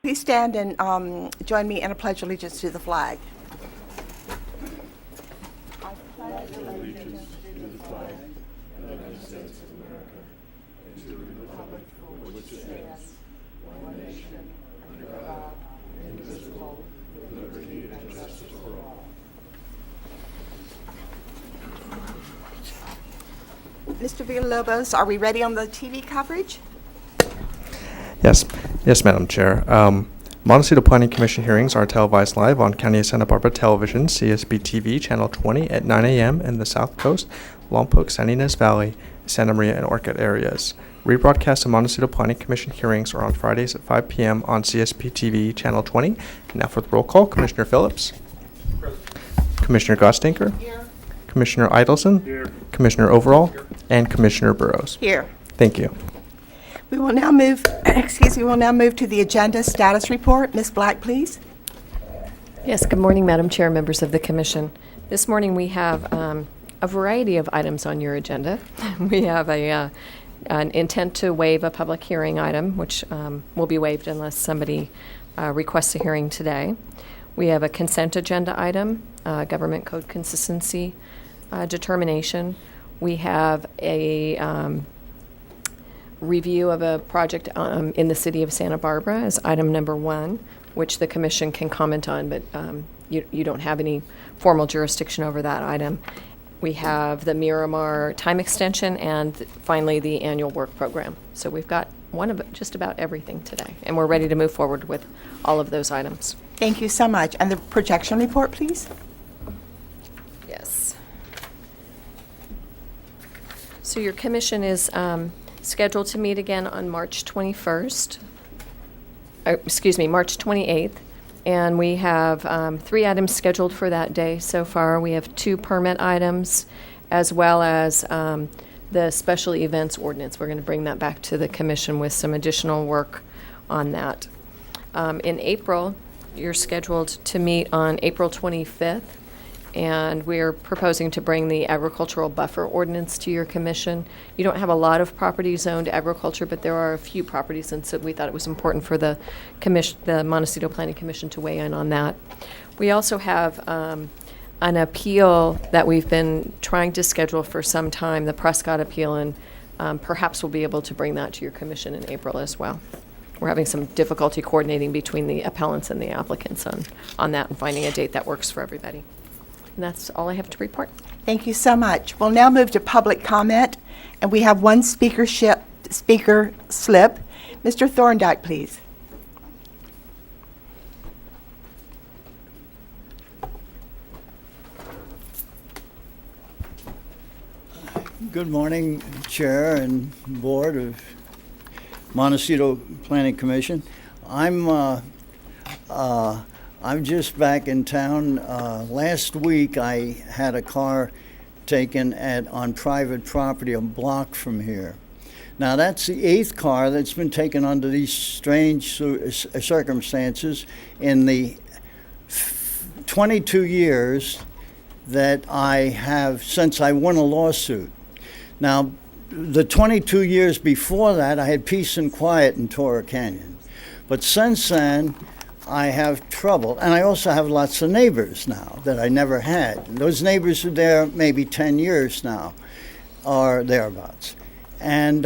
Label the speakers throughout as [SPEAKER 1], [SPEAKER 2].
[SPEAKER 1] Please stand and join me in a pledge of allegiance to the flag. Mr. Villalobos, are we ready on the TV coverage?
[SPEAKER 2] Yes, Madam Chair. Montecito Planning Commission hearings are televised live on County of Santa Barbara Television, CSB TV, Channel 20 at 9 a.m. in the South Coast, Lompoc, San Ynez Valley, Santa Maria, and Orchid areas. Rebroadcast of Montecito Planning Commission hearings are on Fridays at 5 p.m. on CSB TV, Channel 20. And now for the roll call, Commissioner Phillips. Present. Commissioner Gostinker.
[SPEAKER 1] Here.
[SPEAKER 2] Commissioner Idelson.
[SPEAKER 3] Here.
[SPEAKER 2] Commissioner Overall. Here. And Commissioner Burrows.
[SPEAKER 1] Here.
[SPEAKER 2] Thank you.
[SPEAKER 1] We will now move, we will now move to the agenda status report. Ms. Black, please.
[SPEAKER 4] Yes, good morning, Madam Chair, members of the Commission. This morning we have a variety of items on your agenda. We have an intent to waive a public hearing item, which will be waived unless somebody requests a hearing today. We have a consent agenda item, government code consistency determination. We have a review of a project in the city of Santa Barbara as item number 1, which the Commission can comment on, but you don't have any formal jurisdiction over that item. We have the Miramar time extension and finally the annual work program. So we've got one of just about everything today, and we're ready to move forward with all of those items.
[SPEAKER 1] Thank you so much. And the projection report, please.
[SPEAKER 4] Yes. So your Commission is scheduled to meet again on March 21st, March 28th, and we have 3 items scheduled for that day so far. We have 2 permit items as well as the special events ordinance. We're going to bring that back to the Commission with some additional work on that. In April, you're scheduled to meet on April 25th, and we're proposing to bring the agricultural buffer ordinance to your Commission. You don't have a lot of properties zoned agriculture, but there are a few properties, and so we thought it was important for the commission, the Montecito Planning Commission, to weigh in on that. We also have an appeal that we've been trying to schedule for some time, the Prescott appeal, and perhaps we'll be able to bring that to your Commission in April as well. We're having some difficulty coordinating between the appellants and the applicants on that and finding a date that works for everybody. And that's all I have to report.
[SPEAKER 1] Thank you so much. We'll now move to public comment, and we have one speaker slip. Mr. Thorndike, please.
[SPEAKER 3] Good morning, Chair and Board of Montecito Planning Commission. I'm just back in town. Last week I had a car taken on private property a block from here. Now that's the 8th car that's been taken under these strange circumstances in the 22 years that I have since I won a lawsuit. Now, the 22 years before that, I had peace and quiet in Torrey Canyon. But since then, I have trouble. And I also have lots of neighbors now that I never had. Those neighbors are there maybe 10 years now, or thereabouts. And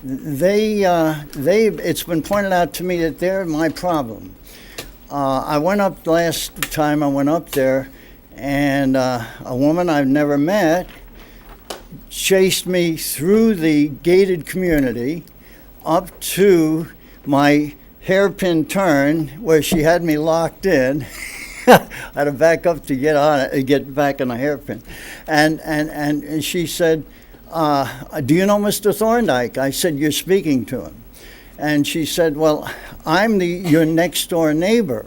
[SPEAKER 3] it's been pointed out to me that they're my problem. I went up last time I went up there, and a woman I've never met chased me through the gated community up to my hairpin turn where she had me locked in. I had to back up to get back on the hairpin. And she said, do you know Mr. Thorndike? I said, you're speaking to him. And she said, well, I'm your next door neighbor.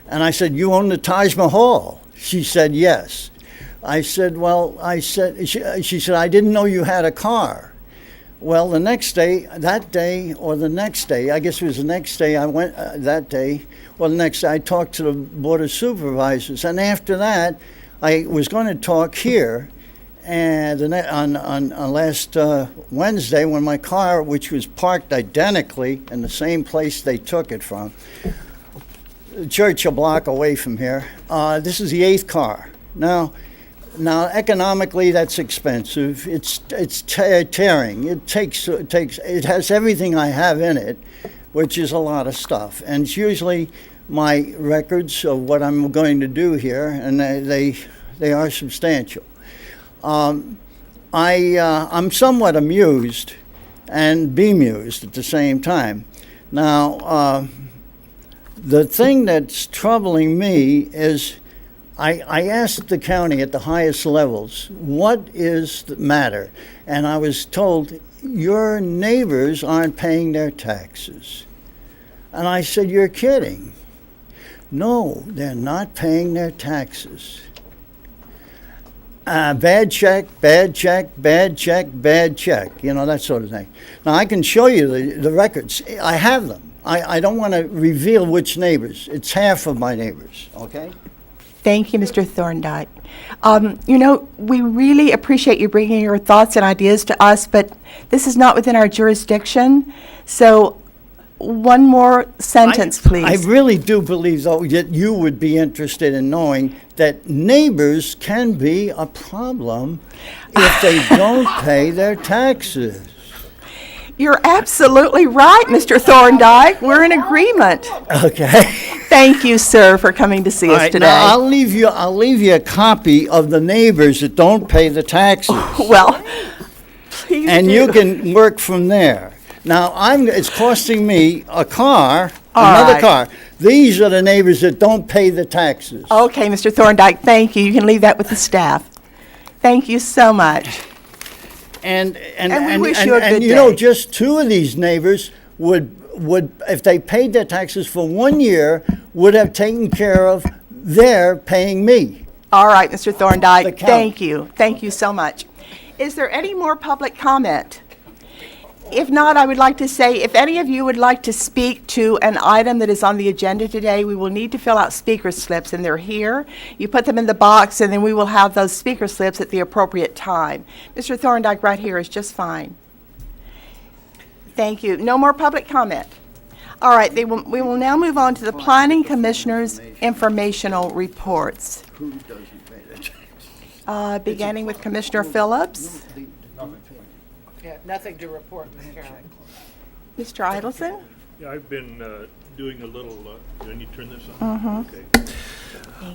[SPEAKER 3] And I said, you own the Taj Mahal? She said, yes. I said, she said, I didn't know you had a car. Well, the next day, I guess it was the next day I went, the next day I talked to the Board of Supervisors. And after that, I was going to talk here, And on last Wednesday, when my car, which was parked identically in the same place they took it from, the church a block away from here, this is the 8th car. Now, economically, that's expensive. It's tearing. It has everything I have in it, which is a lot of stuff. And it's usually my records of what I'm going to do here, and they are substantial. I'm somewhat amused and bemused at the same time. Now, the thing that's troubling me is I asked the county at the highest levels, what is the matter? And I was told, your neighbors aren't paying their taxes. And I said, you're kidding. No, they're not paying their taxes. Bad check, bad check, bad check, bad check, that sort of thing. Now, I can show you the records. I have them. I don't want to reveal which neighbors. It's half of my neighbors, okay?
[SPEAKER 1] Thank you, Mr. Thorndike. We really appreciate you bringing your thoughts and ideas to us, but this is not within our jurisdiction. So one more sentence, please.
[SPEAKER 3] I really do believe, though, that you would be interested in knowing that neighbors can be a problem if they don't pay their taxes.
[SPEAKER 1] You're absolutely right, Mr. Thorndike. We're in agreement.
[SPEAKER 3] Okay.
[SPEAKER 1] Thank you, sir, for coming to see
[SPEAKER 3] All
[SPEAKER 1] us
[SPEAKER 3] right,
[SPEAKER 1] today.
[SPEAKER 3] now I'll leave you a copy of the neighbors that don't pay the taxes.
[SPEAKER 1] Well, please
[SPEAKER 3] And
[SPEAKER 1] do.
[SPEAKER 3] you can work from there. Now, it's costing me a car,
[SPEAKER 1] All
[SPEAKER 3] another
[SPEAKER 1] right.
[SPEAKER 3] car. These are the neighbors that don't pay the taxes.
[SPEAKER 1] Okay, Mr. Thorndike, thank you. You can leave that with the staff. Thank you so much.
[SPEAKER 3] And
[SPEAKER 1] we wish you a good day.
[SPEAKER 3] just 2 of these neighbors would, if they paid their taxes for 1 year, would have taken care of their paying me.
[SPEAKER 1] All right, Mr.
[SPEAKER 3] The
[SPEAKER 1] Thorndike,
[SPEAKER 3] count.
[SPEAKER 1] thank you. Thank you so much. Is there any more public comment? If not, I would like to say, if any of you would like to speak to an item that is on the agenda today, we will need to fill out speaker slips, and they're here. You put them in the box, and then we will have those speaker slips at the appropriate time. Mr. Thorndike right here is just fine. Thank you. No more public comment. All right, we will now move on to the Planning Commissioner's informational reports.
[SPEAKER 3] Who doesn't pay their taxes?
[SPEAKER 1] Beginning with Commissioner Phillips.
[SPEAKER 5] Yeah, nothing to report, Ms. Chairman.
[SPEAKER 1] Mr. Idelson?
[SPEAKER 6] Yeah, I've been doing a little, do I need to turn this on? Okay.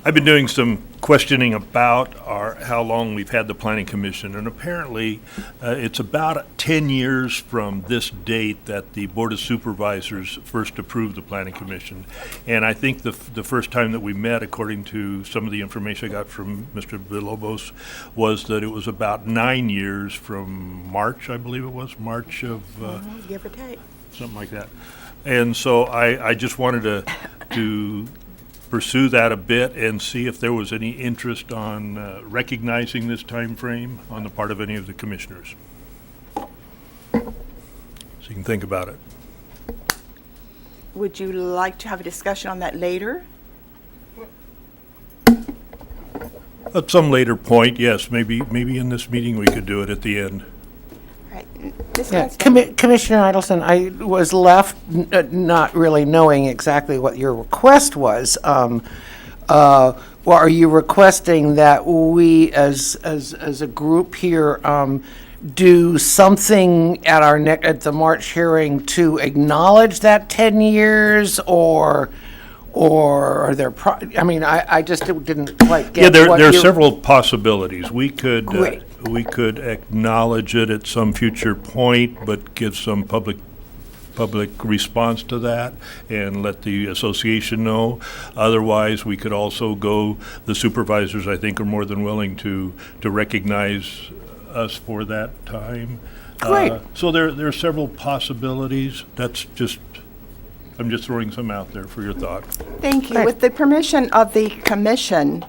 [SPEAKER 6] I've been doing some questioning about how long we've had the Planning Commission, and apparently it's about 10 years from this date that the Board of Supervisors first approved the Planning Commission. And I think the first time that we met, according to some of the information I got from Mr. Villalobos, was that it was about 9 years from March, I believe it was, March of
[SPEAKER 1] Give or take.
[SPEAKER 6] something like that. And so I just wanted to pursue that a bit and see if there was any interest on recognizing this time frame on the part of any of the commissioners. So you can think about it.
[SPEAKER 1] Would you like to have a discussion on that later?
[SPEAKER 6] At some later point, yes, maybe in this meeting we could do it at the end.
[SPEAKER 1] All right. Ms.
[SPEAKER 5] Yeah,
[SPEAKER 1] Constantine?
[SPEAKER 5] Commissioner Idelson, I was left not really knowing exactly what your request was. Well, are you requesting that we, as a group here, do something at at the March hearing to acknowledge that 10 years, or are there? I just didn't quite get.
[SPEAKER 6] Yeah,
[SPEAKER 5] what
[SPEAKER 6] there are
[SPEAKER 5] you-
[SPEAKER 6] several possibilities. We could
[SPEAKER 5] Great.
[SPEAKER 6] acknowledge it at some future point, but give some public response to that and let the association know. Otherwise, we could also go, the supervisors, I think, are more than willing to recognize us for that time.
[SPEAKER 5] Great.
[SPEAKER 6] So there are several possibilities. I'm just throwing some out there for your thought.
[SPEAKER 1] Thank you.
[SPEAKER 5] Great.
[SPEAKER 1] With the permission of the commission,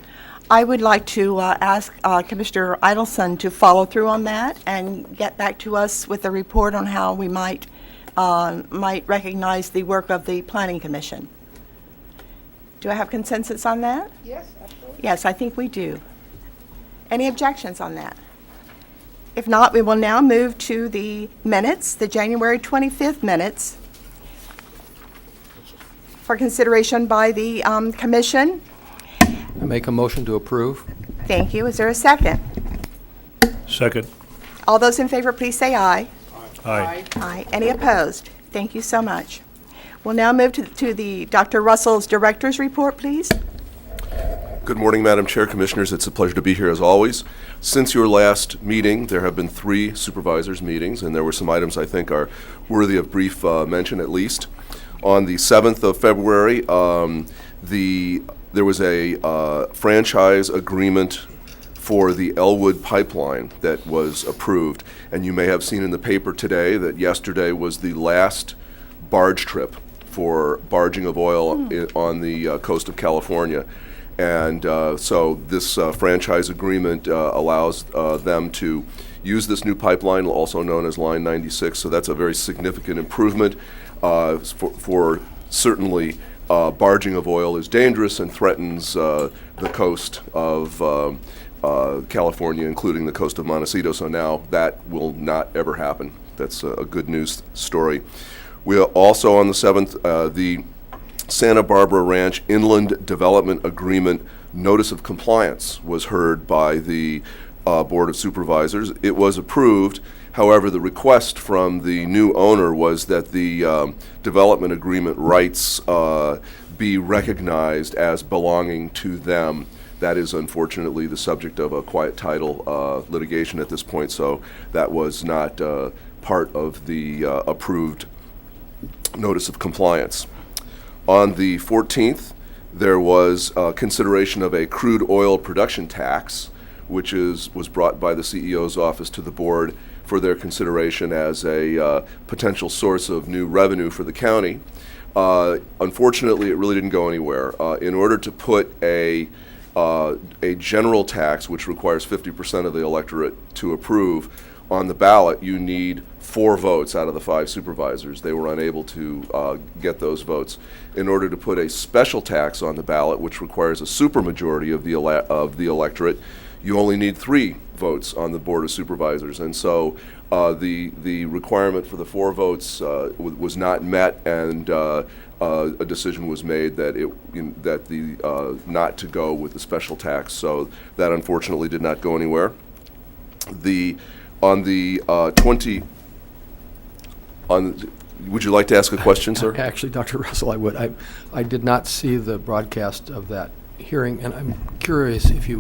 [SPEAKER 1] I would like to ask Commissioner Idelson to follow through on that and get back to us with a report on how we might recognize the work of the Planning Commission. Do I have consensus on that?
[SPEAKER 5] Yes, absolutely.
[SPEAKER 1] Yes, I think we do. Any objections on that? If not, we will now move to the minutes, the January 25th minutes, for consideration by the commission.
[SPEAKER 7] I make a motion to approve.
[SPEAKER 1] Thank you. Is there a second?
[SPEAKER 6] Second.
[SPEAKER 1] All those in favor, please say aye.
[SPEAKER 6] Aye.
[SPEAKER 1] Aye. Any opposed? Thank you so much. We'll now move to the Dr. Russell's Director's Report, please.
[SPEAKER 8] Good morning, Madam Chair, Commissioners. It's a pleasure to be here as always. Since your last meeting, there have been 3 supervisors' meetings, and there were some items I think are worthy of brief mention at least. On the 7th of February, there was a franchise agreement for the Elwood pipeline that was approved. And you may have seen in the paper today that yesterday was the last barge trip for barging of oil on the coast of California. And so this franchise agreement allows them to use this new pipeline, also known as Line 96. So that's a very significant improvement for certainly barging of oil is dangerous and threatens the coast of California, including the coast of Montecito. So now that will not ever happen. That's a good news story. We are also on the 7th, the Santa Barbara Ranch Inland Development Agreement Notice of Compliance was heard by the Board of Supervisors. It was approved. However, the request from the new owner was that the development agreement rights be recognized as belonging to them. That is unfortunately the subject of a quiet title litigation at this point, so that was not part of the approved notice of compliance. On the 14th, there was consideration of a crude oil production tax, which was brought by the CEO's office to the board for their consideration as a potential source of new revenue for the county. Unfortunately, it really didn't go anywhere. In order to put a general tax, which requires 50% of the electorate to approve, on the ballot, you need 4 votes out of the 5 supervisors. They were unable to get those votes. In order to put a special tax on the ballot, which requires a supermajority of the electorate, you only need 3 votes on the Board of Supervisors. And so the requirement for the 4 votes was not met, and a decision was made that not to go with the special tax. So that unfortunately did not go anywhere. Would you like to ask a question, sir?
[SPEAKER 7] Actually, Dr. Russell, I would. I did not see the broadcast of that hearing, and I'm curious if you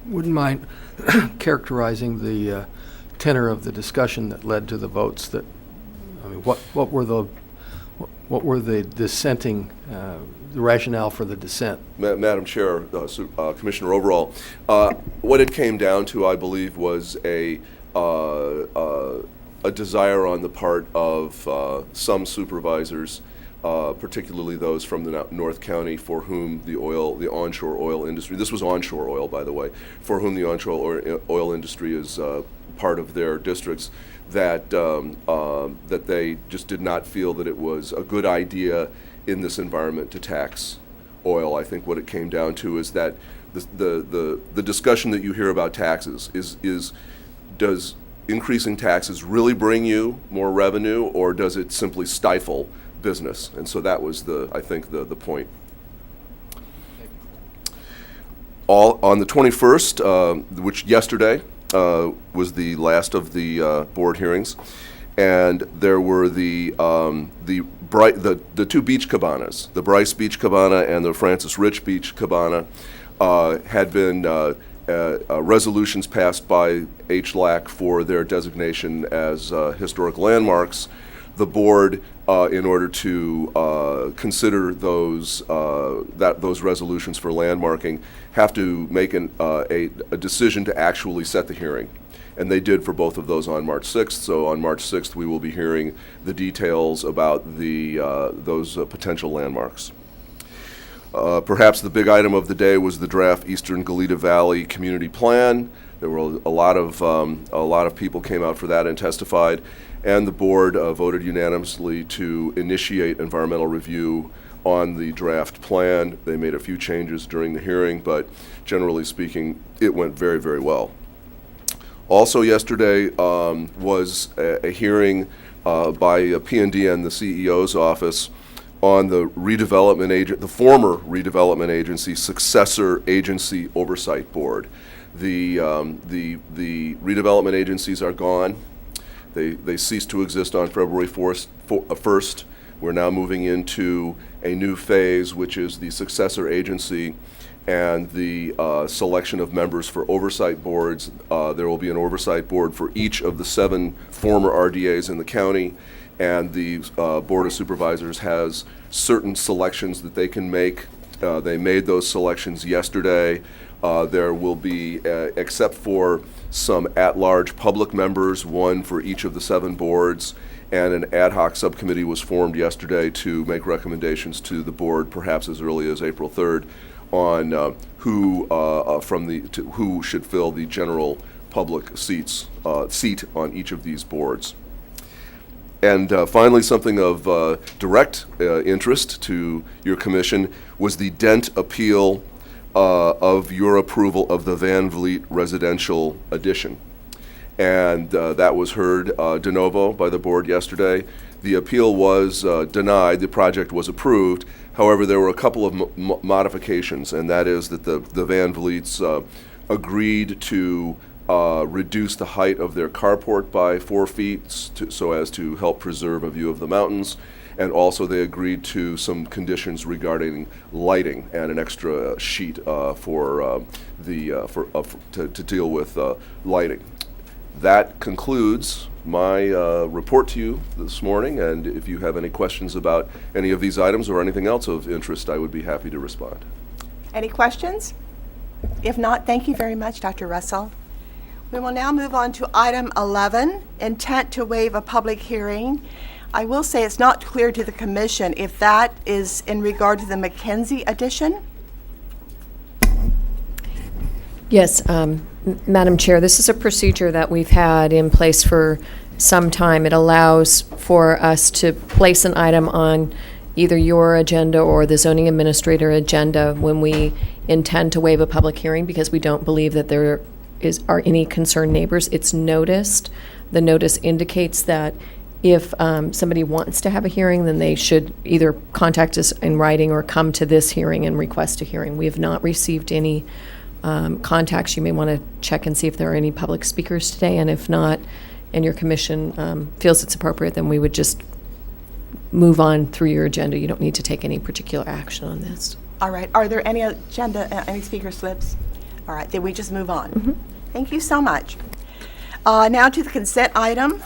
[SPEAKER 7] wouldn't mind characterizing the tenor of the discussion that led to the votes. What were the dissenting, the rationale for the dissent?
[SPEAKER 8] Madam Chair, Commissioner Overall, what it came down to, I believe, was a desire on the part of some supervisors, particularly those from the North County, for whom the onshore oil industry, this was onshore oil, by the way, for whom the onshore oil industry is part of their districts, that they just did not feel that it was a good idea in this environment to tax oil. I think what it came down to is that the discussion that you hear about taxes is does increasing taxes really bring you more revenue, or does it simply stifle business? And so that was I think the point. On the 21st, which yesterday was the last of the board hearings, and there were the 2 beach cabanas, the Bryce Beach Cabana and the Francis Rich Beach Cabana, had been resolutions passed by HLAC for their designation as historic landmarks. The board, in order to consider those resolutions for landmarking, have to make a decision to actually set the hearing. And they did for both of those on March 6th. So on March 6th, we will be hearing the details about those potential landmarks. Perhaps the big item of the day was the draft Eastern Goleta Valley Community Plan. There were a lot of people came out for that and testified, and the board voted unanimously to initiate environmental review on the draft plan. They made a few changes during the hearing, but generally speaking, it went very, very well. Also yesterday was a hearing by P&D and the CEO's office on the former redevelopment agency successor agency oversight board. The redevelopment agencies are gone. They ceased to exist on February 1st. We're now moving into a new phase, which is the successor agency and the selection of members for oversight boards. There will be an oversight board for each of the 7 former RDAs in the county, and the Board of Supervisors has certain selections that they can make. They made those selections yesterday. There will be, except for some at-large public members, 1 for each of the 7 boards, and an ad hoc subcommittee was formed yesterday to make recommendations to the board, perhaps as early as April 3rd, on who should fill the general public seat on each of these boards. And finally, something of direct interest to your commission was the Dent appeal of your approval of the Van Vliet residential addition. And that was heard de novo by the board yesterday. The appeal was denied. The project was approved. However, there were a couple of modifications, and that is that the Van Vliets agreed to reduce the height of their carport by 4 feet so as to help preserve a view of the mountains. And also they agreed to some conditions regarding lighting and an extra sheet to deal with lighting. That concludes my report to you this morning, and if you have any questions about any of these items or anything else of interest, I would be happy to respond.
[SPEAKER 1] Any questions? If not, thank you very much, Dr. Russell. We will now move on to item 11, intent to waive a public hearing. I will say it's not clear to the commission if that is in regard to the McKenzie addition.
[SPEAKER 4] Yes, Madam Chair, this is a procedure that we've had in place for some time. It allows for us to place an item on either your agenda or the zoning administrator agenda when we intend to waive a public hearing because we don't believe that there are any concerned neighbors. It's noticed. The notice indicates that if somebody wants to have a hearing, then they should either contact us in writing or come to this hearing and request a hearing. We have not received any contacts. You may want to check and see if there are any public speakers today, and if not, and your commission feels it's appropriate, then we would just move on through your agenda. You don't need to take any particular action on this.
[SPEAKER 1] All right. Are there any any speaker slips? All right. Then we just move on.
[SPEAKER 4] Mm-hmm.
[SPEAKER 1] Thank you so much. Now to the consent item.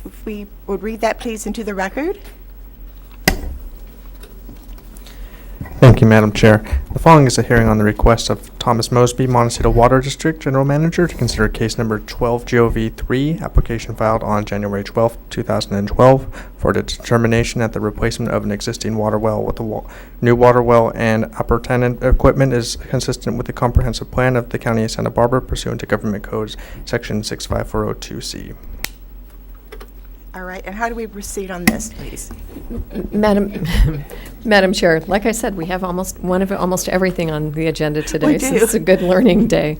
[SPEAKER 1] If we would read that, please, into the record.
[SPEAKER 2] Thank you, Madam Chair. The following is a hearing on the request of Thomas Mosby, Montecito Water District General Manager, to consider case number 12GOV3, application filed on January 12, 2012, for the determination that the replacement of an existing water well with a new water well and appurtenant equipment is consistent with the comprehensive plan of the County of Santa Barbara pursuant to Government Codes Section 65402C.
[SPEAKER 1] All right. And how do we proceed on this, please?
[SPEAKER 4] Madam Chair, like I said, we have almost everything on the agenda today.
[SPEAKER 1] We
[SPEAKER 4] So
[SPEAKER 1] do.
[SPEAKER 4] it's a good learning day.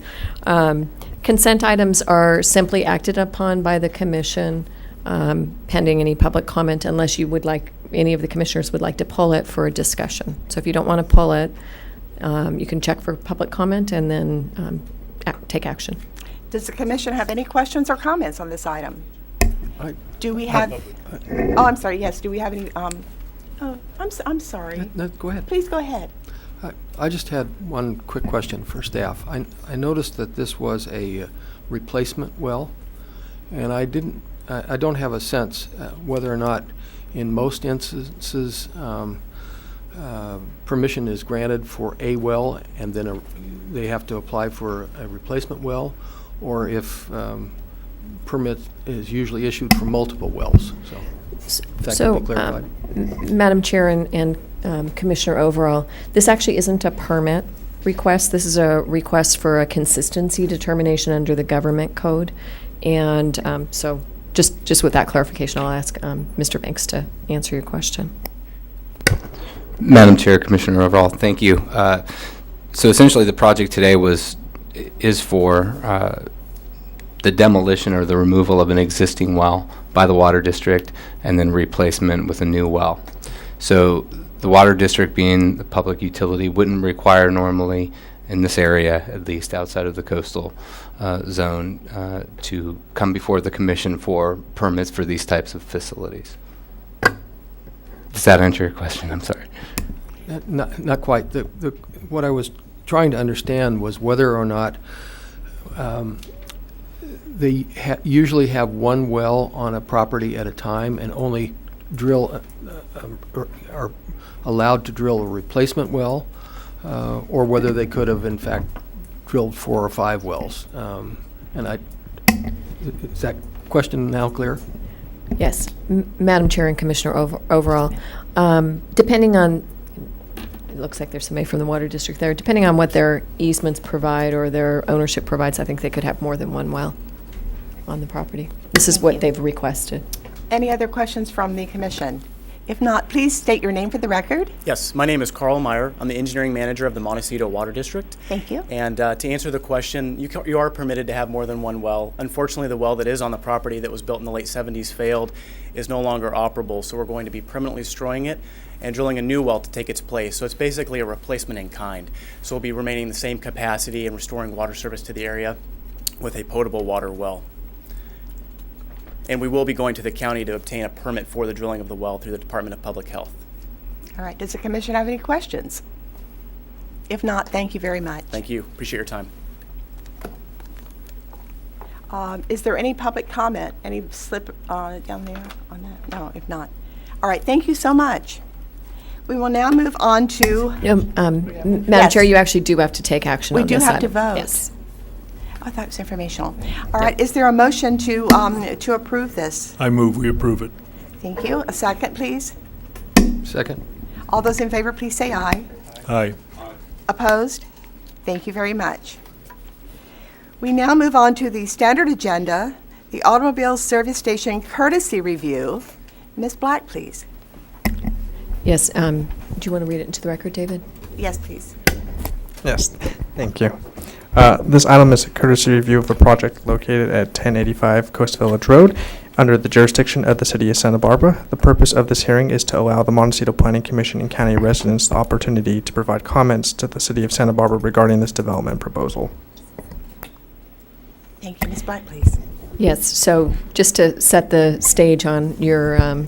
[SPEAKER 4] Consent items are simply acted upon by the commission pending any public comment, unless you would like, any of the commissioners would like to pull it for a discussion. So if you don't want to pull it, you can check for public comment and then take action.
[SPEAKER 1] Does the commission have any questions or comments on this item? Do we have? I'm sorry. Yes. Do we have any? I'm sorry.
[SPEAKER 7] No, go ahead.
[SPEAKER 1] Please go ahead.
[SPEAKER 7] I just had one quick question for staff. I noticed that this was a replacement well, and I don't have a sense whether or not in most instances permission is granted for a well and then they have to apply for a replacement well, or if permit is usually issued for multiple wells. So if that can be clarified.
[SPEAKER 4] Madam Chair and Commissioner Overall, this actually isn't a permit request. This is a request for a consistency determination under the government code. And so just with that clarification, I'll ask Mr. Banks to answer your question.
[SPEAKER 9] Madam Chair, Commissioner Overall, thank you. So essentially the project today is for the demolition or the removal of an existing well by the water district and then replacement with a new well. So the water district, being the public utility, wouldn't require normally in this area, at least outside of the coastal zone, to come before the commission for permits for these types of facilities. Does that answer your question? I'm sorry.
[SPEAKER 7] Not quite. What I was trying to understand was whether or not they usually have one well on a property at a time and only drill, or are allowed to drill a replacement well, or whether they could have in fact drilled 4 or 5 wells. Is that question now clear?
[SPEAKER 4] Yes, Madam Chair and Commissioner overall, depending on, it looks like there's somebody from the Water District there, depending on what their easements provide or their ownership provides, I think they could have more than one well on the property. This is what they've requested.
[SPEAKER 1] Any other questions from the commission? If not, please state your name for the record.
[SPEAKER 10] Yes, my name is Carl Meyer. I'm the engineering manager of the Montecito Water District.
[SPEAKER 1] Thank you.
[SPEAKER 10] And to answer the question, you are permitted to have more than one well. Unfortunately, the well that is on the property that was built in the late 70s failed is no longer operable, so we're going to be permanently destroying it and drilling a new well to take its place. So it's basically a replacement in kind. So we'll be remaining the same capacity and restoring water service to the area with a potable water well. And we will be going to the county to obtain a permit for the drilling of the well through the Department of Public Health.
[SPEAKER 1] All right, does the commission have any questions? If not, thank you very much.
[SPEAKER 10] Thank you. Appreciate your time.
[SPEAKER 1] Is there any public comment? Any slip down there on that? No, if not. All right, thank you so much. We will now move on to...
[SPEAKER 4] Madam
[SPEAKER 1] Yes.
[SPEAKER 4] Chair, you actually do have to take action
[SPEAKER 1] We
[SPEAKER 4] on
[SPEAKER 1] do
[SPEAKER 4] this
[SPEAKER 1] have to
[SPEAKER 4] item.
[SPEAKER 1] vote.
[SPEAKER 4] Yes.
[SPEAKER 1] I thought it was informational. All right, is there a motion to approve this?
[SPEAKER 6] I move we approve it.
[SPEAKER 1] Thank you. A second, please.
[SPEAKER 7] Second?
[SPEAKER 1] All those in favor, please say aye.
[SPEAKER 6] Aye.
[SPEAKER 1] Opposed? Thank you very much. We now move on to the standard agenda, the Automobile Service Station Courtesy Review. Ms. Black, please.
[SPEAKER 4] Yes, do you want to read it into the record, David?
[SPEAKER 1] Yes, please.
[SPEAKER 2] Yes, thank you. This item is a courtesy review of a project located at 1085 Coast Village Road under the jurisdiction of the City of Santa Barbara. The purpose of this hearing is to allow the Montecito Planning Commission and county residents the opportunity to provide comments to the City of Santa Barbara regarding this development proposal.
[SPEAKER 1] Thank you. Ms. Black, please.
[SPEAKER 4] Yes, so just to set the stage on your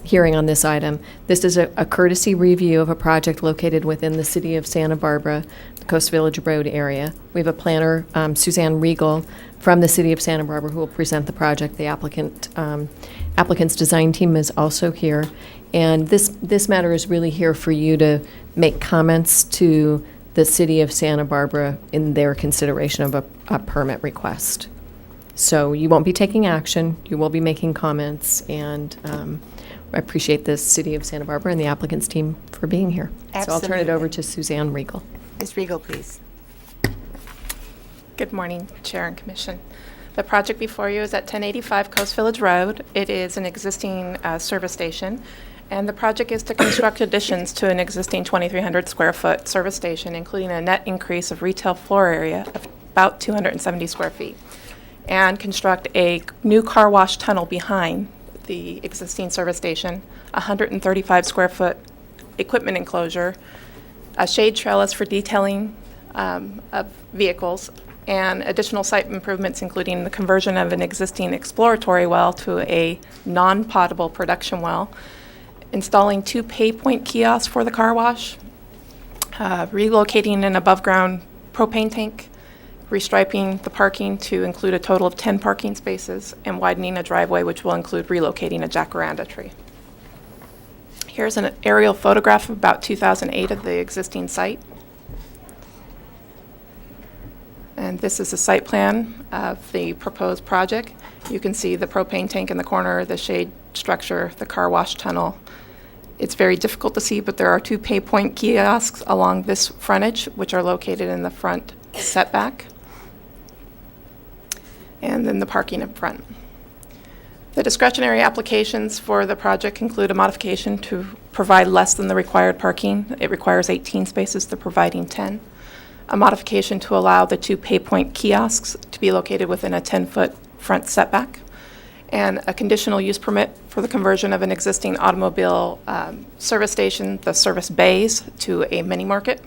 [SPEAKER 4] hearing on this item, this is a courtesy review of a project located within the City of Santa Barbara, the Coast Village Road area. We have a planner, Suzanne Riegel, from the City of Santa Barbara, who will present the project. The applicant's design team is also here. And this matter is really here for you to make comments to the City of Santa Barbara in their consideration of a permit request. So you won't be taking action, you will be making comments, and I appreciate the City of Santa Barbara and the applicant's team for being here. So I'll turn it over to Suzanne Riegel.
[SPEAKER 1] Ms. Riegel, please.
[SPEAKER 11] Good morning, Chair and Commission. The project before you is at 1085 Coast Village Road. It is an existing service station, and the project is to construct additions to an existing 2,300 square foot service station, including a net increase of retail floor area of about 270 square feet, and construct a new car wash tunnel behind the existing service station, 135 square foot equipment enclosure, a shade trellis for detailing of vehicles, and additional site improvements, including the conversion of an existing exploratory well to a non-potable production well, installing 2 pay point kiosks for the car wash, relocating an above-ground propane tank, restriping the parking to include a total of 10 parking spaces, and widening a driveway, which will include relocating a jacaranda tree. Here's an aerial photograph of about 2008 of the existing site. And this is a site plan of the proposed project. You can see the propane tank in the corner, the shade structure, the car wash tunnel. It's very difficult to see, but there are 2 pay point kiosks along this frontage, which are located in the front setback, and then the parking up front. The discretionary applications for the project include a modification to provide less than the required parking. It requires 18 spaces, they're providing 10. a modification to allow the 2 PayPoint kiosks to be located within a 10-foot front setback, and a conditional use permit for the conversion of an existing automobile service station, the service bays, to a mini market,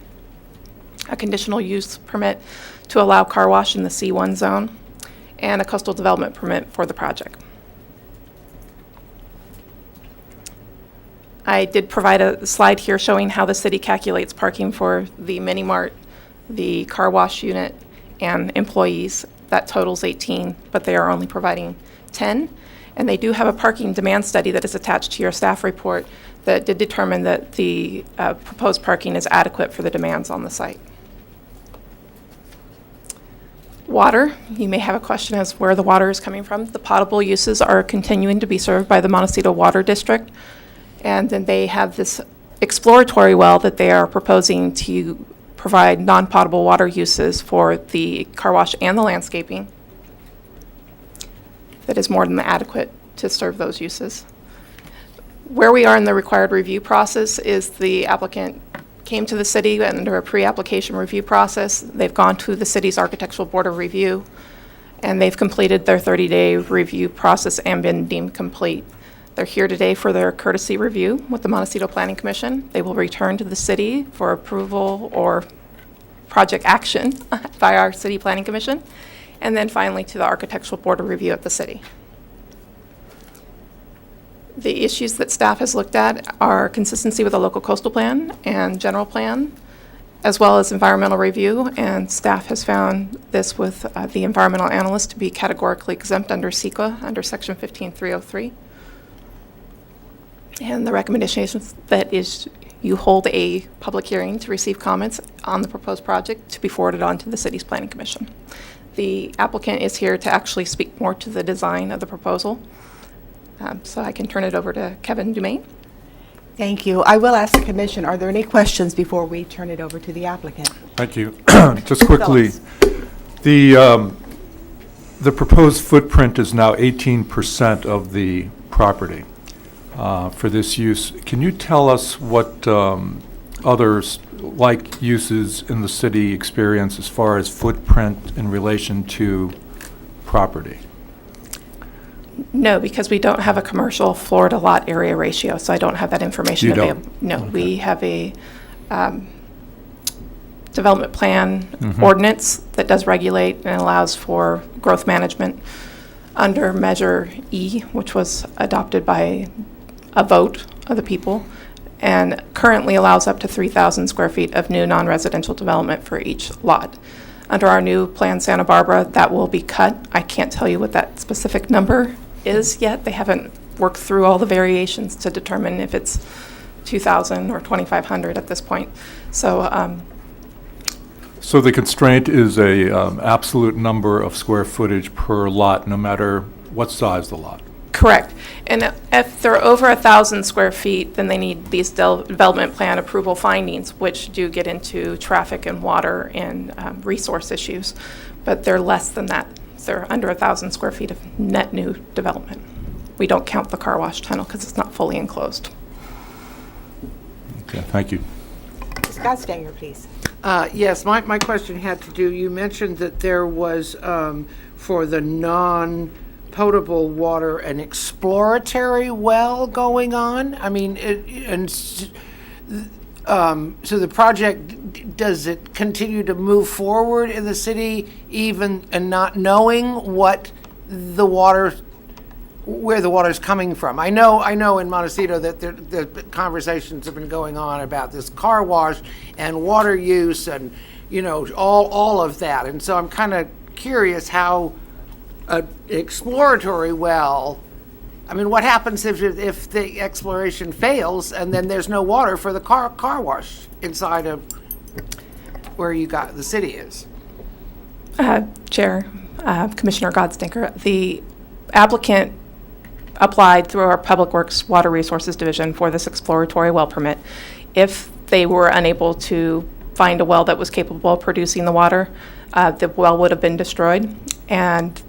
[SPEAKER 11] a conditional use permit to allow car wash in the C1 zone, and a coastal development permit for the project. I did provide a slide here showing how the city calculates parking for the mini mart, the car wash unit, and employees. That totals 18, but they are only providing 10. And they do have a parking demand study that is attached to your staff report that did determine that the proposed parking is adequate for the demands on the site. Water, you may have a question as where the water is coming from. The potable uses are continuing to be served by the Montecito Water District. And then they have this exploratory well that they are proposing to provide non-potable water uses for the car wash and the landscaping that is more than adequate to serve those uses. Where we are in the required review process is the applicant came to the city under a pre-application review process. They've gone to the city's Architectural Board of Review, and they've completed their 30-day review process and been deemed complete. They're here today for their courtesy review with the Montecito Planning Commission. They will return to the city for approval or project action by our City Planning Commission, and then finally to the Architectural Board of Review at the city. The issues that staff has looked at are consistency with the local coastal plan and general plan, as well as environmental review, and staff has found this with the environmental analyst to be categorically exempt under CEQA, under Section 15303. And the recommendation that is you hold a public hearing to receive comments on the proposed project to be forwarded on to the city's planning commission. The applicant is here to actually speak more to the design of the proposal. So I can turn it over to Kevin Dumaine.
[SPEAKER 1] Thank you. I will ask the commission, are there any questions before we turn it over to the applicant?
[SPEAKER 12] Thank you. Just quickly, the proposed footprint is now 18% of the property for this use. Can you tell us what others like uses in the city experience as far as footprint in relation to property?
[SPEAKER 11] No, because we don't have a commercial floor to lot area ratio, so I don't have that information
[SPEAKER 12] You don't?
[SPEAKER 11] available. No,
[SPEAKER 12] Okay.
[SPEAKER 11] we have a development plan
[SPEAKER 12] Mhm.
[SPEAKER 11] ordinance that does regulate and allows for growth management under Measure E, which was adopted by a vote of the people, and currently allows up to 3,000 square feet of new non-residential development for each lot. Under our new plan, Santa Barbara, that will be cut. I can't tell you what that specific number is yet. They haven't worked through all the variations to determine if it's 2,000 or 2,500 at this point. So
[SPEAKER 12] So the constraint is a absolute number of square footage per lot, no matter what size the lot.
[SPEAKER 11] correct. And if they're over 1,000 square feet, then they need these development plan approval findings, which do get into traffic and water and resource issues. But they're less than that. They're under 1,000 square feet of net new development. We don't count the car wash tunnel because it's not fully enclosed.
[SPEAKER 12] Okay, thank you.
[SPEAKER 1] Ms. Godstanger, please.
[SPEAKER 5] Yes, my question had to do, you mentioned that there was, for the non-potable water, an exploratory well going on? I mean, so the project, does it continue to move forward in the city even and not knowing what the water, where the water's coming from? I know in Montecito that the conversations have been going on about this car wash and water use and, you know, all of that. And so I'm kind of curious how an exploratory well, I mean, what happens if the exploration fails and then there's no water for the car wash inside of where the city is?
[SPEAKER 11] Chair, Commissioner Godstinker, the applicant applied through our Public Works Water Resources Division for this exploratory well permit. If they were unable to find a well that was capable of producing the water, the well would have been destroyed, and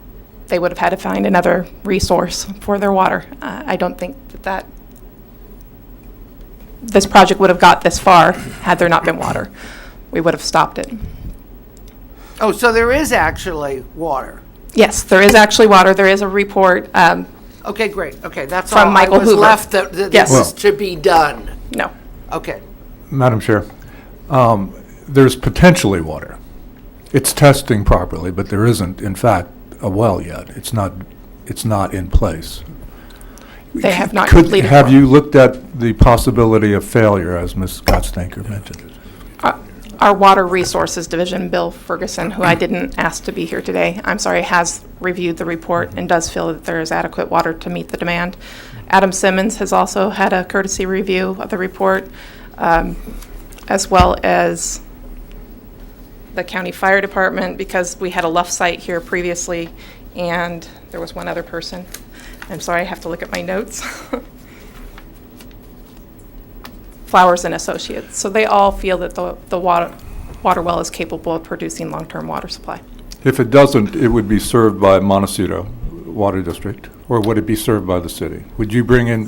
[SPEAKER 11] they would have had to find another resource for their water. I don't think that this project would have got this far had there not been water. We would have stopped it.
[SPEAKER 5] Oh, so there is actually water.
[SPEAKER 11] Yes, there is actually water. There is a report.
[SPEAKER 5] Okay, great. Okay, that's
[SPEAKER 11] From
[SPEAKER 5] all
[SPEAKER 11] Michael
[SPEAKER 5] I was
[SPEAKER 11] Hoover.
[SPEAKER 5] left that
[SPEAKER 11] Yes.
[SPEAKER 5] was to be done.
[SPEAKER 11] No.
[SPEAKER 5] Okay.
[SPEAKER 12] Madam Chair, there's potentially water. It's testing properly, but there isn't, in fact, a well yet. It's not in place.
[SPEAKER 11] They have not
[SPEAKER 12] Could,
[SPEAKER 11] completed.
[SPEAKER 12] have you looked at the possibility of failure, as Ms. Gotstanker mentioned?
[SPEAKER 11] Our Water Resources Division, Bill Ferguson, who I didn't ask to be here today, I'm sorry, has reviewed the report and does feel that there is adequate water to meet the demand. Adam Simmons has also had a courtesy review of the report, as well as the county fire department, because we had a Luff site here previously, and there was one other person. I'm sorry, I have to look at my notes. Flowers and Associates. So they all feel that the water well is capable of producing long-term water supply.
[SPEAKER 12] If it doesn't, it would be served by Montecito Water District, or would it be served by the city? Would you bring in,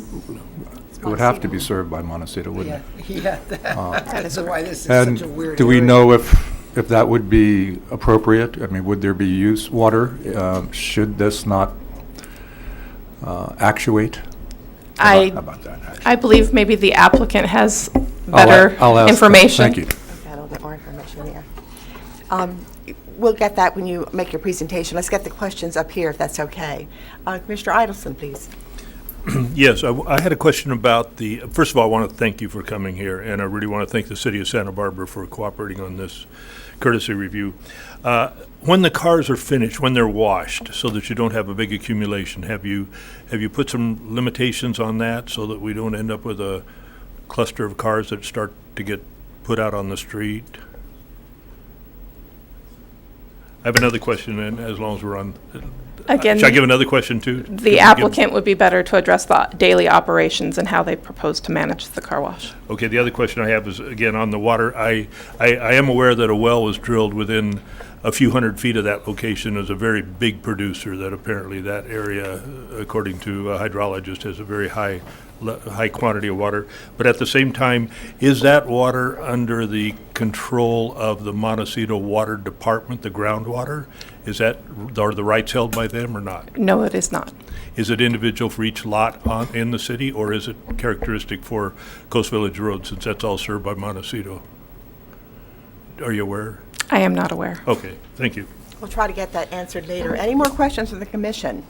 [SPEAKER 12] it would have to be served by Montecito, wouldn't it?
[SPEAKER 5] Yeah, that's why this is
[SPEAKER 12] And
[SPEAKER 5] such a weird
[SPEAKER 12] do we
[SPEAKER 5] area.
[SPEAKER 12] know if that would be appropriate? I mean, would there be water? Should this not actuate? How about that, actually?
[SPEAKER 11] I believe maybe the applicant has better
[SPEAKER 12] I'll ask them.
[SPEAKER 11] information.
[SPEAKER 12] Thank you.
[SPEAKER 1] A little bit more information there. We'll get that when you make your presentation. Let's get the questions up here, if that's okay. Commissioner Idelson, please.
[SPEAKER 6] Yes, I had a question about first of all, I want to thank you for coming here, and I really want to thank the city of Santa Barbara for cooperating on this courtesy review. When the cars are finished, when they're washed, so that you don't have a big accumulation, have you put some limitations on that so that we don't end up with a cluster of cars that start to get put out on the street? I have another question, and as long as we're on,
[SPEAKER 11] Again,
[SPEAKER 6] should I give another question too?
[SPEAKER 11] the applicant would be better to address the daily operations and how they propose to manage the car wash.
[SPEAKER 6] Okay, the other question I have is, again, on the water. I am aware that a well was drilled within a few hundred feet of that location. Is a very big producer, that apparently that area, according to a hydrologist, has a very high quantity of water. But at the same time, is that water under the control of the Montecito Water Department, the groundwater? Are the rights held by them or not?
[SPEAKER 11] No, it is not.
[SPEAKER 6] Is it individual for each lot in the city, or is it characteristic for Coast Village Road, since that's all served by Montecito? Are you aware?
[SPEAKER 11] I am not aware.
[SPEAKER 6] Okay, thank you.
[SPEAKER 1] We'll try to get that answered later. Any more questions from the commission?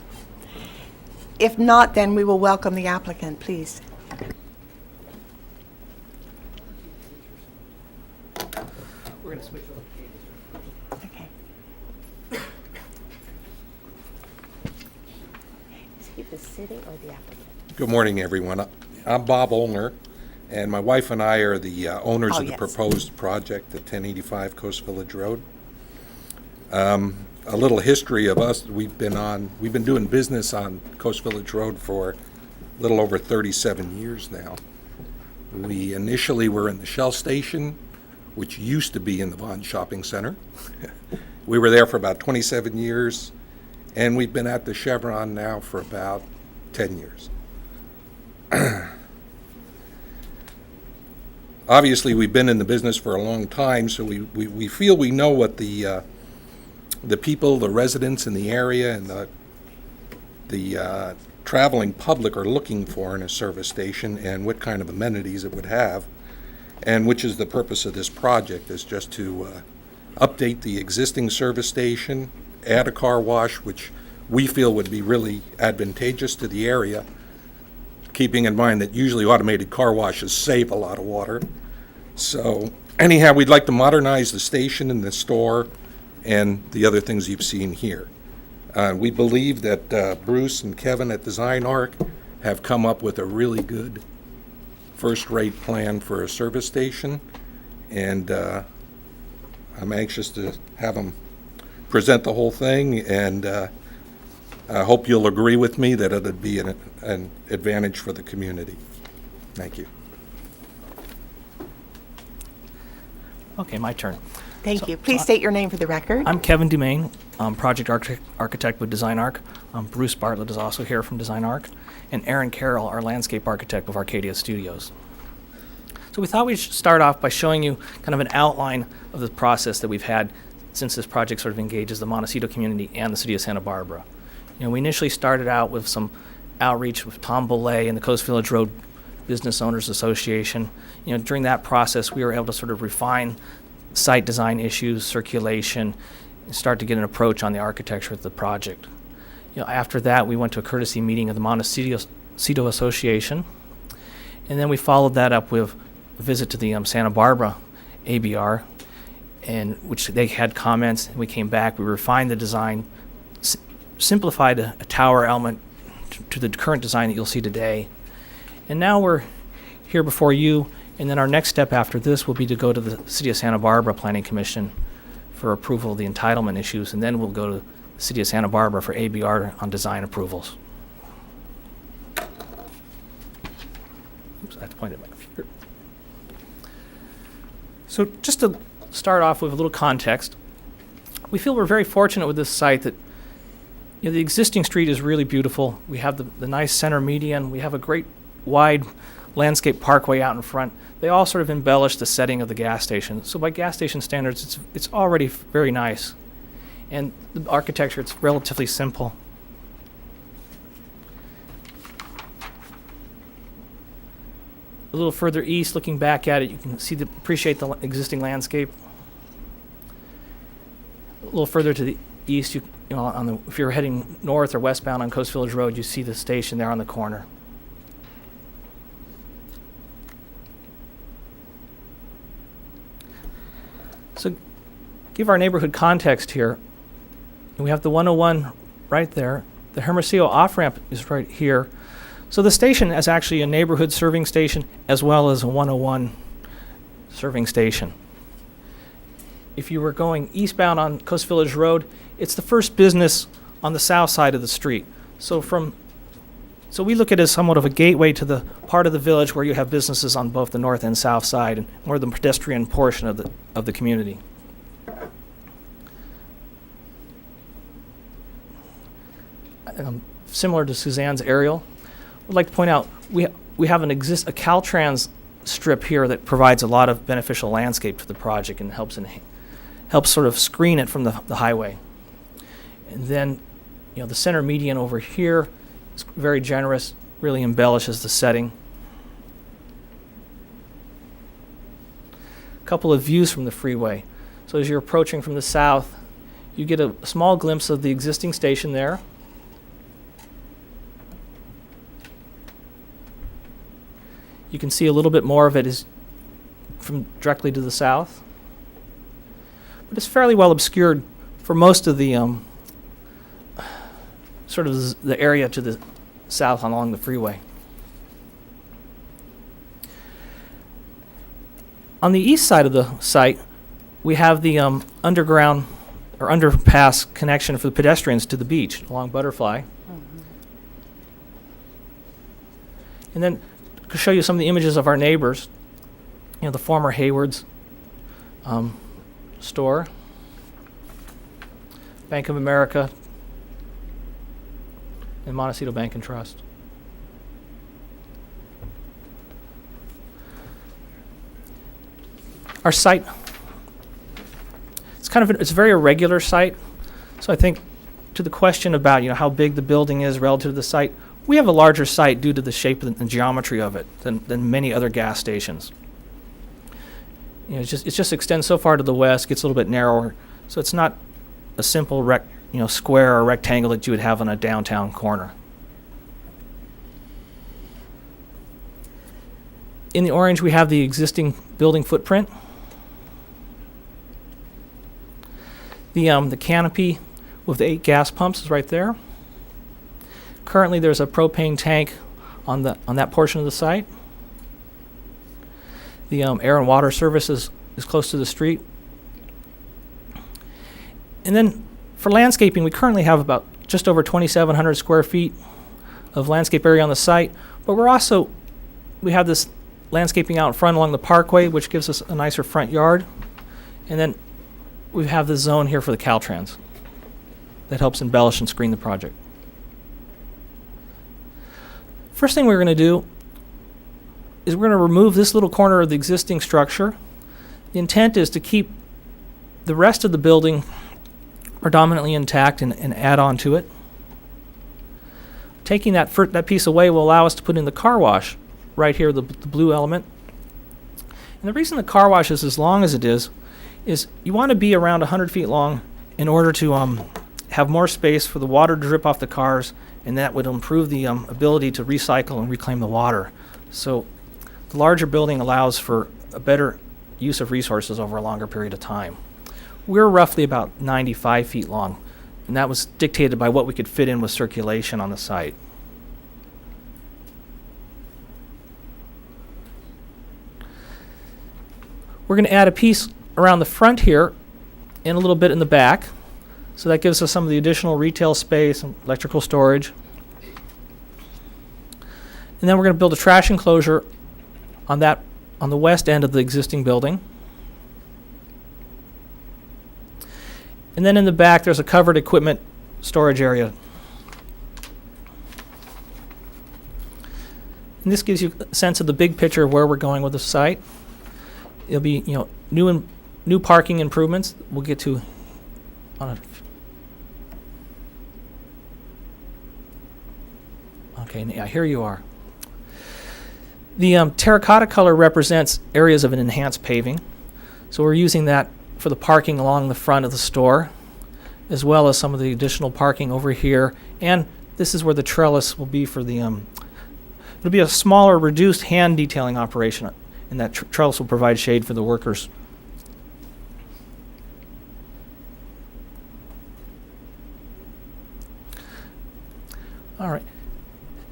[SPEAKER 1] If not, then we will welcome the applicant, please.
[SPEAKER 5] We're going to switch over.
[SPEAKER 1] Okay. Is he the city or the applicant?
[SPEAKER 13] Good morning, everyone. I'm Bob Olner, and my wife and I are the owners of the
[SPEAKER 1] yes.
[SPEAKER 13] proposed project at 1085 Coast Village Road. A little history of us: we've been doing business on Coast Village Road for a little over 37 years now. We initially were in the Shell station, which used to be in the Vaughn Shopping Center. We were there for about 27 years, and we've been at the Chevron now for about 10 years. Obviously, we've been in the business for a long time, so we feel we know what the people, the residents in the area, and the traveling public are looking for in a service station, and what kind of amenities it would have, and which is the purpose of this project, is just to update the existing service station, add a car wash, which we feel would be really advantageous to the area, keeping in mind that usually automated car washes save a lot of water. So anyhow, we'd like to modernize the station and the store and the other things you've seen here. We believe that Bruce and Kevin at Design Arc have come up with a really good first-rate plan for a service station, and I'm anxious to have them present the whole thing, and I hope you'll agree with me that it would be an advantage for the community. Thank you.
[SPEAKER 14] Okay, my turn.
[SPEAKER 1] Thank you. Please state your name for the record.
[SPEAKER 14] I'm Kevin Dumaine, project architect with Design Arc. Bruce Bartlett is also here from Design Arc, and Aaron Carroll, our landscape architect with Arcadia Studios. So we thought we'd start off by showing you kind of an outline of the process that we've had since this project sort of engages the Montecito community and the city of Santa Barbara. We initially started out with some outreach with Tom Belay and the Coast Village Road Business Owners Association. During that process, we were able to sort of refine site design issues, circulation, and start to get an approach on the architecture of the project. After that, we went to a courtesy meeting of the Montecito Association, and then we followed that up with a visit to the Santa Barbara ABR, and which they had comments, and we came back, we refined the design, simplified a tower element to the current design that you'll see today. And now we're here before you, and then our next step after this will be to go to the City of Santa Barbara Planning Commission for approval of the entitlement issues, and then we'll go to the City of Santa Barbara for ABR on design approvals. Oops, I have to point at my computer. So just to start off with a little context, we feel we're very fortunate with this site that the existing street is really beautiful. We have the nice center median. We have a great wide landscape parkway out in front. They all sort of embellish the setting of the gas station. So by gas station standards, it's already very nice. And the architecture, it's relatively simple. A little further east, looking back at it, you can appreciate the existing landscape. A little further to the east, if you're heading north or westbound on Coast Village Road, you see the station there on the corner. So, give our neighborhood context here. We have the 101 right there. The Hermosillo off-ramp is right here. So the station is actually a neighborhood serving station as well as a 101 serving station. If you were going eastbound on Coast Village Road, it's the first business on the south side of the street. So we look at it as somewhat of a gateway to the part of the village where you have businesses on both the north and south side, and more the pedestrian portion of the community. Similar to Suzanne's aerial, I'd like to point out we have a Caltrans strip here that provides a lot of beneficial landscape to the project and helps sort of screen it from the highway. And then, the center median over here is very generous, really embellishes the setting. A couple of views from the freeway. So as you're approaching from the south, you get a small glimpse of the existing station there. You can see a little bit more of it is from directly to the south. But it's fairly well obscured for most of the sort of the area to the south along the freeway. On the east side of the site, we have the underground or underpass connection for the pedestrians to the beach along Butterfly. And then to show you some of the images of our neighbors, the former Hayward's store, Bank of America, and Montecito Bank and Trust. Our site, it's a very irregular site. So I think to the question about how big the building is relative to the site, we have a larger site due to the shape and geometry of it than many other gas stations. It just extends so far to the west, gets a little bit narrower, so it's not a simple square or rectangle that you would have on a downtown corner. In the orange, we have the existing building footprint. The canopy with the 8 gas pumps is right there. Currently, there's a propane tank on that portion of the site. The air and water service is close to the street. And then for landscaping, we currently have about just over 2,700 square feet of landscape area on the site, but we have this landscaping out in front along the parkway, which gives us a nicer front yard. And then we have this zone here for the Caltrans that helps embellish and screen the project. First thing we're going to do is we're going to remove this little corner of the existing structure. The intent is to keep the rest of the building predominantly intact and add on to it. Taking that piece away will allow us to put in the car wash right here, the blue element. And the reason the car wash is as long as it is you want to be around 100 feet long in order to have more space for the water to drip off the cars, and that would improve the ability to recycle and reclaim the water. So the larger building allows for a better use of resources over a longer period of time. We're roughly about 95 feet long, and that was dictated by what we could fit in with circulation on the site. We're going to add a piece around the front here and a little bit in the back. So that gives us some of the additional retail space and electrical storage. And then we're going to build a trash enclosure on the west end of the existing building. And then in the back, there's a covered equipment storage area. And this gives you a sense of the big picture of where we're going with the site. It'll be, new parking improvements. We'll get to on a. Okay, yeah, here you are. The terracotta color represents areas of an enhanced paving. So we're using that for the parking along the front of the store, as well as some of the additional parking over here. And this is where the trellis will be for the, it'll be a smaller, reduced hand detailing operation, and that trellis will provide shade for the workers. All right.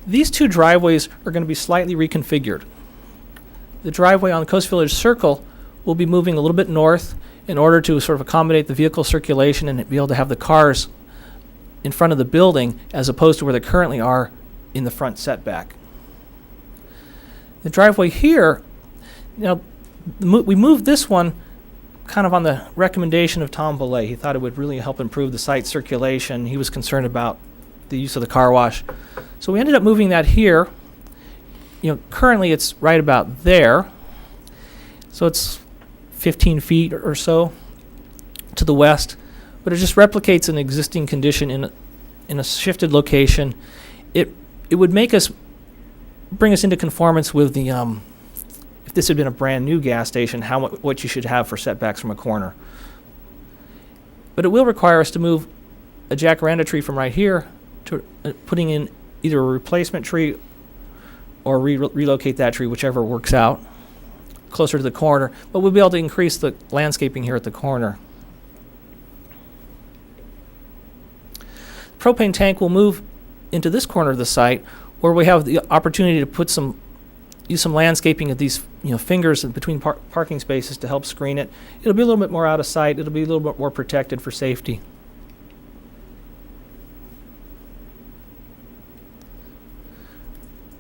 [SPEAKER 14] These two driveways are going to be slightly reconfigured. The driveway on the Coast Village Circle will be moving a little bit north in order to sort of accommodate the vehicle circulation and be able to have the cars in front of the building as opposed to where they currently are in the front setback. The driveway here, we moved this one kind of on the recommendation of Tom Belay. He thought it would really help improve the site circulation. He was concerned about the use of the car wash. So we ended up moving that here. Currently it's right about there. So it's 15 feet or so to the west, but it just replicates an existing condition in a shifted location. It would bring us into conformance with the if this had been a brand new gas station, what you should have for setbacks from a corner. But it will require us to move a jacaranda tree from right here to putting in either a replacement tree or relocate that tree, whichever works out, closer to the corner. But we'll be able to increase the landscaping here at the corner. Propane tank will move into this corner of the site where we have the opportunity to use some landscaping of these fingers in between parking spaces to help screen it. It'll be a little bit more out of sight. It'll be a little bit more protected for safety.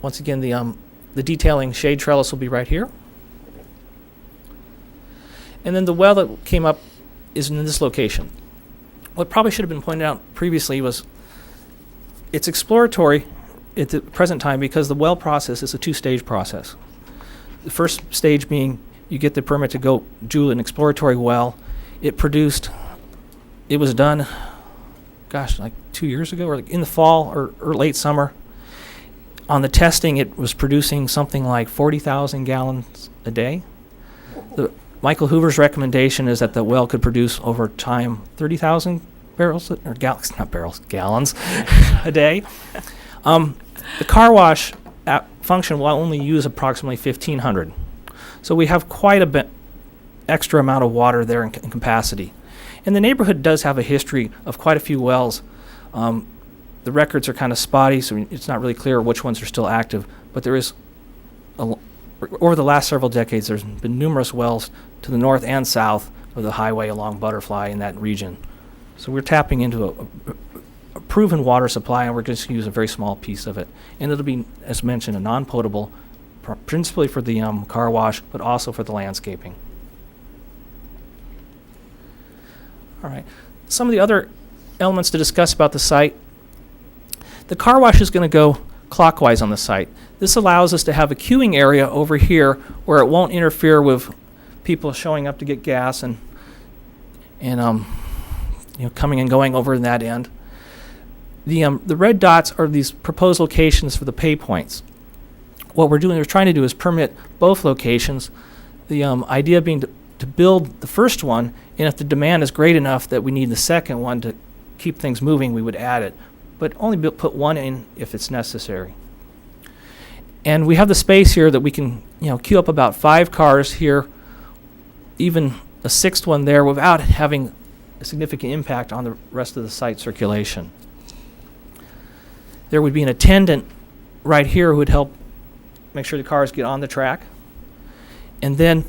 [SPEAKER 14] Once again, the detailing shade trellis will be right here. And then the well that came up is in this location. What probably should have been pointed out previously was it's exploratory at the present time because the well process is a two-stage process. The first stage being you get the permit to go do an exploratory well. It was done, like 2 years ago, or in the fall or late summer. On the testing, it was producing something like 40,000 gallons a day. Michael Hoover's recommendation is that the well could produce over time 30,000 gallons a day. The car wash function will only use approximately 1,500. So we have quite a bit extra amount of water there in capacity. And the neighborhood does have a history of quite a few wells. The records are kind of spotty, so it's not really clear which ones are still active. But there is, over the last several decades, there's been numerous wells to the north and south of the highway along Butterfly in that region. So we're tapping into a proven water supply, and we're just going to use a very small piece of it. And it'll be, as mentioned, a non-potable, principally for the car wash, but also for the landscaping. All right. Some of the other elements to discuss about the site. The car wash is going to go clockwise on the site. This allows us to have a queuing area over here where it won't interfere with people showing up to get gas, and and coming and going over in that end. The red dots are these proposed locations for the pay points. What we're trying to do is permit both locations. The idea being to build the first one, and if the demand is great enough that we need the second one to keep things moving, we would add it, but only put one in if it's necessary. And we have the space here that we can, queue up about 5 cars here, even a 6th one there, without having a significant impact on the rest of the site circulation. There would be an attendant right here who would help make sure the cars get on the track. And then,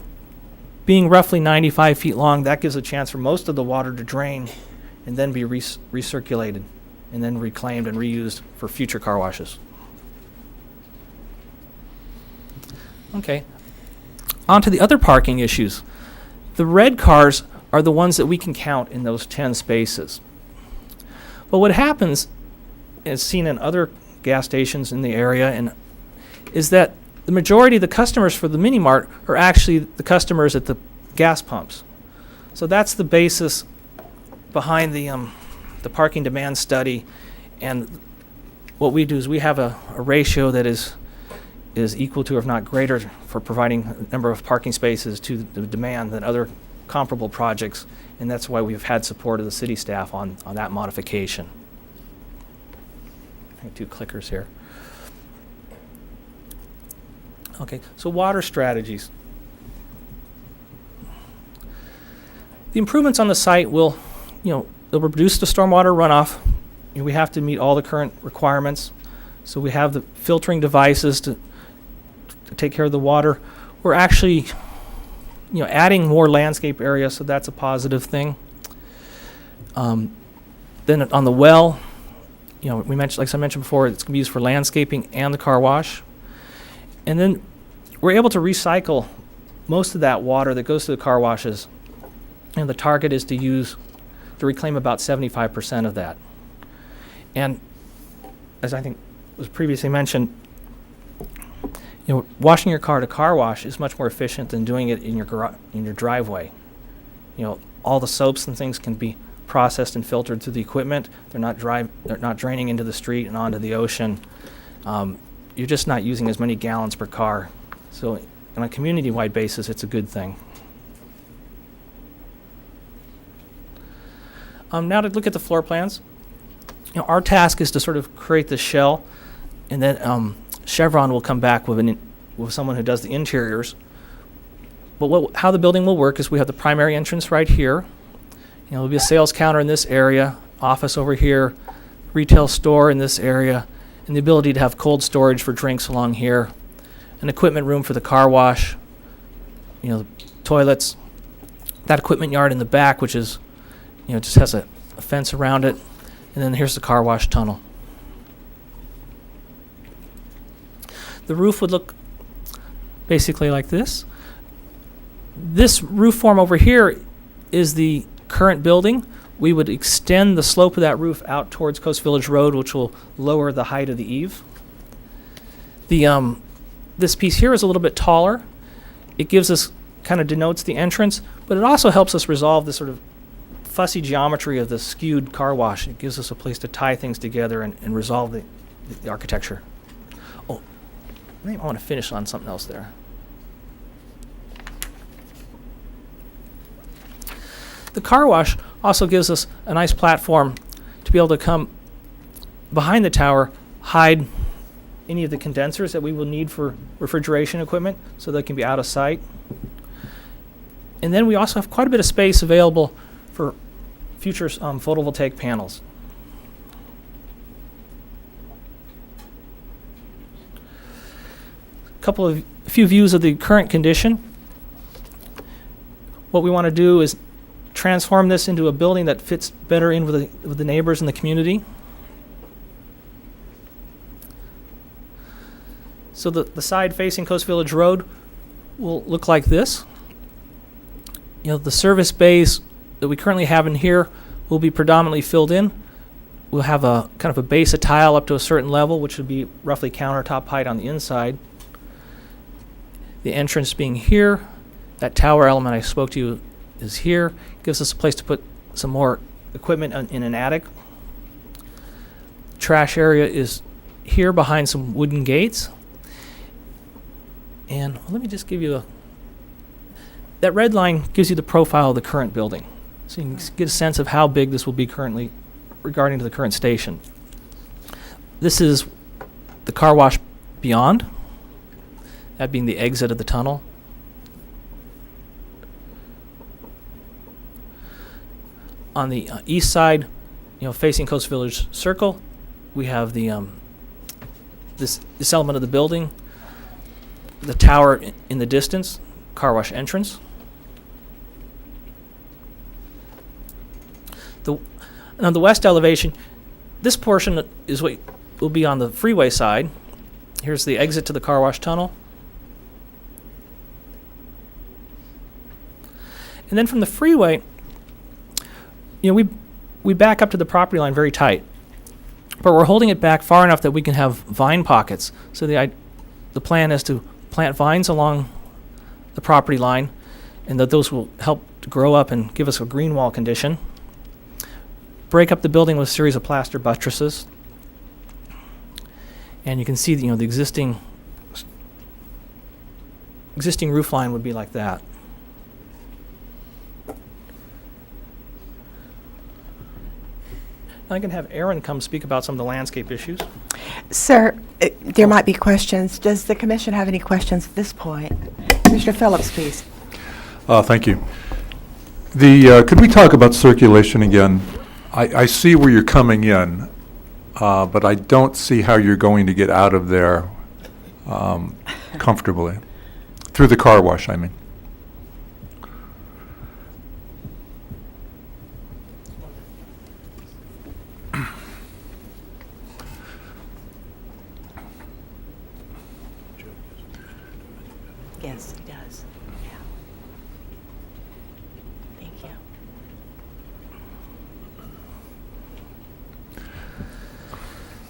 [SPEAKER 14] being roughly 95 feet long, that gives a chance for most of the water to drain and then be recirculated and then reclaimed and reused for future car washes. Okay, on to the other parking issues. The red cars are the ones that we can count in those 10 spaces. But what happens, as seen in other gas stations in the area, is that the majority of the customers for the mini mart are actually the customers at the gas pumps. So that's the basis behind the parking demand study. And what we do is we have a ratio that is equal to, if not greater, for providing a number of parking spaces to the demand than other comparable projects. And that's why we've had support of the city staff on that modification. I have 2 clickers here. Okay, so water strategies. The improvements on the site will, they'll reduce the stormwater runoff. We have to meet all the current requirements. So we have the filtering devices to take care of the water. We're actually, adding more landscape area, so that's a positive thing. Then on the well, we mentioned, like I mentioned before, it's going to be used for landscaping and the car wash. And then we're able to recycle most of that water that goes to the car washes. And the target is to reclaim about 75% of that. And as I think was previously mentioned, washing your car at a car wash is much more efficient than doing it in your driveway. All the soaps and things can be processed and filtered through the equipment. They're not draining into the street and onto the ocean. You're just not using as many gallons per car. So on a community-wide basis, it's a good thing. Now to look at the floor plans. Our task is to sort of create the shell, and then Chevron will come back with someone who does the interiors. But how the building will work is we have the primary entrance right here. There'll be a sales counter in this area, office over here, retail store in this area, and the ability to have cold storage for drinks along here, an equipment room for the car wash, toilets, that equipment yard in the back, which is, just has a fence around it, and then here's the car wash tunnel. The roof would look basically like this. This roof form over here is the current building. We would extend the slope of that roof out towards Coast Village Road, which will lower the height of the eave. This piece here is a little bit taller. It gives us, kind of denotes the entrance, but it also helps us resolve the sort of fussy geometry of the skewed car wash. It gives us a place to tie things together and resolve the architecture. Oh, I want to finish on something else there. The car wash also gives us a nice platform to be able to come behind the tower, hide any of the condensers that we will need for refrigeration equipment so they can be out of sight. And then we also have quite a bit of space available for future photovoltaic panels. A few views of the current condition. What we want to do is transform this into a building that fits better in with the neighbors in the community. So the side facing Coast Village Road will look like this. The service bays that we currently have in here will be predominantly filled in. We'll have a kind of a base of tile up to a certain level, which would be roughly countertop height on the inside. The entrance being here, that tower element I spoke to you is here. Gives us a place to put some more equipment in an attic. Trash area is here behind some wooden gates. And let me just give you that red line gives you the profile of the current building. So you can get a sense of how big this will be currently regarding to the current station. This is the car wash beyond, that being the exit of the tunnel. On the east side, facing Coast Village Circle, we have the this element of the building, the tower in the distance, car wash entrance. On the west elevation, this portion is what will be on the freeway side. Here's the exit to the car wash tunnel. And then from the freeway, we back up to the property line very tight. But we're holding it back far enough that we can have vine pockets. So the plan is to plant vines along the property line, and that those will help to grow up and give us a green wall condition. Break up the building with a series of plaster buttresses. And you can see the existing roof line would be like that. I can have Aaron come speak about some of the landscape issues.
[SPEAKER 1] Sir, there might be questions. Does the commission have any questions at this point? Mr. Phillips, please.
[SPEAKER 12] Thank you. Could we talk about circulation again? I see where you're coming in, but I don't see how you're going to get out of there comfortably. Through the car wash, I mean.
[SPEAKER 1] Yes, he does. Yeah. Thank you.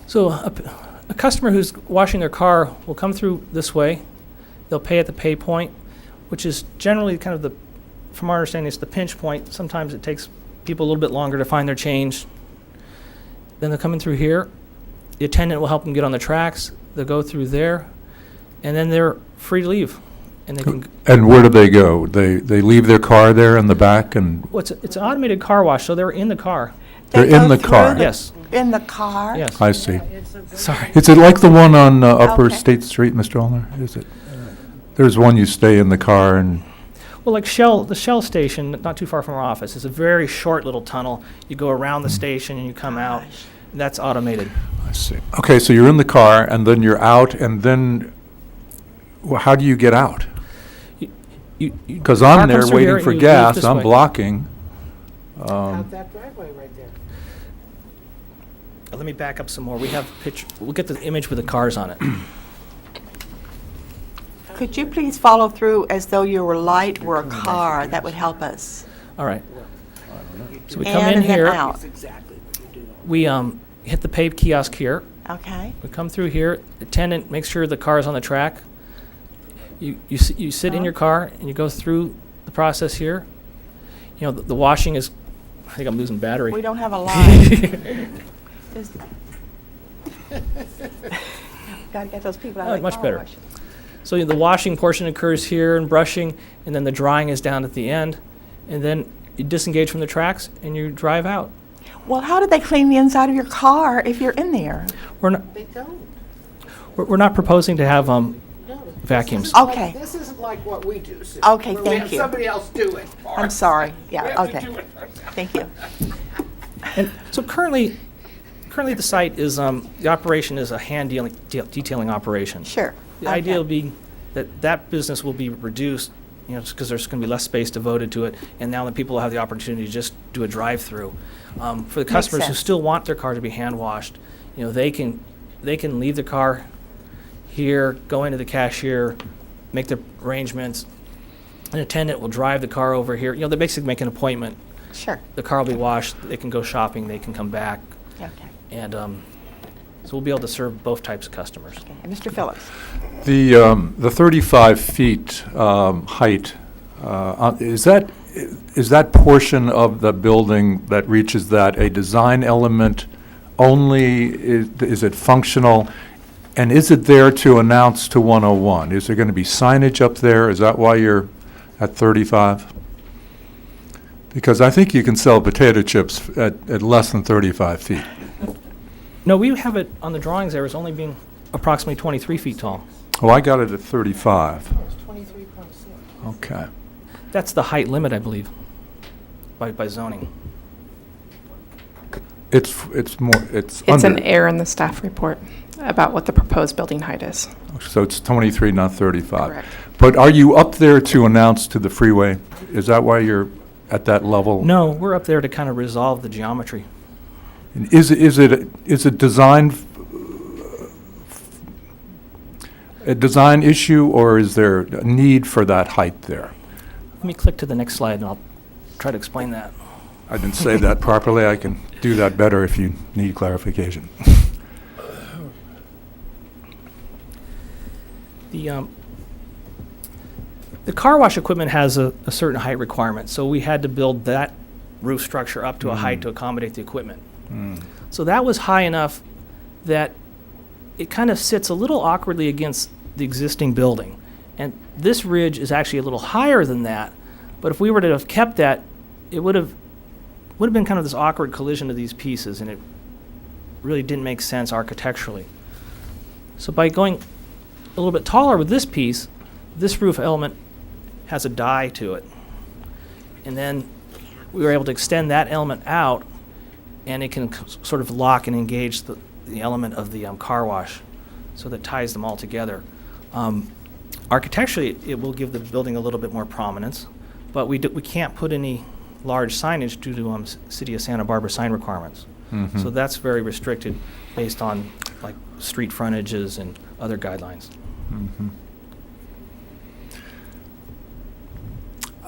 [SPEAKER 14] So a customer who's washing their car will come through this way. They'll pay at the pay point, which is generally kind of from our understanding, it's the pinch point. Sometimes it takes people a little bit longer to find their change. Then they'll come in through here. The attendant will help them get on the tracks. They'll go through there, and then they're free to leave. And they can.
[SPEAKER 12] And where do they go? They leave their car there in the back and.
[SPEAKER 14] Well, it's an automated car wash, so they're in the car.
[SPEAKER 12] They're in the car?
[SPEAKER 14] Yes.
[SPEAKER 1] In the car?
[SPEAKER 14] Yes.
[SPEAKER 12] I see.
[SPEAKER 14] Sorry.
[SPEAKER 12] Is it like the one on Upper
[SPEAKER 1] Okay.
[SPEAKER 12] State Street, Mr. Allner? Is it? There's one you stay in the car and.
[SPEAKER 14] Well, like the Shell station, not too far from our office, is a very short little tunnel. You go around the station and you come out. And that's automated.
[SPEAKER 12] I see. Okay, so you're in the car and then you're out, and then how do you get out? Because I'm there waiting for gas, I'm blocking.
[SPEAKER 5] Out that driveway right there.
[SPEAKER 14] Let me back up some more. We have we'll get the image with the cars on it.
[SPEAKER 1] Could you please follow through as though your light were a car? That would help us.
[SPEAKER 14] All right. So we
[SPEAKER 1] In
[SPEAKER 14] come in
[SPEAKER 1] and then
[SPEAKER 14] here.
[SPEAKER 1] out.
[SPEAKER 14] We hit the paved kiosk here.
[SPEAKER 1] Okay.
[SPEAKER 14] We come through here. The attendant makes sure the car is on the track. You sit in your car and you go through the process here. The washing is. I think I'm losing battery.
[SPEAKER 1] We don't have a light. Got to get those people out of the
[SPEAKER 14] much
[SPEAKER 1] car
[SPEAKER 14] better.
[SPEAKER 1] wash.
[SPEAKER 14] So the washing portion occurs here and brushing, and then the drying is down at the end, and then you disengage from the tracks and you drive out.
[SPEAKER 1] Well, how do they clean the inside of your car if you're in there?
[SPEAKER 5] They don't.
[SPEAKER 14] We're not proposing to have vacuums.
[SPEAKER 1] Okay.
[SPEAKER 5] This isn't like what we do. Sue.
[SPEAKER 1] Okay,
[SPEAKER 5] Where
[SPEAKER 1] thank
[SPEAKER 5] we have
[SPEAKER 1] you.
[SPEAKER 5] somebody else do it. for
[SPEAKER 1] I'm
[SPEAKER 5] us.
[SPEAKER 1] sorry.
[SPEAKER 5] We
[SPEAKER 1] Yeah,
[SPEAKER 5] have to
[SPEAKER 1] okay.
[SPEAKER 5] do it ourselves.
[SPEAKER 1] Thank you.
[SPEAKER 14] And so currently the site is the operation is a hand detailing operation.
[SPEAKER 1] Sure.
[SPEAKER 14] The idea will be that business will be reduced, because there's going to be less space devoted to it, and now that people will have the opportunity to just do a drive-through. For the customers who
[SPEAKER 1] sense.
[SPEAKER 14] still want their car to be hand washed, they can leave the car here, go into the cashier, make the arrangements. An attendant will drive the car over here. They basically make an appointment.
[SPEAKER 1] Sure.
[SPEAKER 14] The car will be washed. They can go shopping. They can come back,
[SPEAKER 1] Okay.
[SPEAKER 14] and so we'll be able to serve both types of customers.
[SPEAKER 1] Okay. And Mr. Phillips?
[SPEAKER 12] The 35 feet height, is that is that portion of the building that reaches that a design element only? Is it functional? And is it there to announce to 101? Is there going to be signage up there? Is that why you're at 35? Because I think you can sell potato chips at less than 35 feet.
[SPEAKER 14] No, we have it on the drawings there as only being approximately 23 feet tall.
[SPEAKER 12] Oh, I got it at 35. Okay.
[SPEAKER 14] That's the height limit, I believe, by zoning.
[SPEAKER 12] It's
[SPEAKER 11] It's
[SPEAKER 12] under.
[SPEAKER 11] an error in the staff report about what the proposed building height is.
[SPEAKER 12] So it's 23, not 35.
[SPEAKER 11] Correct.
[SPEAKER 12] But are you up there to announce to the freeway? Is that why you're at that level?
[SPEAKER 14] No, we're up there to kind of resolve the geometry.
[SPEAKER 12] And is it designed a design issue, or is there a need for that height there?
[SPEAKER 14] Let me click to the next slide and I'll try to explain that.
[SPEAKER 12] I didn't say that properly. I can do that better if you need clarification.
[SPEAKER 14] The car wash equipment has a certain height requirement, so we had to build that roof structure up to a height to accommodate the equipment. So that was high enough that it kind of sits a little awkwardly against the existing building. And this ridge is actually a little higher than that, but if we were to have kept that, it would have been kind of this awkward collision of these pieces, and it really didn't make sense architecturally. So by going a little bit taller with this piece, this roof element has a die to it. And then we were able to extend that element out, and it can sort of lock and engage the element of the car wash, so that ties them all together. Architecturally, it will give the building a little bit more prominence, but we can't put any large signage due to City of Santa Barbara sign requirements. So that's very restricted based on like street frontages and other guidelines.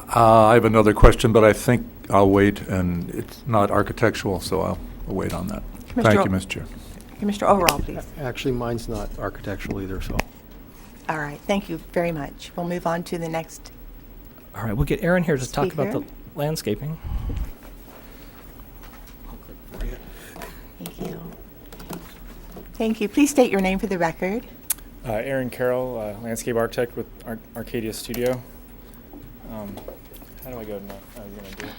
[SPEAKER 12] I have another question, but I think I'll wait, and it's not architectural, so I'll wait on that. Thank you, Mr. Chair.
[SPEAKER 1] Commissioner Overall, please.
[SPEAKER 7] Actually, mine's not architectural either, so.
[SPEAKER 1] All right, thank you very much. We'll move on to the next.
[SPEAKER 14] All right, we'll get Aaron here to talk about the
[SPEAKER 1] Speaker.
[SPEAKER 14] landscaping.
[SPEAKER 1] Thank you. Thank you. Please state your name for the record.
[SPEAKER 15] Aaron Carroll, landscape architect with Arcadia Studio. How do I go now? Oh, you're going to do it.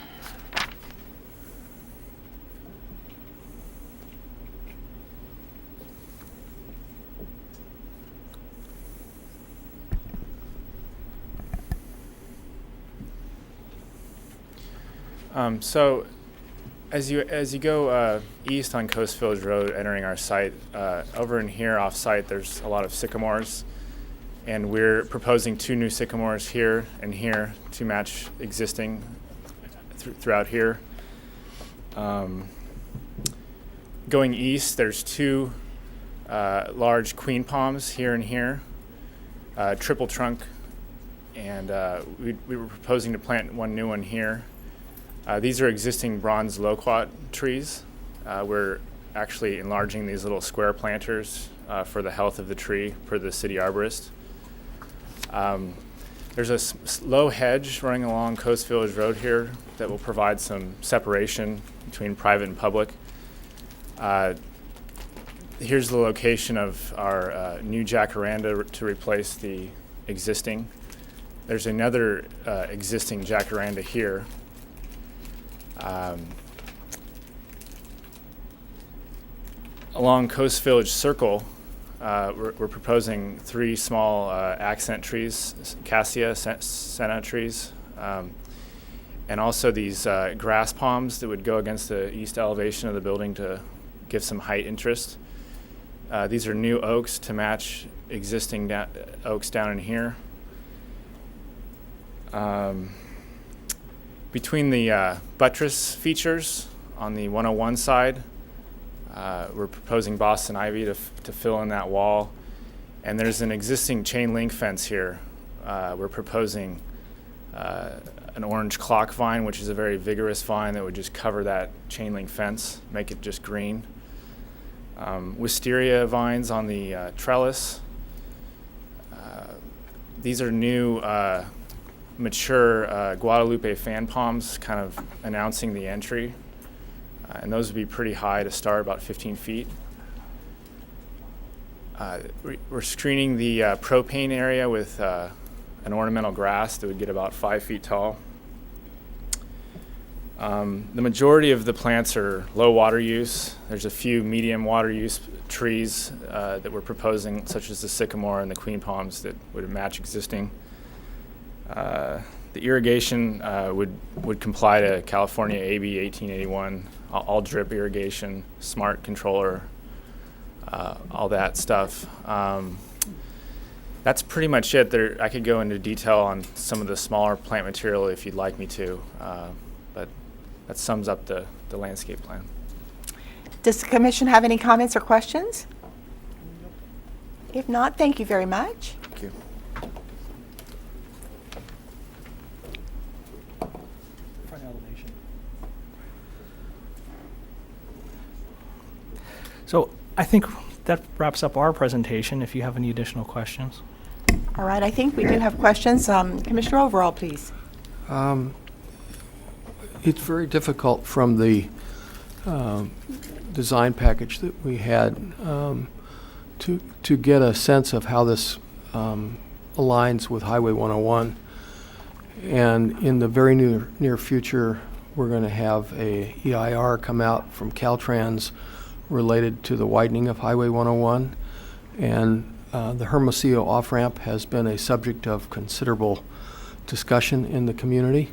[SPEAKER 15] So as you go east on Coast Village Road, entering our site, over in here off site, there's a lot of sycamores, and we're proposing 2 new sycamores here and here to match existing throughout here. Going east, there's 2 large queen palms here and here, triple trunk, and we were proposing to plant 1 new one here. These are existing bronze loquat trees. We're actually enlarging these little square planters for the health of the tree per the city arborist. There's a low hedge running along Coast Village Road here that will provide some separation between private and public. Here's the location of our new jacaranda to replace the existing. There's another existing jacaranda here. Along Coast Village Circle, we're proposing 3 small accent trees, cassia, senna trees, and also these grass palms that would go against the east elevation of the building to give some height interest. These are new oaks to match existing oaks down in here. Between the buttress features on the 101 side, we're proposing Boston ivy to fill in that wall. And there's an existing chain link fence here. We're proposing an orange clock vine, which is a very vigorous vine that would just cover that chain link fence, make it just green. Wisteria vines on the trellis. These are new mature Guadalupe fan palms kind of announcing the entry. And those would be pretty high to start, about 15 feet. We're screening the propane area with an ornamental grass that would get about 5 feet tall. The majority of the plants are low water use. There's a few medium water use trees that we're proposing, such as the sycamore and the queen palms, that would match existing. The irrigation would comply to California AB 1881, all drip irrigation, smart controller, all that stuff. That's pretty much it. I could go into detail on some of the smaller plant material if you'd like me to, but that sums up the landscape plan.
[SPEAKER 1] Does the commission have any comments or questions? If not, thank you very much.
[SPEAKER 15] Thank you.
[SPEAKER 14] So I think that wraps up our presentation, if you have any additional questions.
[SPEAKER 1] All right, I think we do have questions. Commissioner Overall, please.
[SPEAKER 7] It's very difficult from the design package that we had to get a sense of how this aligns with Highway 101. And in the very near future, we're going to have a EIR come out from Caltrans related to the widening of Highway 101. And the Hermosillo off-ramp has been a subject of considerable discussion in the community.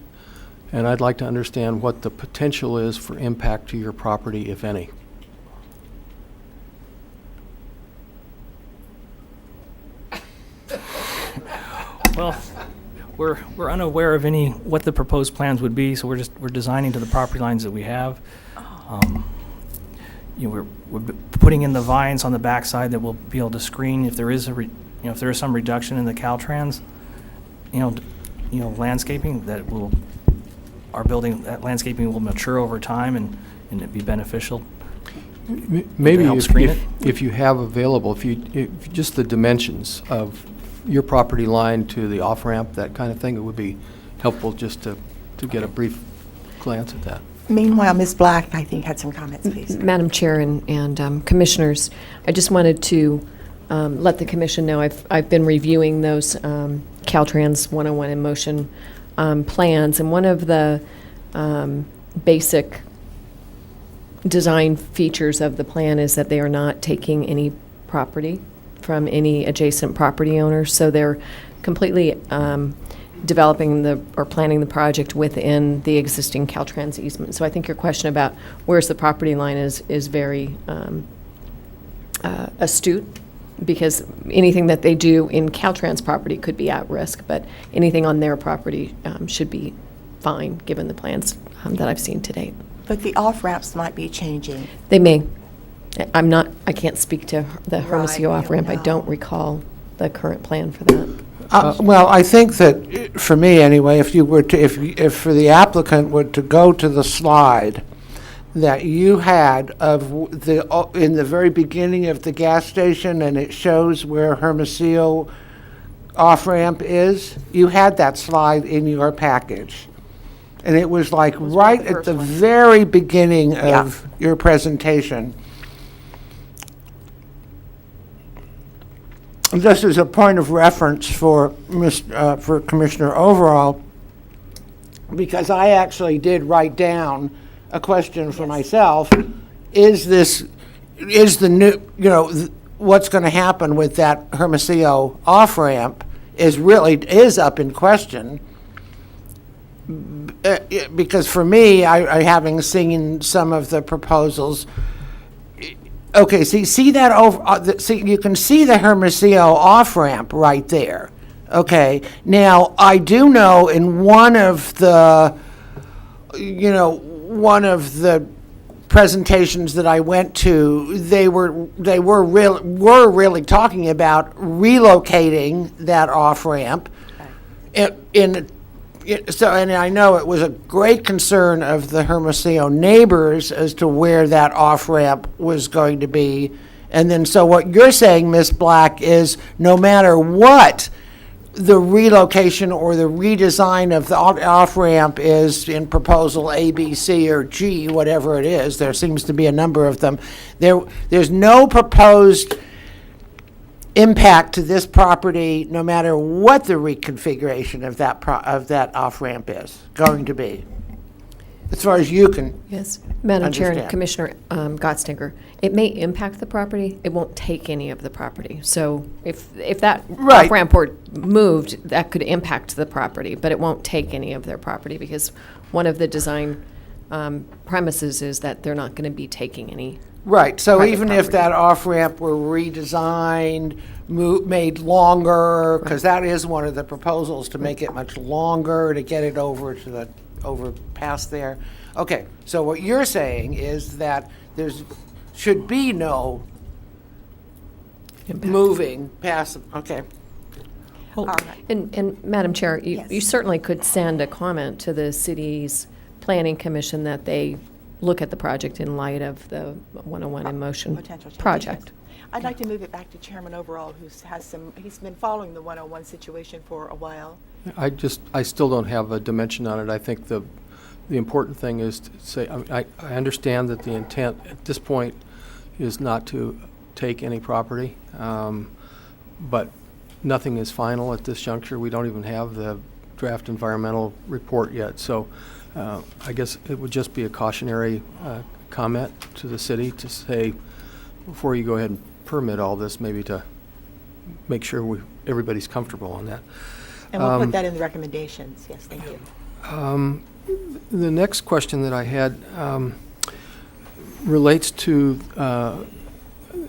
[SPEAKER 7] And I'd like to understand what the potential is for impact to your property, if any.
[SPEAKER 14] Well, we're unaware of what the proposed plans would be, so we're designing to the property lines that we have. We're putting in the vines on the backside that will be able to screen if there is if there is some reduction in the Caltrans, landscaping that will. Our building, that landscaping will mature over time and it'd be beneficial.
[SPEAKER 7] Maybe
[SPEAKER 14] help screen it.
[SPEAKER 7] if you have available, if just the dimensions of your property line to the off-ramp, that kind of thing, it would be helpful just to get a brief glance at that.
[SPEAKER 1] Meanwhile, Ms. Black, I think, had some comments, please.
[SPEAKER 4] Madam Chair and Commissioners, I just wanted to let the Commission know I've been reviewing those Caltrans 101 in motion plans, and one of the basic design features of the plan is that they are not taking any property from any adjacent property owners, so they're completely developing or planning the project within the existing Caltrans easement. So I think your question about where's the property line is very astute, because anything that they do in Caltrans property could be at risk, but anything on their property should be fine, given the plans that I've seen to date.
[SPEAKER 1] But the off-ramps might be changing.
[SPEAKER 4] They may. I can't speak to the Hermosillo
[SPEAKER 1] Right,
[SPEAKER 4] off-ramp. I
[SPEAKER 1] no.
[SPEAKER 4] don't recall the current plan for that.
[SPEAKER 5] Well, I think that, for me anyway, if for the applicant were to go to the slide that you had in the very beginning of the gas station, and it shows where Hermosillo off-ramp is, you had that slide in your package. And it was like right at the very beginning of your presentation. Just as a point of reference for Commissioner Overall, because I actually did write down a question for myself, is the new, what's going to happen with that Hermosillo off-ramp is up in question. Because for me, I having seen some of the proposals, okay, see that you can see the Hermosillo off-ramp right there. Okay, now I do know in one of the presentations that I went to, they were really talking about relocating that off-ramp. And I know it was a great concern of the Hermosillo neighbors as to where that off-ramp was going to be. And then, so what you're saying, Ms. Black, is no matter what the relocation or the redesign of the off-ramp is in proposal A, B, C, or G, whatever it is. There seems to be a number of them. There's no proposed impact to this property, no matter what the reconfiguration of that off-ramp is going to be, as far as you can.
[SPEAKER 4] Yes, Madam Chair and
[SPEAKER 5] Understand.
[SPEAKER 4] Commissioner Gotstinger, it may impact the property, it won't take any of the property. So if that
[SPEAKER 5] Right.
[SPEAKER 4] off-ramp were moved, that could impact the property, but it won't take any of their property because one of the design premises is that they're not going to be taking any.
[SPEAKER 5] Right, so
[SPEAKER 4] Private
[SPEAKER 5] even if
[SPEAKER 4] property.
[SPEAKER 5] that off-ramp were redesigned, made longer, because that is one of the proposals, to make it much longer, to get it over to the, over past there. Okay, so what you're saying is that should be no moving past, okay.
[SPEAKER 4] Well,
[SPEAKER 1] All right.
[SPEAKER 4] And Madam Chair,
[SPEAKER 1] Yes.
[SPEAKER 4] you certainly could send a comment to the city's planning commission that they look at the project in light of the 101 in Motion
[SPEAKER 1] Potential changes.
[SPEAKER 4] project.
[SPEAKER 1] I'd like to move it back to Chairman Overall, he's been following the 101 situation for a while.
[SPEAKER 7] I still don't have a dimension on it. I think the important thing is to say, I understand that the intent at this point is not to take any property, but nothing is final at this juncture. We don't even have the draft environmental report yet. So I guess it would just be a cautionary comment to the city to say, before you go ahead and permit all this, maybe to make sure everybody's comfortable on that.
[SPEAKER 1] And we'll put that in the recommendations. Yes, thank you.
[SPEAKER 7] The next question that I had relates to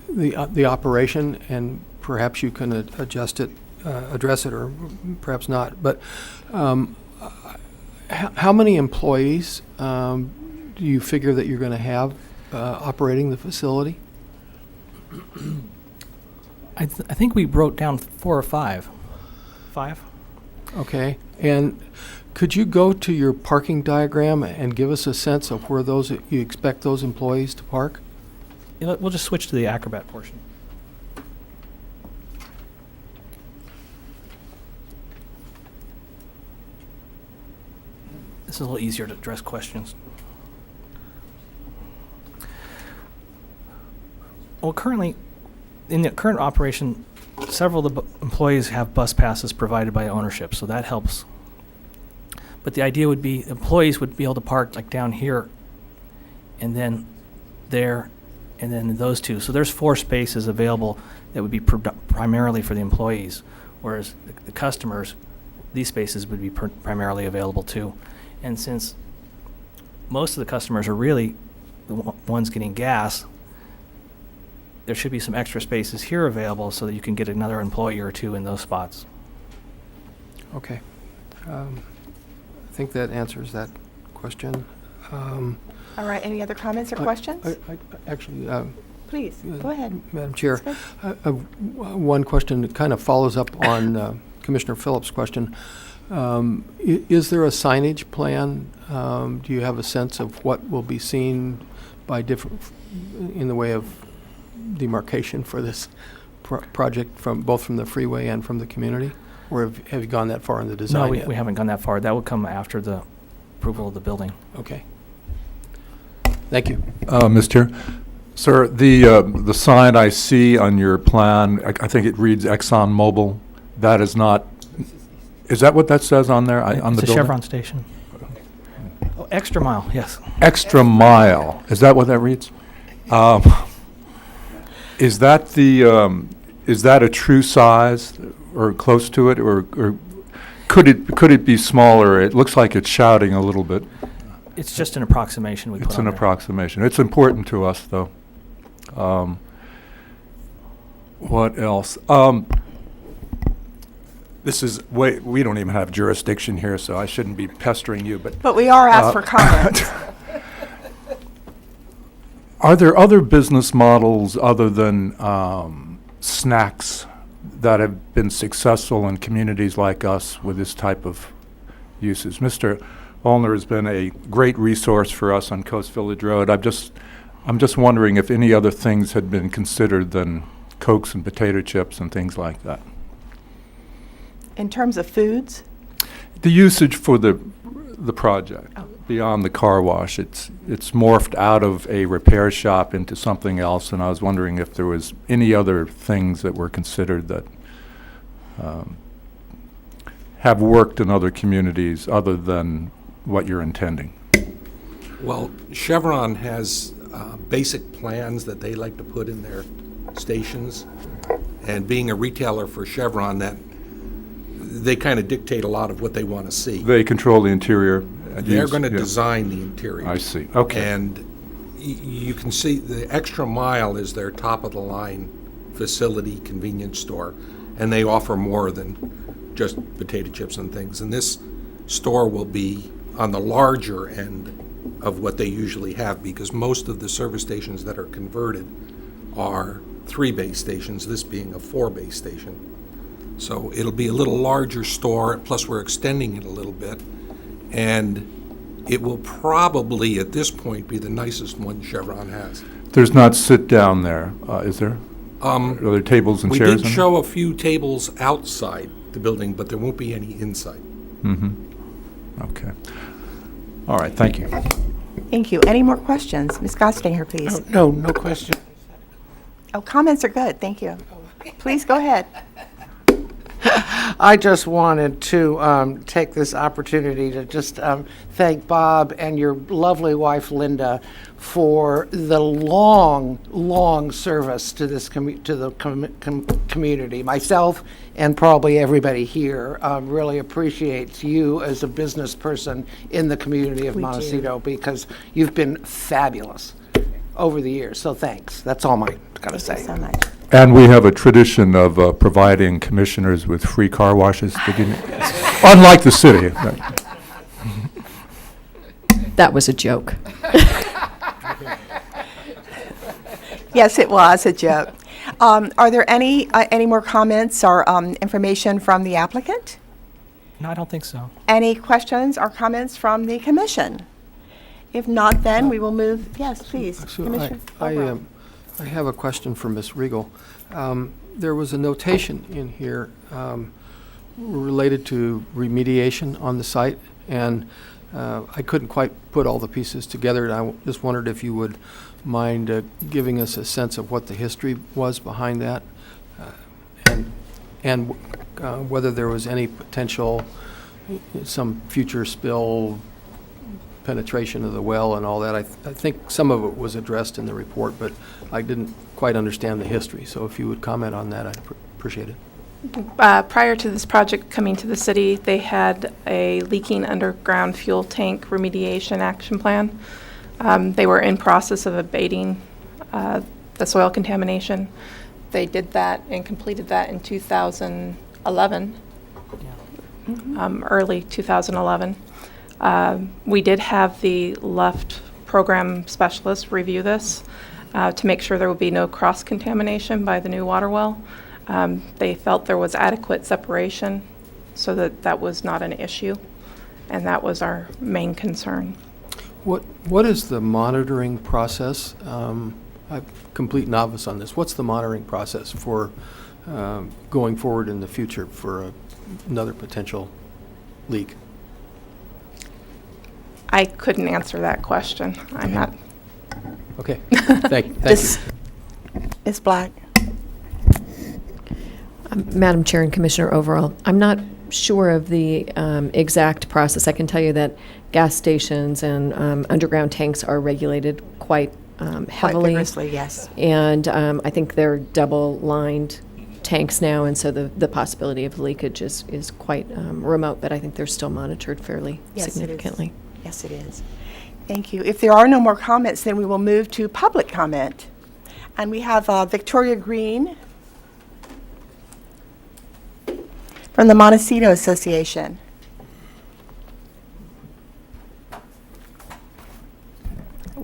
[SPEAKER 7] the operation, and perhaps you can address it, or perhaps not. But how many employees do you figure that you're going to have operating the facility?
[SPEAKER 14] I think we wrote down 4 or 5. 5?
[SPEAKER 7] Okay, and could you go to your parking diagram and give us a sense of where you expect those employees to park?
[SPEAKER 14] We'll just switch to the Acrobat portion. This is a little easier to address questions. Well, currently, in the current operation, several of the employees have bus passes provided by ownership, so that helps. But the idea would be employees would be able to park like down here and then there and then those two. So there's 4 spaces available that would be primarily for the employees, whereas the customers, these spaces would be primarily available too. And since most of the customers are really the ones getting gas, there should be some extra spaces here available so that you can get another employee or 2 in those spots.
[SPEAKER 7] Okay. I think that answers that question.
[SPEAKER 1] All right, any other comments or questions?
[SPEAKER 7] Actually,
[SPEAKER 1] Please, go ahead.
[SPEAKER 7] Madam Chair,
[SPEAKER 1] That's good.
[SPEAKER 7] one question that kind of follows up on Commissioner Phillips' question. Is there a signage plan? Do you have a sense of what will be seen by in the way of demarcation for this project both from the freeway and from the community? Or have you gone that far in the design
[SPEAKER 14] No,
[SPEAKER 7] yet?
[SPEAKER 14] we haven't gone that far. That would come after the approval of the building.
[SPEAKER 7] Okay. Thank you.
[SPEAKER 12] Mr. Chair. Sir, the sign I see on your plan, I think it reads ExxonMobil. That is not, is that what that says on there, on the
[SPEAKER 14] It's a
[SPEAKER 12] building?
[SPEAKER 14] Chevron station. Oh, extra mile, yes.
[SPEAKER 12] Extra mile, is that what that reads? Is that is that a true size or close to it, or could it be smaller? It looks like it's shouting a little bit.
[SPEAKER 14] It's just an approximation we put
[SPEAKER 12] It's
[SPEAKER 14] on
[SPEAKER 12] an
[SPEAKER 14] there.
[SPEAKER 12] approximation. It's important to us, though. What else? This is we don't even have jurisdiction here, so I shouldn't be pestering you.
[SPEAKER 1] But we are asked for comments.
[SPEAKER 12] Are there other business models other than snacks that have been successful in communities like us with this type of uses? Mr. Olner has been a great resource for us on Coast Village Road. I'm just wondering if any other things had been considered than Cokes and potato chips and things like that.
[SPEAKER 1] In terms of foods?
[SPEAKER 12] The usage for the project, beyond the car wash, it's morphed out of a repair shop into something else, and I was wondering if there was any other things that were considered that have worked in other communities other than what you're intending.
[SPEAKER 13] Well, Chevron has basic plans that they like to put in their stations, and being a retailer for Chevron, that they kind of dictate a lot of what they want to see.
[SPEAKER 12] They control the interior.
[SPEAKER 13] They're going to design the interior.
[SPEAKER 12] I see. Okay.
[SPEAKER 13] And you can see the Extra Mile is their top-of-the-line facility convenience store, and they offer more than just potato chips and things. And this store will be on the larger end of what they usually have, because most of the service stations that are converted are 3-base stations, this being a 4-base station. So it'll be a little larger store, plus we're extending it a little bit, and it will probably, at this point, be the nicest one Chevron has.
[SPEAKER 12] There's not sit-down there, is there? Are there tables and chairs?
[SPEAKER 13] We did show a few tables outside the building, but there won't be any inside.
[SPEAKER 12] Mm-hmm. Okay. All right, thank you.
[SPEAKER 1] Thank you. Any more questions? Ms. Gostinger, please.
[SPEAKER 5] No question.
[SPEAKER 1] Oh, comments are good. Thank you. Please go ahead.
[SPEAKER 5] I just wanted to take this opportunity to just thank Bob and your lovely wife Linda for the long service to this community. Myself and probably everybody here really appreciates you as a business person in the community of Montecito, because you've been fabulous over the years. So thanks. That's all I got to say.
[SPEAKER 1] Thank you so much.
[SPEAKER 12] And we have a tradition of providing commissioners with free car washes, beginning, unlike the city.
[SPEAKER 4] That was a joke.
[SPEAKER 1] Yes, it was a joke. Are there any more comments or information from the applicant?
[SPEAKER 14] No, I don't think so.
[SPEAKER 1] Any questions or comments from the commission? If not, then we will move. Yes, please.
[SPEAKER 7] So
[SPEAKER 1] Commissioner Overall.
[SPEAKER 7] I have a question for Ms. Regal. There was a notation in here related to remediation on the site, and I couldn't quite put all the pieces together, and I just wondered if you would mind giving us a sense of what the history was behind that, and whether there was any potential, some future spill, penetration of the well and all that. I think some of it was addressed in the report, but I didn't quite understand the history. So if you would comment on that, I'd appreciate it.
[SPEAKER 11] Prior to this project coming to the city, they had a leaking underground fuel tank remediation action plan. They were in process of abating the soil contamination. They did that and completed that in 2011, early 2011. We did have the left program specialist review this to make sure there would be no cross-contamination by the new water well. They felt there was adequate separation so that that was not an issue, and that was our main concern.
[SPEAKER 7] What is the monitoring process? I'm a complete novice on this. What's the monitoring process for going forward in the future for another potential leak?
[SPEAKER 11] I couldn't answer that question. I'm not.
[SPEAKER 7] Okay. Thank you.
[SPEAKER 1] Ms. Black.
[SPEAKER 4] Madam Chair and Commissioner Overall, I'm not sure of the exact process. I can tell you that gas stations and underground tanks are regulated quite heavily.
[SPEAKER 1] Quite vigorously, yes.
[SPEAKER 4] And I think they're double-lined tanks now, and so the possibility of leakage is quite remote, but I think they're still monitored fairly significantly.
[SPEAKER 1] Yes, it is. Thank you. If there are no more comments, then we will move to public comment. And we have Victoria Green from the Montecito Association.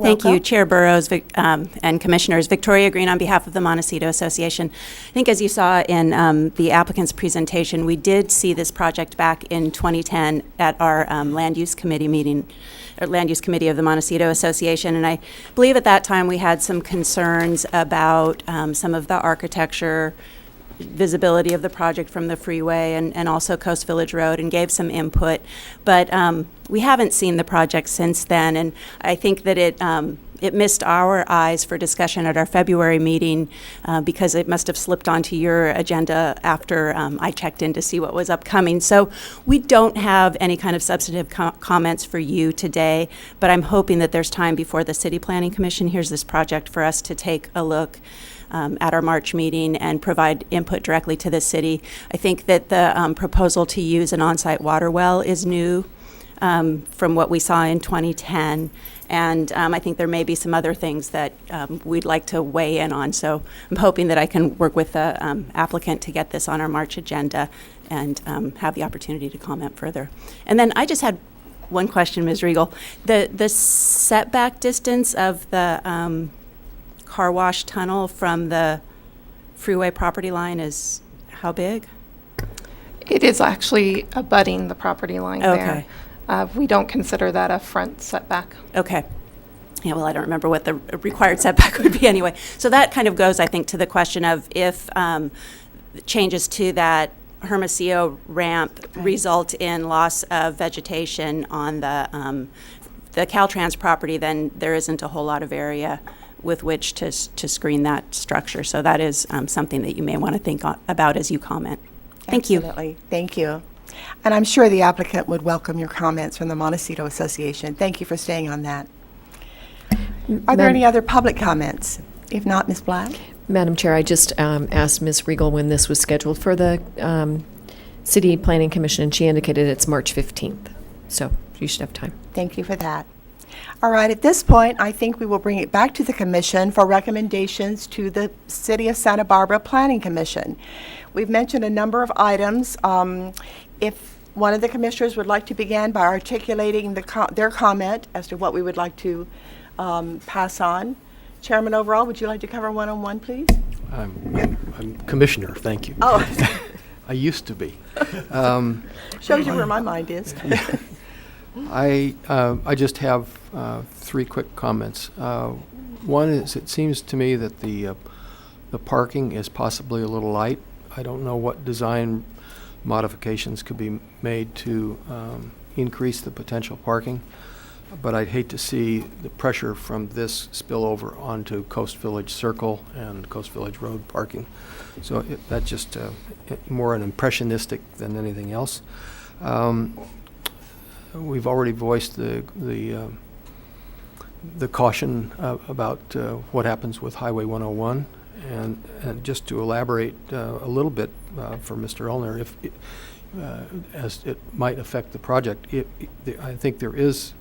[SPEAKER 16] Thank you,
[SPEAKER 1] Welcome.
[SPEAKER 16] Chair Burrows and Commissioners. Victoria Green on behalf of the Montecito Association. I think as you saw in the applicant's presentation, we did see this project back in 2010 at our Land Use Committee meeting, or Land Use Committee of the Montecito Association, and I believe at that time we had some concerns about some of the architecture visibility of the project from the freeway and also Coast Village Road, and gave some input. But we haven't seen the project since then, and I think that it missed our eyes for discussion at our February meeting because it must have slipped onto your agenda after I checked in to see what was upcoming. So we don't have any kind of substantive comments for you today, but I'm hoping that there's time before the City Planning Commission hears this project for us to take a look at our March meeting and provide input directly to the city. I think that the proposal to use an on-site water well is new from what we saw in 2010. And I think there may be some other things that we'd like to weigh in on. So I'm hoping that I can work with the applicant to get this on our March agenda and have the opportunity to comment further. And then I just had one question, Ms. Riegel. The setback distance of the car wash tunnel from the freeway property line is how big?
[SPEAKER 11] It is actually abutting the property line
[SPEAKER 16] Okay.
[SPEAKER 11] there. We don't consider that a front setback.
[SPEAKER 16] Okay. Yeah, well, I don't remember what the required setback would be anyway. So that kind of goes, I think, to the question of if changes to that Hermosillo ramp result in loss of vegetation on the Caltrans property, then there isn't a whole lot of area with which to screen that structure. So that is something that you may want to think about as you comment. Thank you.
[SPEAKER 1] Absolutely. Thank you. And I'm sure the applicant would welcome your comments from the Montecito Association. Thank you for staying on that. Are there any other public comments? If not, Ms. Black?
[SPEAKER 4] Madam Chair, I just asked Ms. Riegel when this was scheduled for the City Planning Commission, and she indicated it's March 15th. So you should have time.
[SPEAKER 1] Thank you for that. All right, at this point, I think we will bring it back to the commission for recommendations to the City of Santa Barbara Planning Commission. We've mentioned a number of items. If one of the commissioners would like to begin by articulating their comment as to what we would like to pass on. Chairman Overall, would you like to cover one-on-one, please?
[SPEAKER 7] I'm commissioner, thank you.
[SPEAKER 1] Oh.
[SPEAKER 7] I used to be.
[SPEAKER 1] Shows you where my mind is.
[SPEAKER 7] I just have three quick comments. One is, it seems to me that the parking is possibly a little light. I don't know what design modifications could be made to increase the potential parking, but I'd hate to see the pressure from this spill over onto Coast Village Circle and Coast Village Road parking. So that's just more an impressionistic than anything else. We've already voiced the caution about what happens with Highway 101, and just to elaborate a little bit for Mr. Ulner, as it might affect the project, I think there is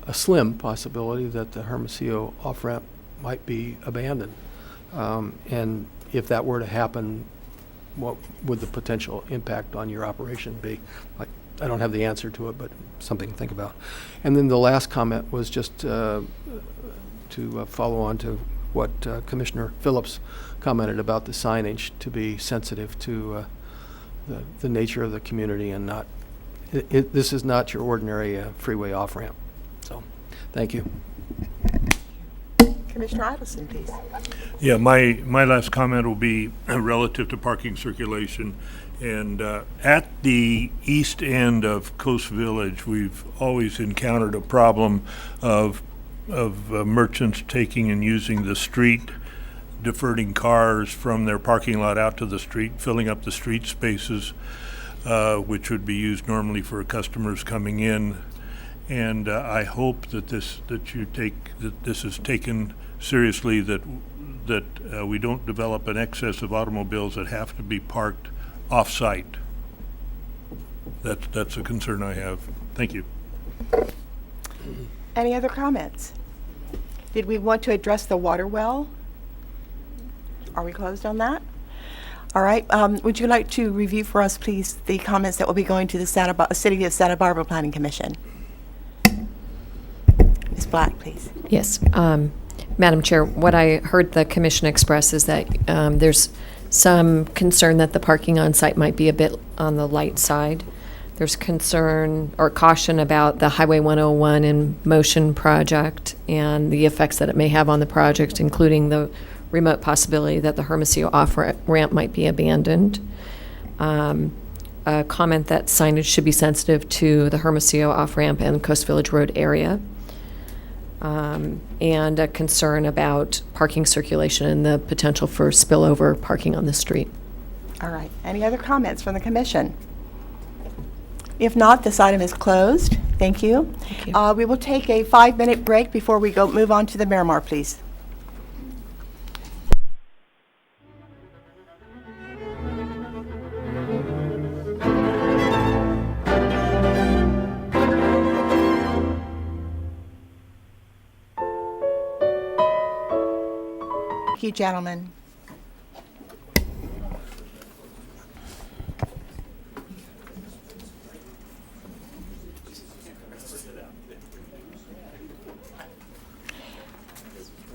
[SPEAKER 7] a slim possibility that the Hermosillo off-ramp might be abandoned. And if that were to happen, what would the potential impact on your operation be? I don't have the answer to it, but something to think about. And then the last comment was just to follow on to what Commissioner Phillips commented about the signage, to be sensitive to the nature of the community and not, this is not your ordinary freeway off-ramp. So, thank you.
[SPEAKER 1] Commissioner Idelson, please.
[SPEAKER 6] Yeah, my last comment will be relative to parking circulation. And at the east end of Coast Village, we've always encountered a problem of merchants taking and using the street, diverting cars from their parking lot out to the street, filling up the street spaces, which would be used normally for customers coming in. And I hope that this is taken seriously, that we don't develop an excess of automobiles that have to be parked off-site. That's a concern I have. Thank you.
[SPEAKER 1] Any other comments? Did we want to address the water well? Are we closed on that? All right. Would you like to review for us, please, the comments that will be going to the City of Santa Barbara Planning Commission? Ms. Black, please.
[SPEAKER 4] Yes. Madam Chair, what I heard the commission express is that there's some concern that the parking on site might be a bit on the light side. There's concern or caution about the Highway 101 in motion project and the effects that it may have on the project, including the remote possibility that the Hermosillo off-ramp might be abandoned. A comment that signage should be sensitive to the Hermosillo off-ramp and Coast Village Road area. And a concern about parking circulation and the potential for spillover parking on the street.
[SPEAKER 1] All right. Any other comments from the commission? If not, this item is closed. Thank you.
[SPEAKER 4] Thank you.
[SPEAKER 1] We will take a 5-minute break before we move on to the Miramar, please. Thank you, gentlemen.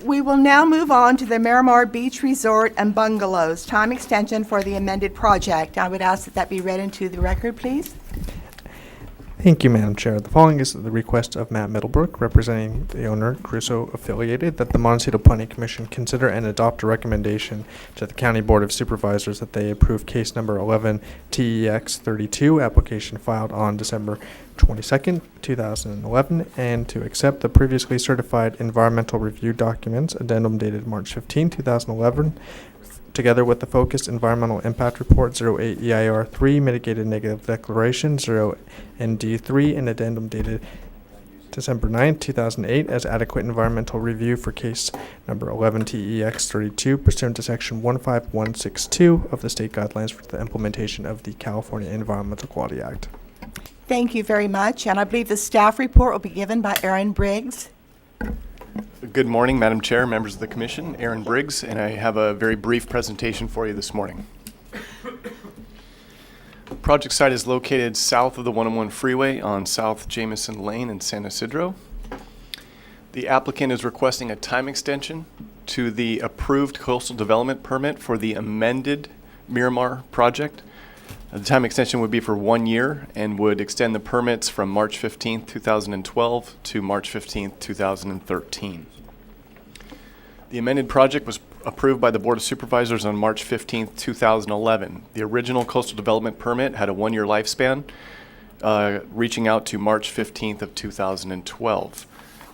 [SPEAKER 1] We will now move on to the Miramar Beach Resort and Bungalows, time extension for the amended project. I would ask that that be read into the record, please.
[SPEAKER 2] Thank you, Madam Chair. The following is the request of Matt Middlebrook, representing the owner, Crusoe Affiliated, that the Montecito Planning Commission consider and adopt a recommendation to the County Board of Supervisors that they approve case number 11 TEX 32, application filed on December 22nd, 2011, and to accept the previously certified environmental review documents, addendum dated March 15, 2011, together with the focused environmental impact report 08 EIR 3 mitigated negative declaration 0 ND3 and addendum dated December 9, 2008 as adequate environmental review for case number 11 TEX 32 pursuant to section 15162 of the state guidelines for the implementation of the California Environmental Quality Act.
[SPEAKER 1] Thank you very much, and I believe the staff report will be given by Aaron Briggs.
[SPEAKER 17] Good morning, Madam Chair, members of the Commission. Aaron Briggs, and I have a very brief presentation for you this morning. The project site is located south of the 101 freeway on South Jamison Lane in San Isidro. The applicant is requesting a time extension to the approved coastal development permit for the amended Miramar project. The time extension would be for 1 year and would extend the permits from March 15, 2012 to March 15, 2013. The amended project was approved by the Board of Supervisors on March 15, 2011. The original coastal development permit had a 1-year lifespan, reaching out to March 15th of 2012.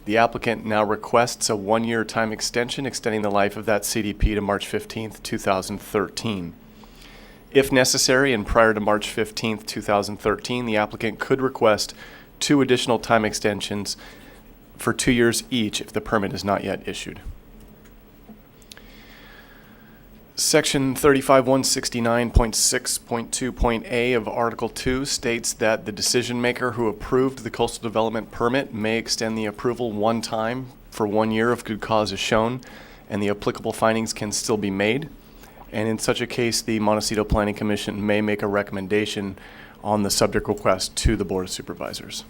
[SPEAKER 17] The applicant now requests a 1-year time extension, extending the life of that CDP to March 15th, 2013. If necessary, and prior to March 15, 2013, the applicant could request 2 additional time extensions for 2 years each if the permit is not yet issued. Section 35169.6.2.a of Article 2 states that the decision maker who approved the coastal development permit may extend the approval one time for 1 year if good cause is shown, and the applicable findings can still be made. And in such a case, the Montecito Planning Commission may make a recommendation on the subject request to the Board of Supervisors.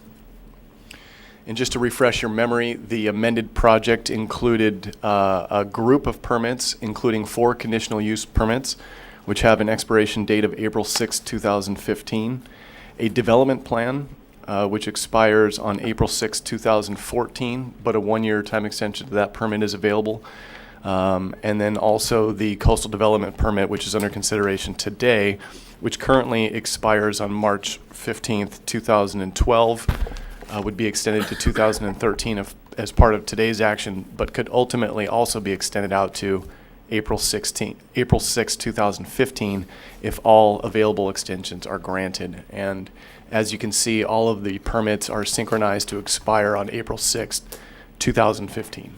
[SPEAKER 17] And just to refresh your memory, the amended project included a group of permits, including 4 conditional use permits, which have an expiration date of April 6, 2015, a development plan, which expires on April 6, 2014, but a 1-year time extension to that permit is available. And then also the coastal development permit, which is under consideration today, which currently expires on March 15th, 2012, would be extended to 2013 as part of today's action, but could ultimately also be extended out to April 6, 2015, if all available extensions are granted. And as you can see, all of the permits are synchronized to expire on April 6, 2015.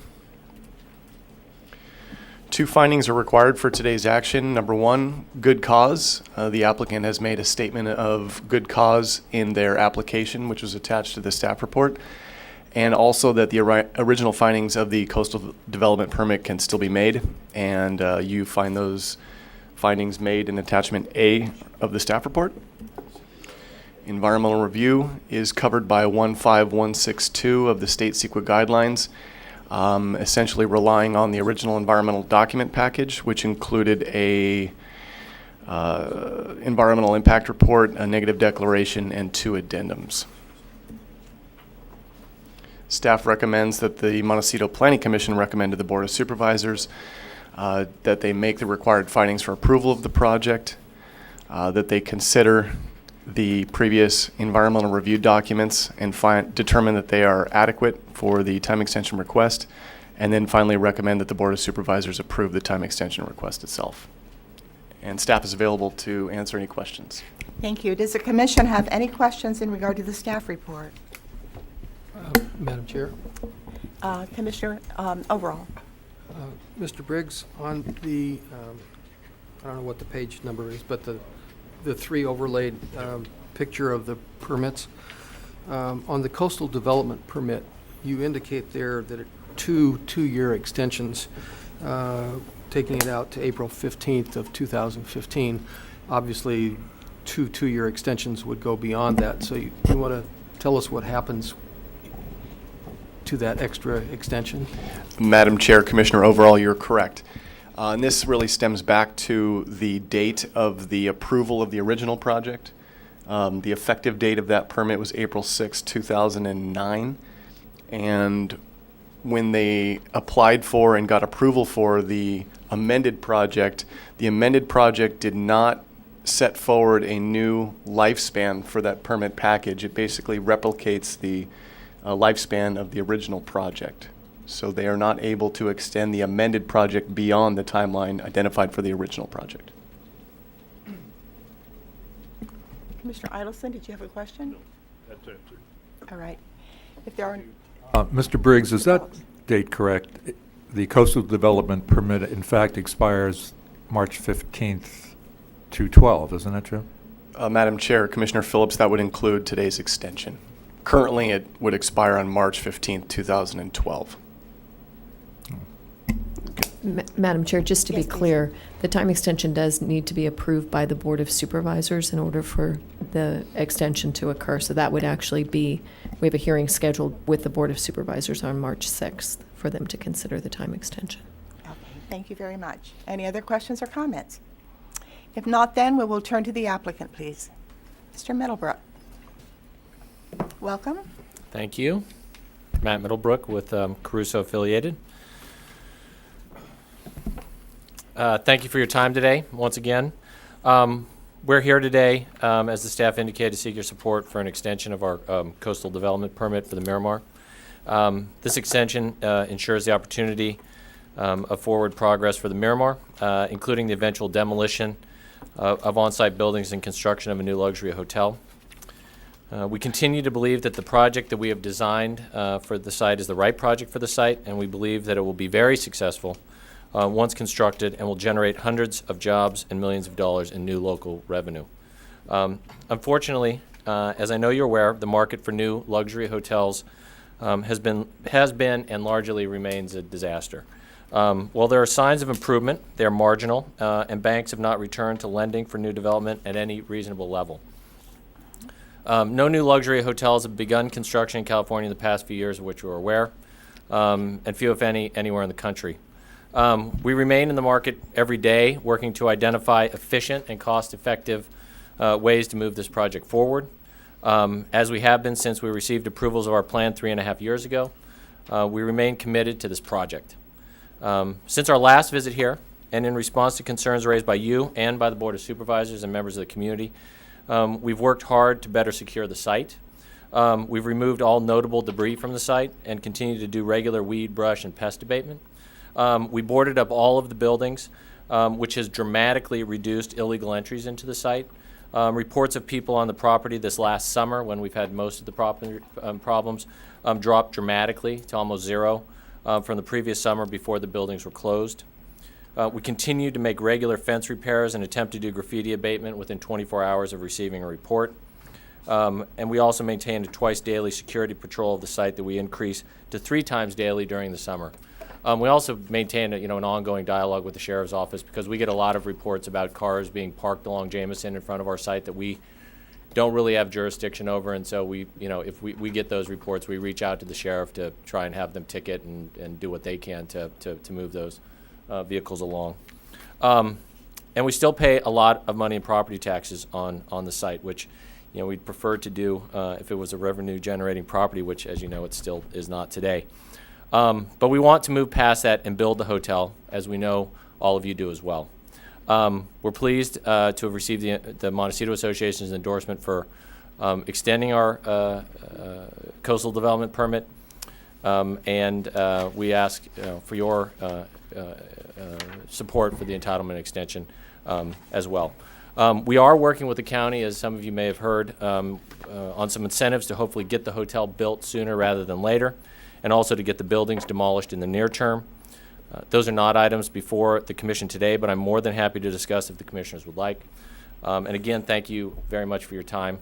[SPEAKER 17] 2 findings are required for today's action. Number 1, good cause. The applicant has made a statement of good cause in their application, which was attached to the staff report, and also that the original findings of the coastal development permit can still be made, and you find those findings made in attachment A of the staff report. Environmental review is covered by 15162 of the state CEQA guidelines. Essentially relying on the original environmental document package, which included a environmental impact report, a negative declaration, and 2 addendums. Staff recommends that the Montecito Planning Commission recommend to the Board of Supervisors that they make the required findings for approval of the project, that they consider the previous environmental review documents and determine that they are adequate for the time extension request, and then finally recommend that the Board of Supervisors approve the time extension request itself. And staff is available to answer any questions.
[SPEAKER 1] Thank you. Does the commission have any questions in regard to the staff report?
[SPEAKER 7] Madam Chair,
[SPEAKER 1] Commissioner, overall.
[SPEAKER 7] Mr. Briggs, on the, I don't know what the page number is, but the three overlaid picture of the permits, on the coastal development permit, you indicate there that two-year extensions, taking it out to April 15th of 2015. Obviously, two-year extensions would go beyond that. So you want to tell us what happens to that extra extension?
[SPEAKER 17] Madam Chair, Commissioner, overall, you're correct. And this really stems back to the date of the approval of the original project. The effective date of that permit was April 6, 2009. And when they applied for and got approval for the amended project did not set forward a new lifespan for that permit package. It basically replicates the lifespan of the original project. So they are not able to extend the amended project beyond the timeline identified for the original project.
[SPEAKER 1] Commissioner Idelson, did you have a question?
[SPEAKER 6] No, that's answered.
[SPEAKER 1] All right. If there are,
[SPEAKER 12] Mr. Briggs, is that date correct? The coastal development permit, in fact, expires March 15th to 12, isn't that true?
[SPEAKER 17] Madam Chair, Commissioner Phillips, that would include today's extension. Currently, it would expire on March 15th, 2012.
[SPEAKER 4] Madam Chair, just to
[SPEAKER 1] Yes,
[SPEAKER 4] be
[SPEAKER 1] please.
[SPEAKER 4] clear, the time extension does need to be approved by the Board of Supervisors in order for the extension to occur. So that would actually be, we have a hearing scheduled with the Board of Supervisors on March 6th for them to consider the time extension.
[SPEAKER 1] okay, thank you very much. Any other questions or comments? If not, then we will turn to the applicant, please. Mr. Middlebrook. Welcome.
[SPEAKER 18] Thank you. Matt Middlebrook with Caruso Affiliated. Thank you for your time today, once again. We're here today, as the staff indicated, to seek your support for an extension of our coastal development permit for the Miramar. This extension ensures the opportunity of forward progress for the Miramar, including the eventual demolition of on-site buildings and construction of a new luxury hotel. We continue to believe that the project that we have designed for the site is the right project for the site, and we believe that it will be very successful once constructed and will generate hundreds of jobs and millions of dollars in new local revenue. Unfortunately, as I know you're aware, the market for new luxury hotels has been and largely remains a disaster. While there are signs of improvement, they are marginal, and banks have not returned to lending for new development at any reasonable level. No new luxury hotels have begun construction in California in the past few years, of which we're aware, and few, if any, anywhere in the country. We remain in the market every day, working to identify efficient and cost-effective ways to move this project forward, as we have been since we received approvals of our plan 3.5 years ago. We remain committed to this project. Since our last visit here, and in response to concerns raised by you and by the Board of Supervisors and members of the community, we've worked hard to better secure the site. We've removed all notable debris from the site and continue to do regular weed, brush, and pest abatement. We boarded up all of the buildings, which has dramatically reduced illegal entries into the site. Reports of people on the property this last summer, when we've had most of the problems, dropped dramatically to almost zero from the previous summer before the buildings were closed. We continue to make regular fence repairs and attempt to do graffiti abatement within 24 hours of receiving a report. And we also maintain a twice daily security patrol of the site that we increase to 3 times daily during the summer. We also maintain an ongoing dialogue with the Sheriff's Office, because we get a lot of reports about cars being parked along Jameson in front of our site that we don't really have jurisdiction over, and so if we get those reports, we reach out to the sheriff to try and have them ticket and do what they can to move those vehicles along. And we still pay a lot of money in property taxes on the site, which we'd prefer to do if it was a revenue-generating property, which, as you know, it still is not today. But we want to move past that and build the hotel, as we know all of you do as well. We're pleased to have received the Montecito Association's endorsement for extending our coastal development permit, and we ask for your support for the entitlement extension as well. We are working with the county, as some of you may have heard, on some incentives to hopefully get the hotel built sooner rather than later, and also to get the buildings demolished in the near term. Those are not items before the commission today, but I'm more than happy to discuss if the commissioners would like. And again, thank you very much for your time.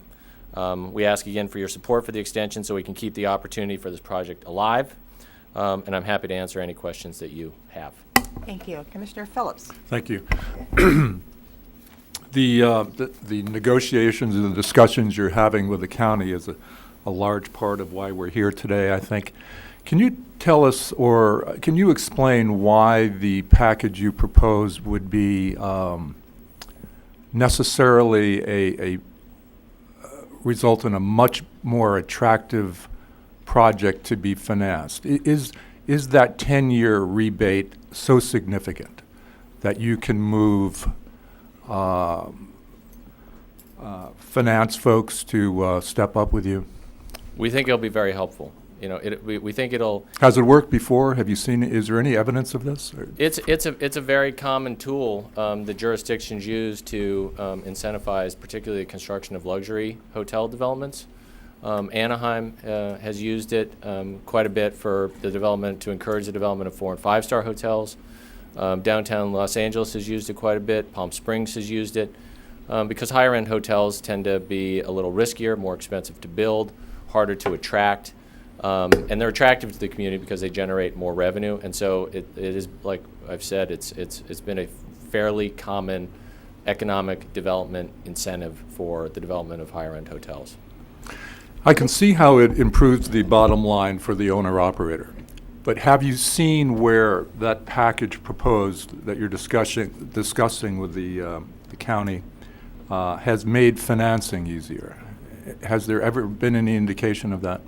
[SPEAKER 18] We ask again for your support for the extension so we can keep the opportunity for this project alive, and I'm happy to answer any questions that you have.
[SPEAKER 1] Thank you. Commissioner Phillips.
[SPEAKER 12] Thank you. The negotiations and the discussions you're having with the county is a large part of why we're here today, I think. Can you tell us, or can you explain why the package you propose would be necessarily a result in a much more attractive project to be financed? Is that 10-year rebate so significant that you can move finance folks to step up with you?
[SPEAKER 18] We think it'll be very helpful. You know, we think it'll.
[SPEAKER 12] Has it worked before? Have you seen it? Is there any evidence of this?
[SPEAKER 18] It's a very common tool that jurisdictions use to incentivize, particularly the construction of luxury hotel developments. Anaheim has used it quite a bit for the development, to encourage the development of 4- and 5-star hotels. Downtown Los Angeles has used it quite a bit. Palm Springs has used it because higher-end hotels tend to be a little riskier, more expensive to build, harder to attract. And they're attractive to the community because they generate more revenue, and so it is, like I've said, it's been a fairly common economic development incentive for the development of higher-end hotels.
[SPEAKER 12] I can see how it improves the bottom line for the owner-operator, but have you seen where that package proposed that you're discussing with the county has made financing easier? Has there ever been any indication of that?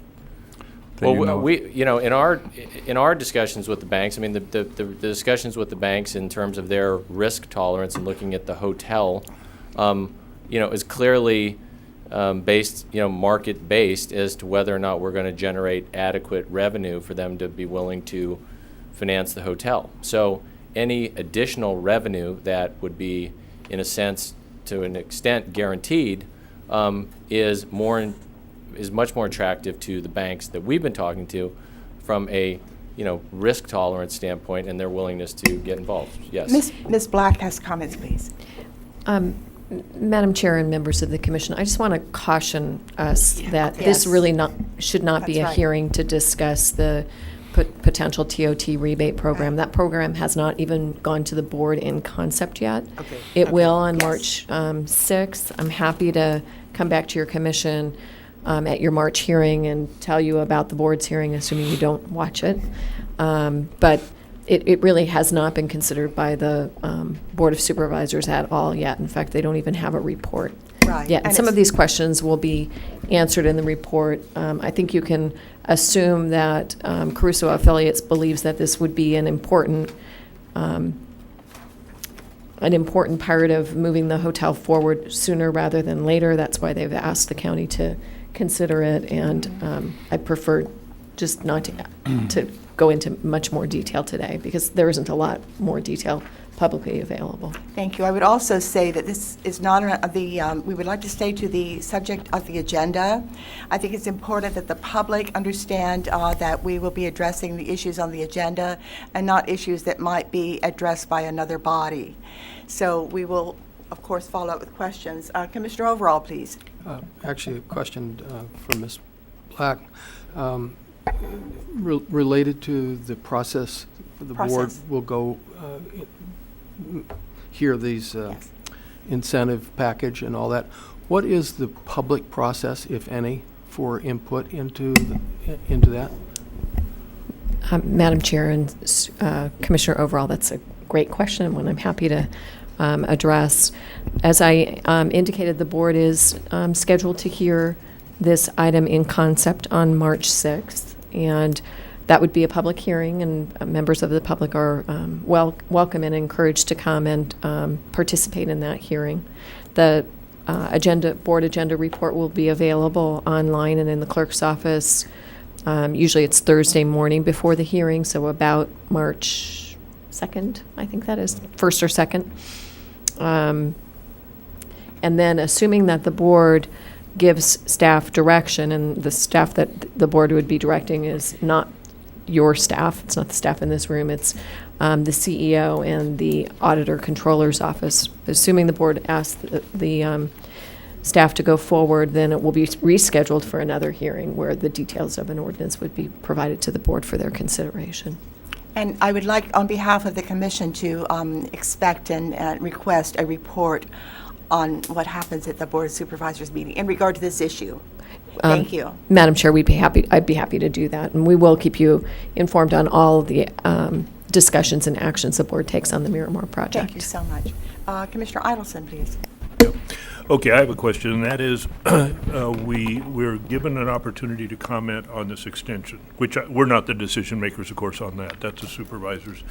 [SPEAKER 18] Well, in our discussions with the banks, I mean, the discussions with the banks in terms of their risk tolerance and looking at the hotel, is clearly based, market based as to whether or not we're going to generate adequate revenue for them to be willing to finance the hotel. So any additional revenue that would be, in a sense, to an extent guaranteed, is much more attractive to the banks that we've been talking to from a risk tolerance standpoint and their willingness to get involved. Yes.
[SPEAKER 1] Ms. Black has comments, please.
[SPEAKER 4] Madam Chair and members of the Commission, I just want to caution us that this really should not be a hearing to discuss the potential TOT rebate program. That program has not even gone to the board in concept yet.
[SPEAKER 1] Okay.
[SPEAKER 4] It will on March 6th. I'm happy to come back to your commission at your March hearing and tell you about the board's hearing, assuming you don't watch it. But it really has not been considered by the Board of Supervisors at all yet. In fact, they don't even have a report yet. And some of these questions will be answered in the report. I think you can assume that Caruso Affiliates believes that this would be an important part of moving the hotel forward sooner rather than later. That's why they've asked the county to consider it, and I prefer just not to go into much more detail today because there isn't a lot more detail publicly available.
[SPEAKER 1] Thank you. I would also say that this is not we would like to stay to the subject of the agenda. I think it's important that the public understand that we will be addressing the issues on the agenda and not issues that might be addressed by another body. So we will, of course, follow up with questions. Commissioner Overall, please.
[SPEAKER 7] Actually, a question for Ms. Black. Related to the process, the board will go hear these incentive package and all that. What is the public process, if any, for input into that?
[SPEAKER 4] Madam Chair and Commissioner Overall, that's a great question and one I'm happy to address. As I indicated, the board is scheduled to hear this item in concept on March 6th. And That would be a public hearing, and members of the public are welcome and encouraged to come and participate in that hearing. The board agenda report will be available online and in the clerk's office. Usually it's Thursday morning before the hearing, so about March 2nd, I think that is, 1st or 2nd. And then assuming that the board gives staff direction, and the staff that the board would be directing is not your staff, it's not the staff in this room, it's the CEO and the auditor controller's office. Assuming the board asks the staff to go forward, then it will be rescheduled for another hearing where the details of an ordinance would be provided to the board for their consideration.
[SPEAKER 1] And I would like, on behalf of the commission, to expect and request a report on what happens at the Board of Supervisors meeting in regard to this issue. Thank you.
[SPEAKER 4] Madam Chair, I'd be happy to do that, and we will keep you informed on all of the discussions and actions the board takes on the Miramar project.
[SPEAKER 1] Thank you so much. Commissioner Idelson, please.
[SPEAKER 6] Okay, I have a question, and that is, we're given an opportunity to comment on this extension, which we're not the decision makers, of course, on that. That's the supervisors,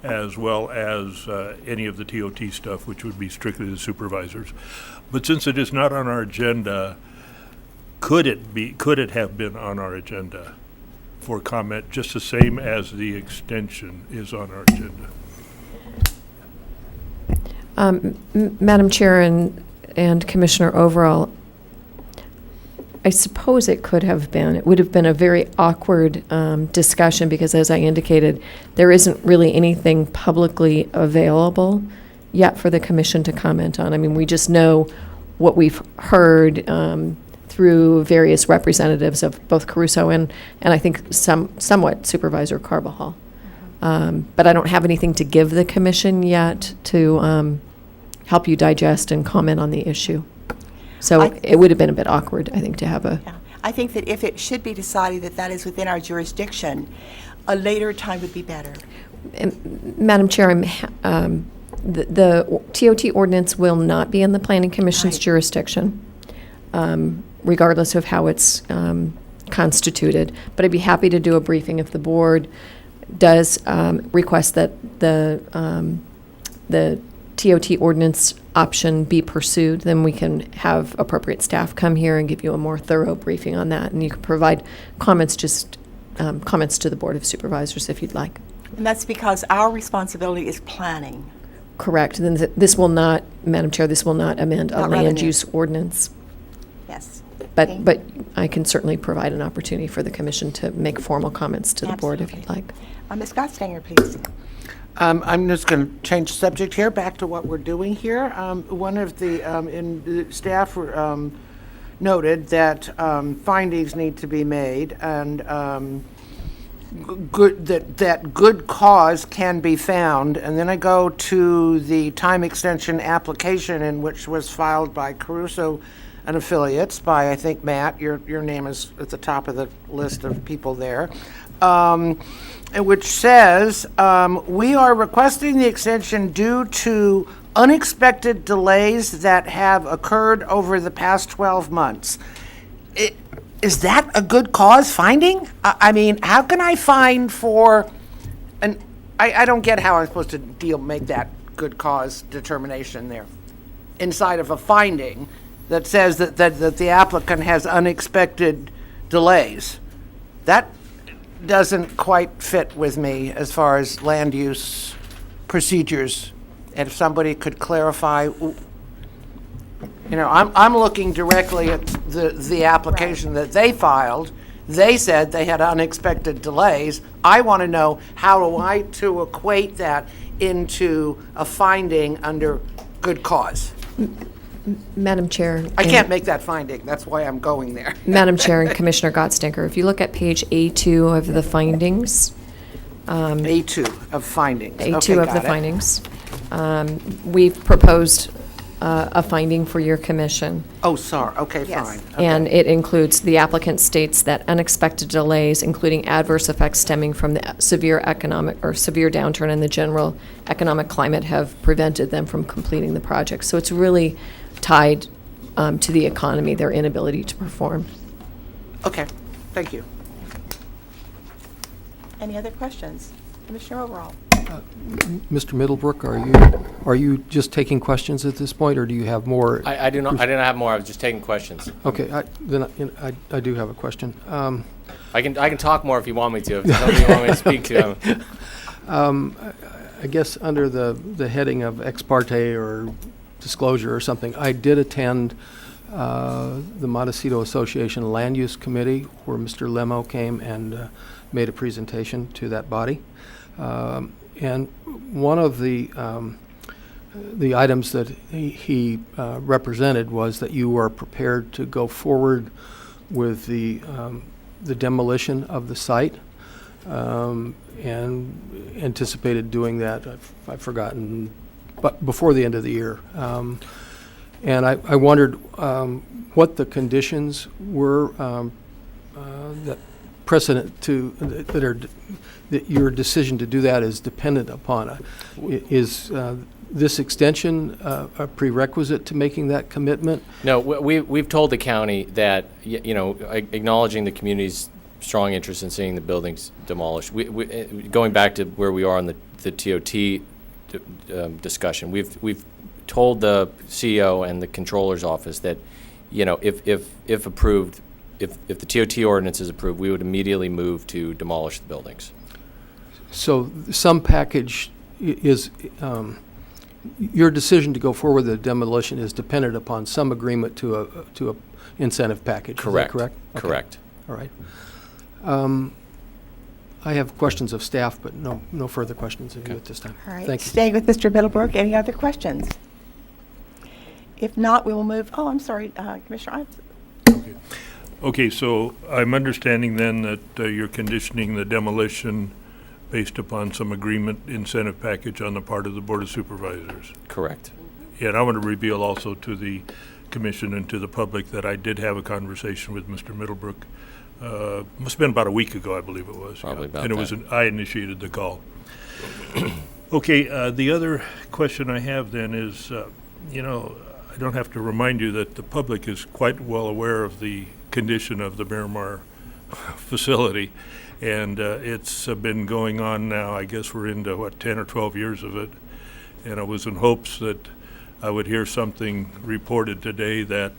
[SPEAKER 6] as well as any of the TOT stuff, which would be strictly the supervisors. But since it is not on our agenda, could it have been on our agenda for comment, just the same as the extension is on our agenda?
[SPEAKER 4] Madam Chair and Commissioner Overall, I suppose it could have been. It would have been a very awkward discussion because, as I indicated, there isn't really anything publicly available yet for the commission to comment on. I mean, we just know what we've heard through various representatives of both Caruso and I think somewhat Supervisor Carbajal. But I don't have anything to give the commission yet to help you digest and comment on the issue. So it would have been a bit awkward, I think, to have a...
[SPEAKER 1] Yeah. I think that if it should be decided that that is within our jurisdiction, a later time would be better.
[SPEAKER 4] Madam Chair, the TOT ordinance will not be in the Planning Commission's jurisdiction, regardless of how it's constituted. But I'd be happy to do a briefing if the board does request that the TOT ordinance option be pursued. Then we can have appropriate staff come here and give you a more thorough briefing on that, and you can provide comments comments to the Board of Supervisors if you'd like.
[SPEAKER 1] And that's because our responsibility is planning.
[SPEAKER 4] Correct. Then this will not, Madam Chair, this will not amend a land use ordinance.
[SPEAKER 1] Yes.
[SPEAKER 4] But I can certainly provide an opportunity for the commission to make formal comments to the board if you'd like.
[SPEAKER 1] Ms. Gottstenger, please.
[SPEAKER 5] I'm just going to change the subject here, back to what we're doing here. One of the staff noted that findings need to be made, and that good cause can be found. And then I go to the time extension application, in which was filed by Caruso and Affiliates, by, I think, Matt, your name is at the top of the list of people there, which says, we are requesting the extension due to unexpected delays that have occurred over the past 12 months. Is that a good cause finding? I mean, how can I find for, and I don't get how I'm supposed to make that good cause determination there inside of a finding that says that the applicant has unexpected delays. That doesn't quite fit with me as far as land use procedures. And if somebody could clarify, I'm looking directly at the application that they filed. They said they had unexpected delays. I want to know how to equate that into a finding under good cause.
[SPEAKER 4] Madam Chair.
[SPEAKER 5] I can't make that finding. That's why I'm going there.
[SPEAKER 4] Madam Chair and Commissioner Gottstinker, if you look at page A2 of the findings.
[SPEAKER 5] A2 of findings.
[SPEAKER 4] A2 of the findings. We've proposed a finding for your commission.
[SPEAKER 5] Oh, sorry. Okay,
[SPEAKER 1] yes.
[SPEAKER 5] Fine. Okay.
[SPEAKER 4] And it includes, the applicant states that unexpected delays, including adverse effects stemming from the severe downturn in the general economic climate, have prevented them from completing the project. So it's really tied to the economy, their inability to perform.
[SPEAKER 5] Okay, thank you.
[SPEAKER 1] Any other questions? Commissioner Overall?
[SPEAKER 7] Mr. Middlebrook, are you just taking questions at this point, or do you have more?
[SPEAKER 18] I do not have more. I was just taking questions.
[SPEAKER 7] Okay, I do have a question.
[SPEAKER 18] I can talk more if you want me to. If there's something you want me to speak to.
[SPEAKER 7] I guess under the heading of ex parte or disclosure or something, I did attend the Montecito Association Land Use Committee, where Mr. Lemo came and made a presentation to that body. And one of the items that he represented was that you are prepared to go forward with the demolition of the site, and anticipated doing that. I've forgotten, but before the end of the year. And I wondered what the conditions were that precedent to that your decision to do that is dependent upon. Is this extension a prerequisite to making that commitment?
[SPEAKER 18] No, we've told the county that, acknowledging the community's strong interest in seeing the buildings demolished. Going back to where we are on the TOT discussion, we've told the CEO and the controller's office that, if approved, if the TOT ordinance is approved, we would immediately move to demolish the buildings.
[SPEAKER 7] So some package is, your decision to go forward with the demolition is dependent upon some agreement to a incentive package.
[SPEAKER 18] Correct.
[SPEAKER 7] Is that correct? Okay.
[SPEAKER 18] Correct.
[SPEAKER 7] All right. I have questions of staff, but no further questions of you at this time.
[SPEAKER 1] All right.
[SPEAKER 7] Thank you.
[SPEAKER 1] Staying with Mr. Middlebrook, any other questions? If not, we will move. Oh, I'm sorry, Commissioner Ives.
[SPEAKER 6] Okay, so I'm understanding then that you're conditioning the demolition based upon some agreement incentive package on the part of the Board of Supervisors.
[SPEAKER 18] Correct.
[SPEAKER 6] Yeah, and I want to reveal also to the commission and to the public that I did have a conversation with Mr. Middlebrook. Must have been about a week ago, I believe it was.
[SPEAKER 18] Probably about
[SPEAKER 6] and it
[SPEAKER 18] that.
[SPEAKER 6] was I initiated the call. Okay, the other question I have then is, I don't have to remind you that the public is quite well aware of the condition of the Miramar facility, and it's been going on now. I guess we're into 10 or 12 years of it, and I was in hopes that I would hear something reported today that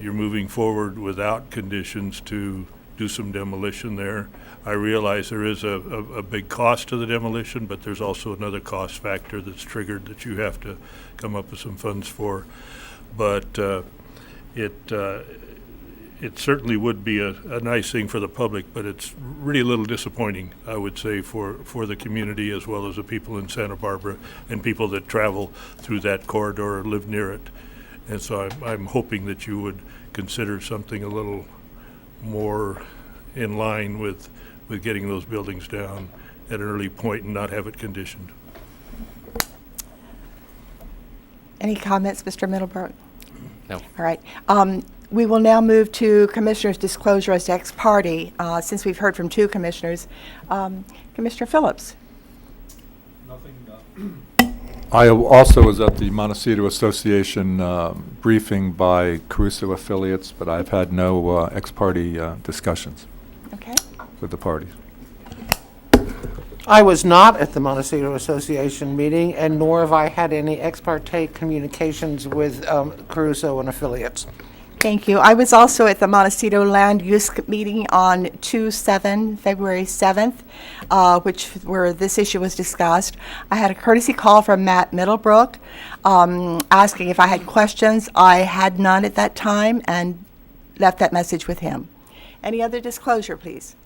[SPEAKER 6] you're moving forward without conditions to do some demolition there. I realize there is a big cost to the demolition, but there's also another cost factor that's triggered that you have to come up with some funds for. But it certainly would be a nice thing for the public, but it's really a little disappointing, I would say, for the community as well as the people in Santa Barbara and people that travel through that corridor or live near it. And so I'm hoping that you would consider something a little more in line with getting those buildings down at an early point and not have it conditioned.
[SPEAKER 1] Any comments, Mr. Middlebrook?
[SPEAKER 18] No.
[SPEAKER 1] All right. We will now move to Commissioner's disclosure as to ex parte, since we've heard from two commissioners. Commissioner Phillips.
[SPEAKER 12] I also was at the Montecito Association briefing by Caruso affiliates, but I've had no ex parte discussions
[SPEAKER 1] Okay.
[SPEAKER 12] with the parties.
[SPEAKER 5] I was not at the Montecito Association meeting, and nor have I had any ex parte communications with Caruso and affiliates.
[SPEAKER 1] Thank you. I was also at the Montecito Land Use meeting on February 7th, where this issue was discussed. I had a courtesy call from Matt Middlebrook asking if I had questions. I had none at that time and left that message with him. Any other disclosure, please?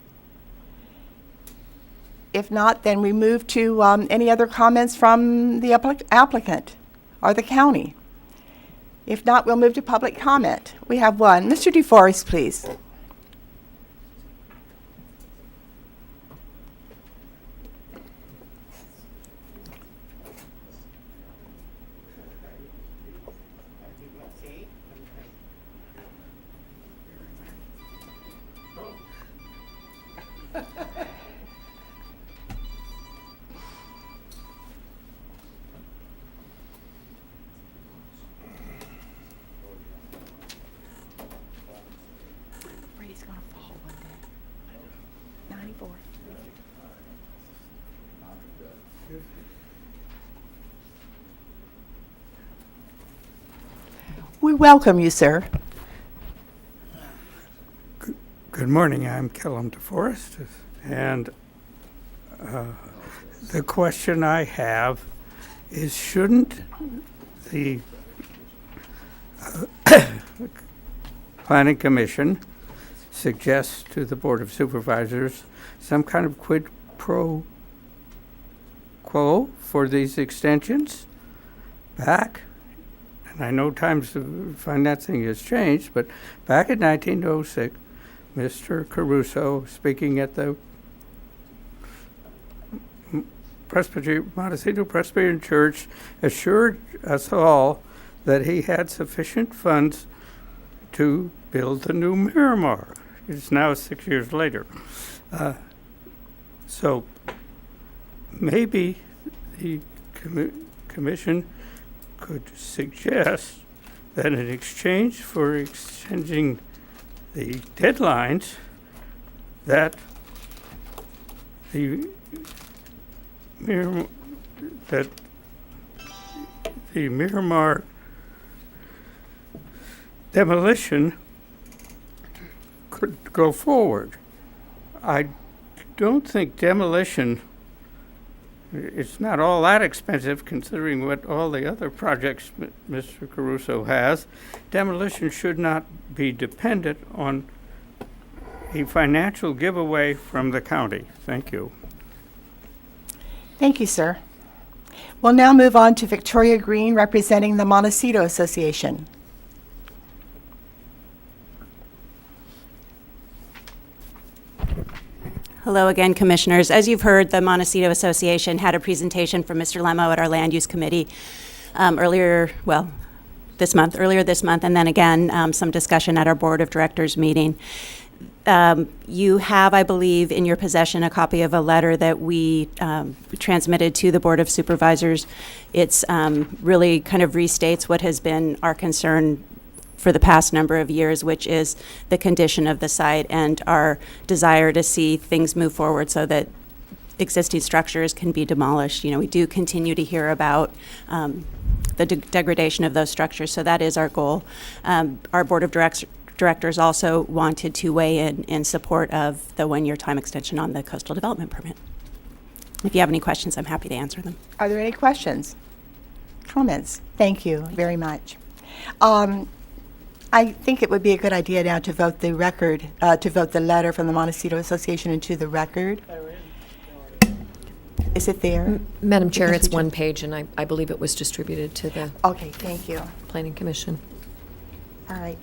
[SPEAKER 1] If not, then we move to any other comments from the applicant or the county. If not, we'll move to public comment. We have one. Mr. DeForest, please. welcome you, sir.
[SPEAKER 19] Good morning. I'm Kellum DeForest, and the question I have is, shouldn't the Planning Commission suggest to the Board of Supervisors some kind of quid pro quo for these extensions back? And I know times of financing has changed, but back in 1906, Mr. Caruso, speaking at the Montecito Presbyterian Church, assured us all that he had sufficient funds to build the new Miramar. It's now 6 years later. So maybe the commission could suggest that in exchange for exchanging the deadlines, that the Miramar demolition could go forward. I don't think demolition, it's not all that expensive considering what all the other projects Mr. Caruso has. Demolition should not be dependent on a financial giveaway from the county. Thank you.
[SPEAKER 1] Thank you, sir. We'll now move on to Victoria Green, representing the Montecito Association.
[SPEAKER 16] Hello again, Commissioners. As you've heard, the Montecito Association had a presentation from Mr. Lemo at our Land Use Committee earlier this month, and then again, some discussion at our Board of Directors meeting. You have, I believe, in your possession a copy of a letter that we transmitted to the Board of Supervisors. It's really kind of restates what has been our concern for the past number of years, which is the condition of the site and our desire to see things move forward so that existing structures can be demolished. You know, we do continue to hear about the degradation of those structures, so that is our goal. Our Board of Directors also wanted to weigh in support of the one-year time extension on the coastal development permit. If you have any questions, I'm happy to answer them.
[SPEAKER 1] Are there any questions? Comments? Thank you very much. I think it would be a good idea now to vote the record, to vote the letter from the Montecito Association into the record. Is it there?
[SPEAKER 4] Madam Chair, it's one page, and I believe it was distributed to the
[SPEAKER 1] Okay, thank you.
[SPEAKER 4] Planning Commission.
[SPEAKER 1] All right.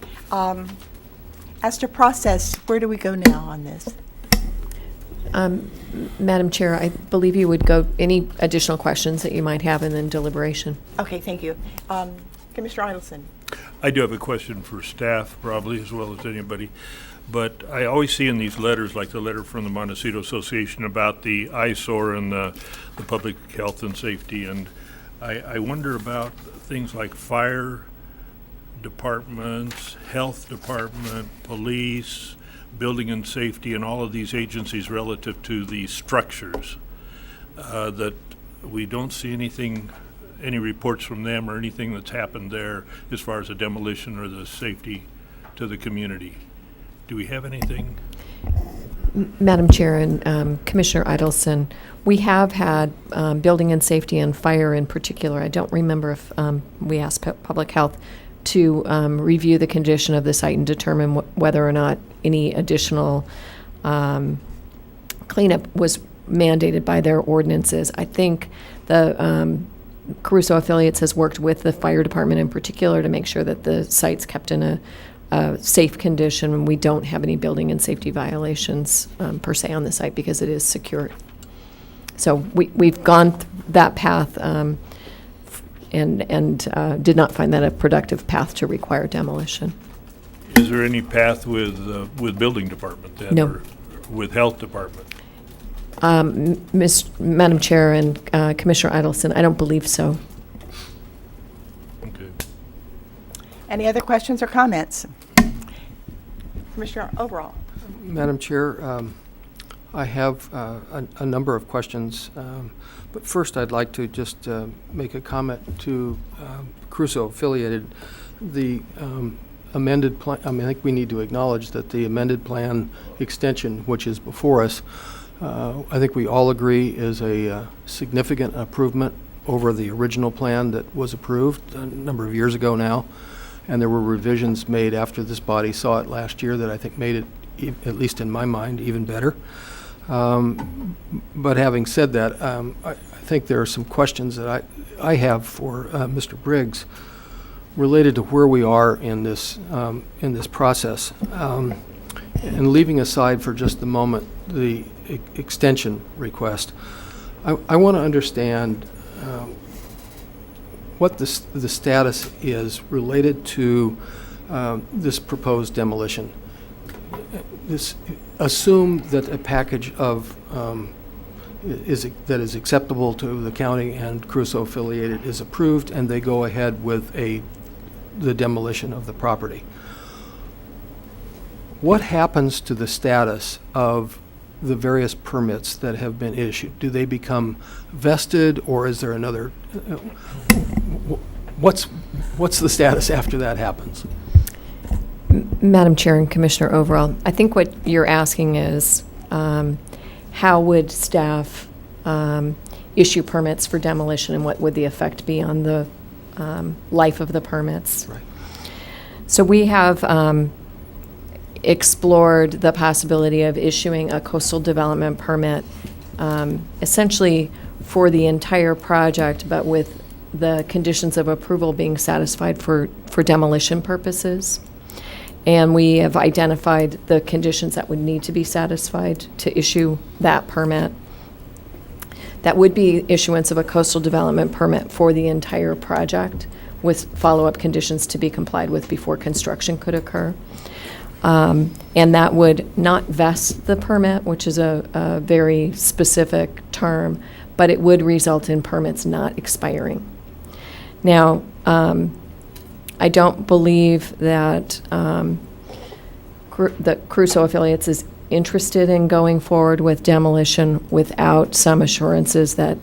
[SPEAKER 1] As to process, where do we go now on this?
[SPEAKER 4] Madam Chair, I believe you would go any additional questions that you might have and then deliberation.
[SPEAKER 1] Okay, thank you. Commissioner Idelson.
[SPEAKER 6] I do have a question for staff, probably, as well as anybody. But I always see in these letters, like the letter from the Montecito Association about the eyesore and the public health and safety. And I wonder about things like fire departments, health department, police, building and safety, and all of these agencies relative to these structures, that we don't see any reports from them or anything that's happened there as far as the demolition or the safety to the community. Do we have anything?
[SPEAKER 4] Madam Chair and Commissioner Idelson, we have had building and safety and fire in particular. I don't remember if we asked public health to review the condition of the site and determine whether or not any additional cleanup was mandated by their ordinances. I think the Caruso Affiliates has worked with the fire department in particular to make sure that the site's kept in a safe condition, and we don't have any building and safety violations per se on the site because it is secure. So we've gone that path and did not find that a productive path to require demolition.
[SPEAKER 6] Is there any path with building department then?
[SPEAKER 4] No.
[SPEAKER 6] Or with health department?
[SPEAKER 4] Madam Chair and Commissioner Idelson, I don't believe so.
[SPEAKER 6] Okay.
[SPEAKER 1] Any other questions or comments? Commissioner Overall.
[SPEAKER 7] Madam Chair, I have a number of questions, but first I'd like to just make a comment to Caruso Affiliated. the amended plan, I think we need to acknowledge that the amended plan extension, which is before us, I think we all agree is a significant improvement over the original plan that was approved a number of years ago now. And there were revisions made after this body saw it last year that I think made it, at least in my mind, even better. But having said that, I think there are some questions that I have for Mr. Briggs related to where we are in this process. And leaving aside for just the moment the extension request, I want to understand what the status is related to this proposed demolition. Assume that a package of that is acceptable to the county and Crusoe affiliated is approved, and they go ahead with the demolition of the property. What happens to the status of the various permits that have been issued? Do they become vested, or is there another? What's the status after that happens?
[SPEAKER 4] Madam Chair and Commissioner Overall, I think what you're asking is how would staff issue permits for demolition, and what would the effect be on the life of the permits?
[SPEAKER 7] Right.
[SPEAKER 4] So we have explored the possibility of issuing a coastal development permit essentially for the entire project, but with the conditions of approval being satisfied for demolition purposes. And we have identified the conditions that would need to be satisfied to issue that permit. That would be issuance of a coastal development permit for the entire project with follow-up conditions to be complied with before construction could occur. And that would not vest the permit, which is a very specific term, but it would result in permits not expiring. Now, I don't believe that the Crusoe Affiliates is interested in going forward with demolition without some assurances that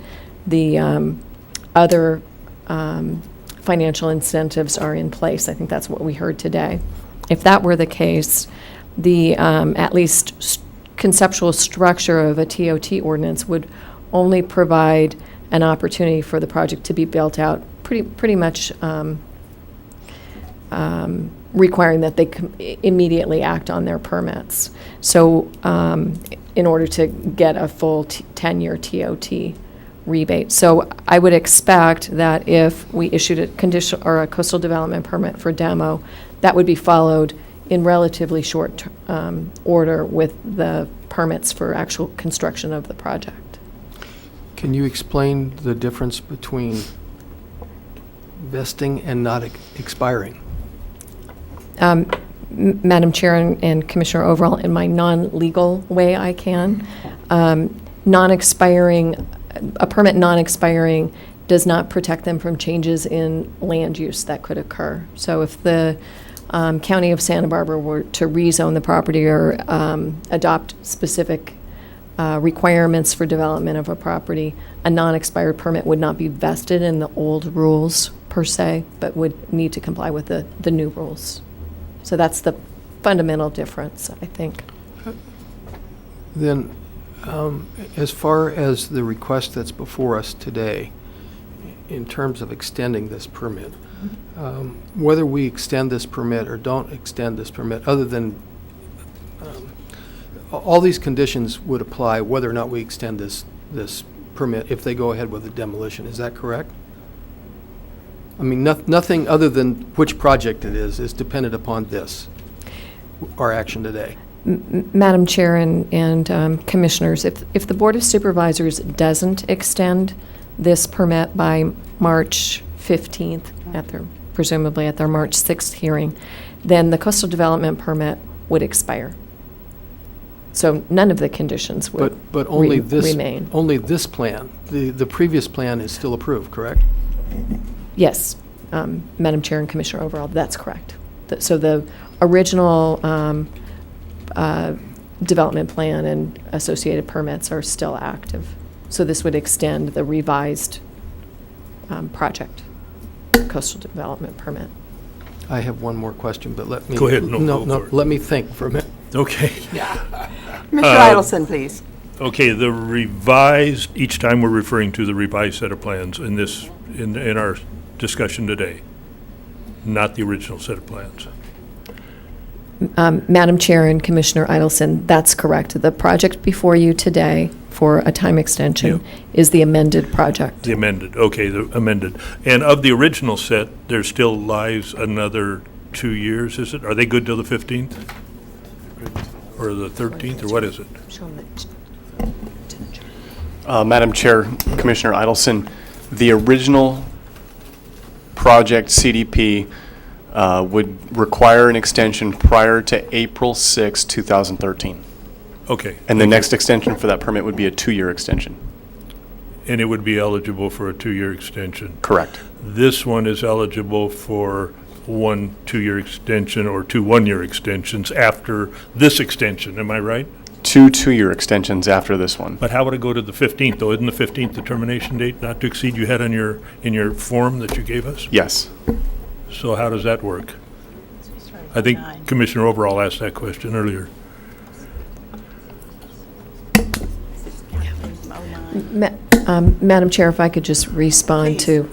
[SPEAKER 4] the other financial incentives are in place. I think that's what we heard today. If that were the case, the at least conceptual structure of a TOT ordinance would only provide an opportunity for the project to be built out pretty much requiring that they immediately act on their permits. So in order to get a full 10-year TOT rebate. So I would expect that if we issued a condition or a coastal development permit for demo, that would be followed in relatively short order with the permits for actual construction of the project.
[SPEAKER 7] Can you explain the difference between vesting and not expiring?
[SPEAKER 4] Madam Chair and Commissioner Overall, in my non-legal way I can. Non-expiring, a permit non-expiring does not protect them from changes in land use that could occur. So if the County of Santa Barbara were to rezone the property or adopt specific requirements for development of a property, a non-expired permit would not be vested in the old rules per se, but would need to comply with the new rules. So that's the fundamental difference, I think.
[SPEAKER 7] Then, as far as the request that's before us today, in terms of extending this permit, whether we extend this permit or don't extend this permit, other than all these conditions would apply whether or not we extend this permit if they go ahead with the demolition. Is that correct? I mean, nothing other than which project it is dependent upon this, our action today.
[SPEAKER 4] Madam Chair and Commissioners, if the Board of Supervisors doesn't extend this permit by March 15th, presumably at their March 6th hearing, then the coastal development permit would expire. So none of the conditions would
[SPEAKER 7] but only
[SPEAKER 4] remain.
[SPEAKER 7] Only this plan. The previous plan is still approved, correct?
[SPEAKER 4] Yes, Madam Chair and Commissioner Overall, that's correct. So the original development plan and associated permits are still active. So this would extend the revised project, coastal development permit.
[SPEAKER 7] I have one more question, but let me...
[SPEAKER 6] Go ahead. No, go for it.
[SPEAKER 7] Let me think for a minute.
[SPEAKER 6] Okay.
[SPEAKER 1] Mr. Idelson, please.
[SPEAKER 6] Okay, the revised, each time we're referring to the revised set of plans in this, in our discussion today, not the original set of plans.
[SPEAKER 4] Madam Chair and Commissioner Idelson, that's correct. The project before you today for a time extension is the amended project.
[SPEAKER 6] The amended, okay, the amended. And of the original set, there still lies another 2 years, is it? Are they good till the 15th? Or the 13th, or what is it?
[SPEAKER 17] Madam Chair, Commissioner Idelson, the original project CDP would require an extension prior to April 6, 2013.
[SPEAKER 6] Okay.
[SPEAKER 17] And the next extension for that permit would be a 2-year extension.
[SPEAKER 6] And it would be eligible for a 2-year extension?
[SPEAKER 17] Correct.
[SPEAKER 6] This one is eligible for 1 2-year extension or 2 1-year extensions after this extension, am I right?
[SPEAKER 17] 2 2-year extensions after this one.
[SPEAKER 6] But how would it go to the 15th, though? Isn't the 15th the termination date, not to exceed, you had on in your form that you gave us?
[SPEAKER 17] Yes.
[SPEAKER 6] So how does that work? I think Commissioner Overall asked that question earlier.
[SPEAKER 4] Madam Chair, if I could just respond to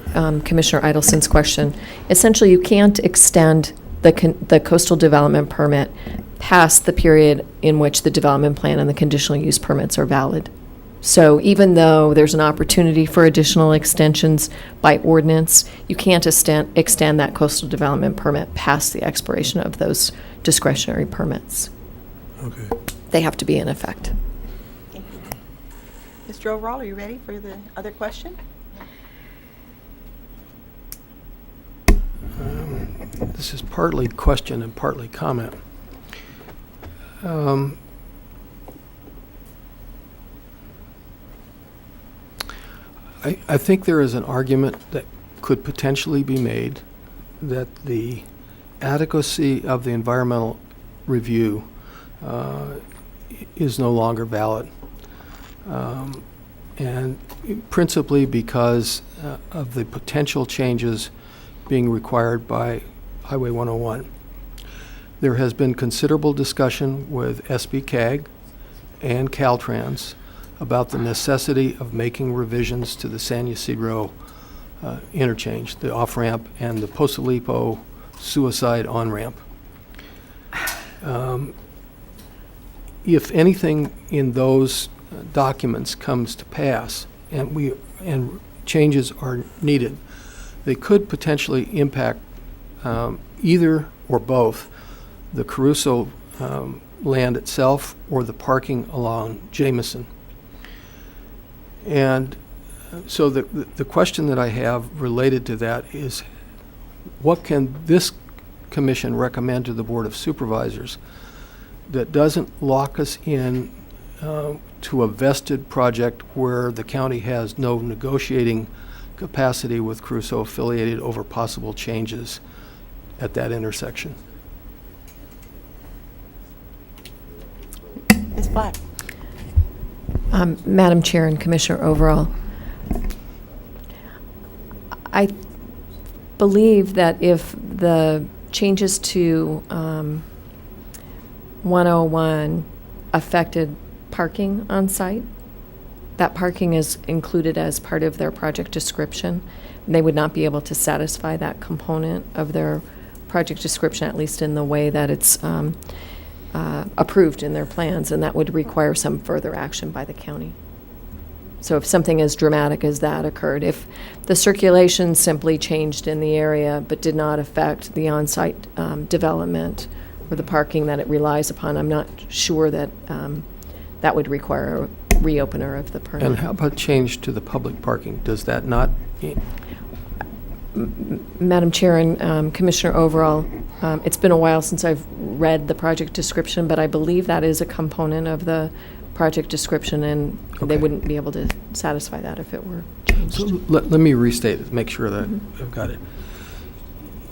[SPEAKER 4] Commissioner Idelson's question. Essentially, you can't extend the coastal development permit past the period in which the development plan and the conditional use permits are valid. So even though there's an opportunity for additional extensions by ordinance, you can't extend that coastal development permit past the expiration of those discretionary permits.
[SPEAKER 6] Okay.
[SPEAKER 4] They have to be in effect.
[SPEAKER 1] Mr. Overall, are you ready for the other question?
[SPEAKER 7] This is partly question and partly comment. I think there is an argument that could potentially be made that the adequacy of the environmental review is no longer valid. And principally because of the potential changes being required by Highway 101. There has been considerable discussion with SBCAG and Caltrans about the necessity of making revisions to the San Ysidro interchange, the off-ramp and the Posilipo suicide on-ramp. If anything in those documents comes to pass and changes are needed, they could potentially impact either or both the Caruso land itself or the parking along Jameson. And so the question that I have related to that is, what can this commission recommend to the Board of Supervisors that doesn't lock us in to a vested project where the county has no negotiating capacity with Crusoe affiliated over possible changes at that intersection?
[SPEAKER 1] Ms. Black.
[SPEAKER 4] Madam Chair and Commissioner Overall, I believe that if the changes to 101 affected parking on site, that parking is included as part of their project description. They would not be able to satisfy that component of their project description, at least in the way that it's approved in their plans, and that would require some further action by the county. So if something as dramatic as that occurred, if the circulation simply changed in the area but did not affect the on-site development or the parking that it relies upon, I'm not sure that that would require a reopener of the permit.
[SPEAKER 7] And how about change to the public parking? Does that not?
[SPEAKER 4] Madam Chair and Commissioner Overall, it's been a while since I've read the project description, but I believe that is a component of the project description, and they wouldn't be able to satisfy that if it were changed.
[SPEAKER 7] So let me restate it, make sure that I've got it.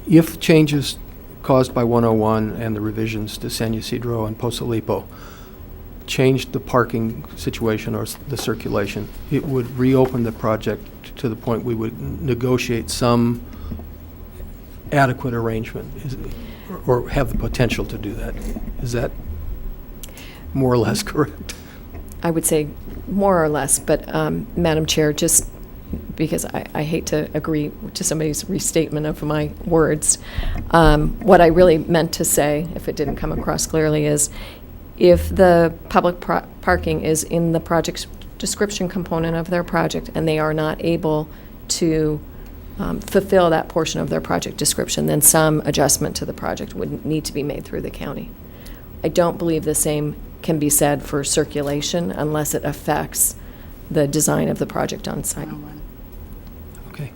[SPEAKER 7] If changes caused by 101 and the revisions to San Ysidro and Posilipo changed the parking situation or the circulation, it would reopen the project to the point we would negotiate some adequate arrangement, or have the potential to do that. Is that more or less correct?
[SPEAKER 4] I would say more or less, but Madam Chair, just because I hate to agree to somebody's restatement of my words, what I really meant to say, if it didn't come across clearly, is if the public parking is in the project's description component of their project and they are not able to fulfill that portion of their project description, then some adjustment to the project would need to be made through the county. I don't believe the same can be said for circulation unless it affects the design of the project on site.
[SPEAKER 7] Okay.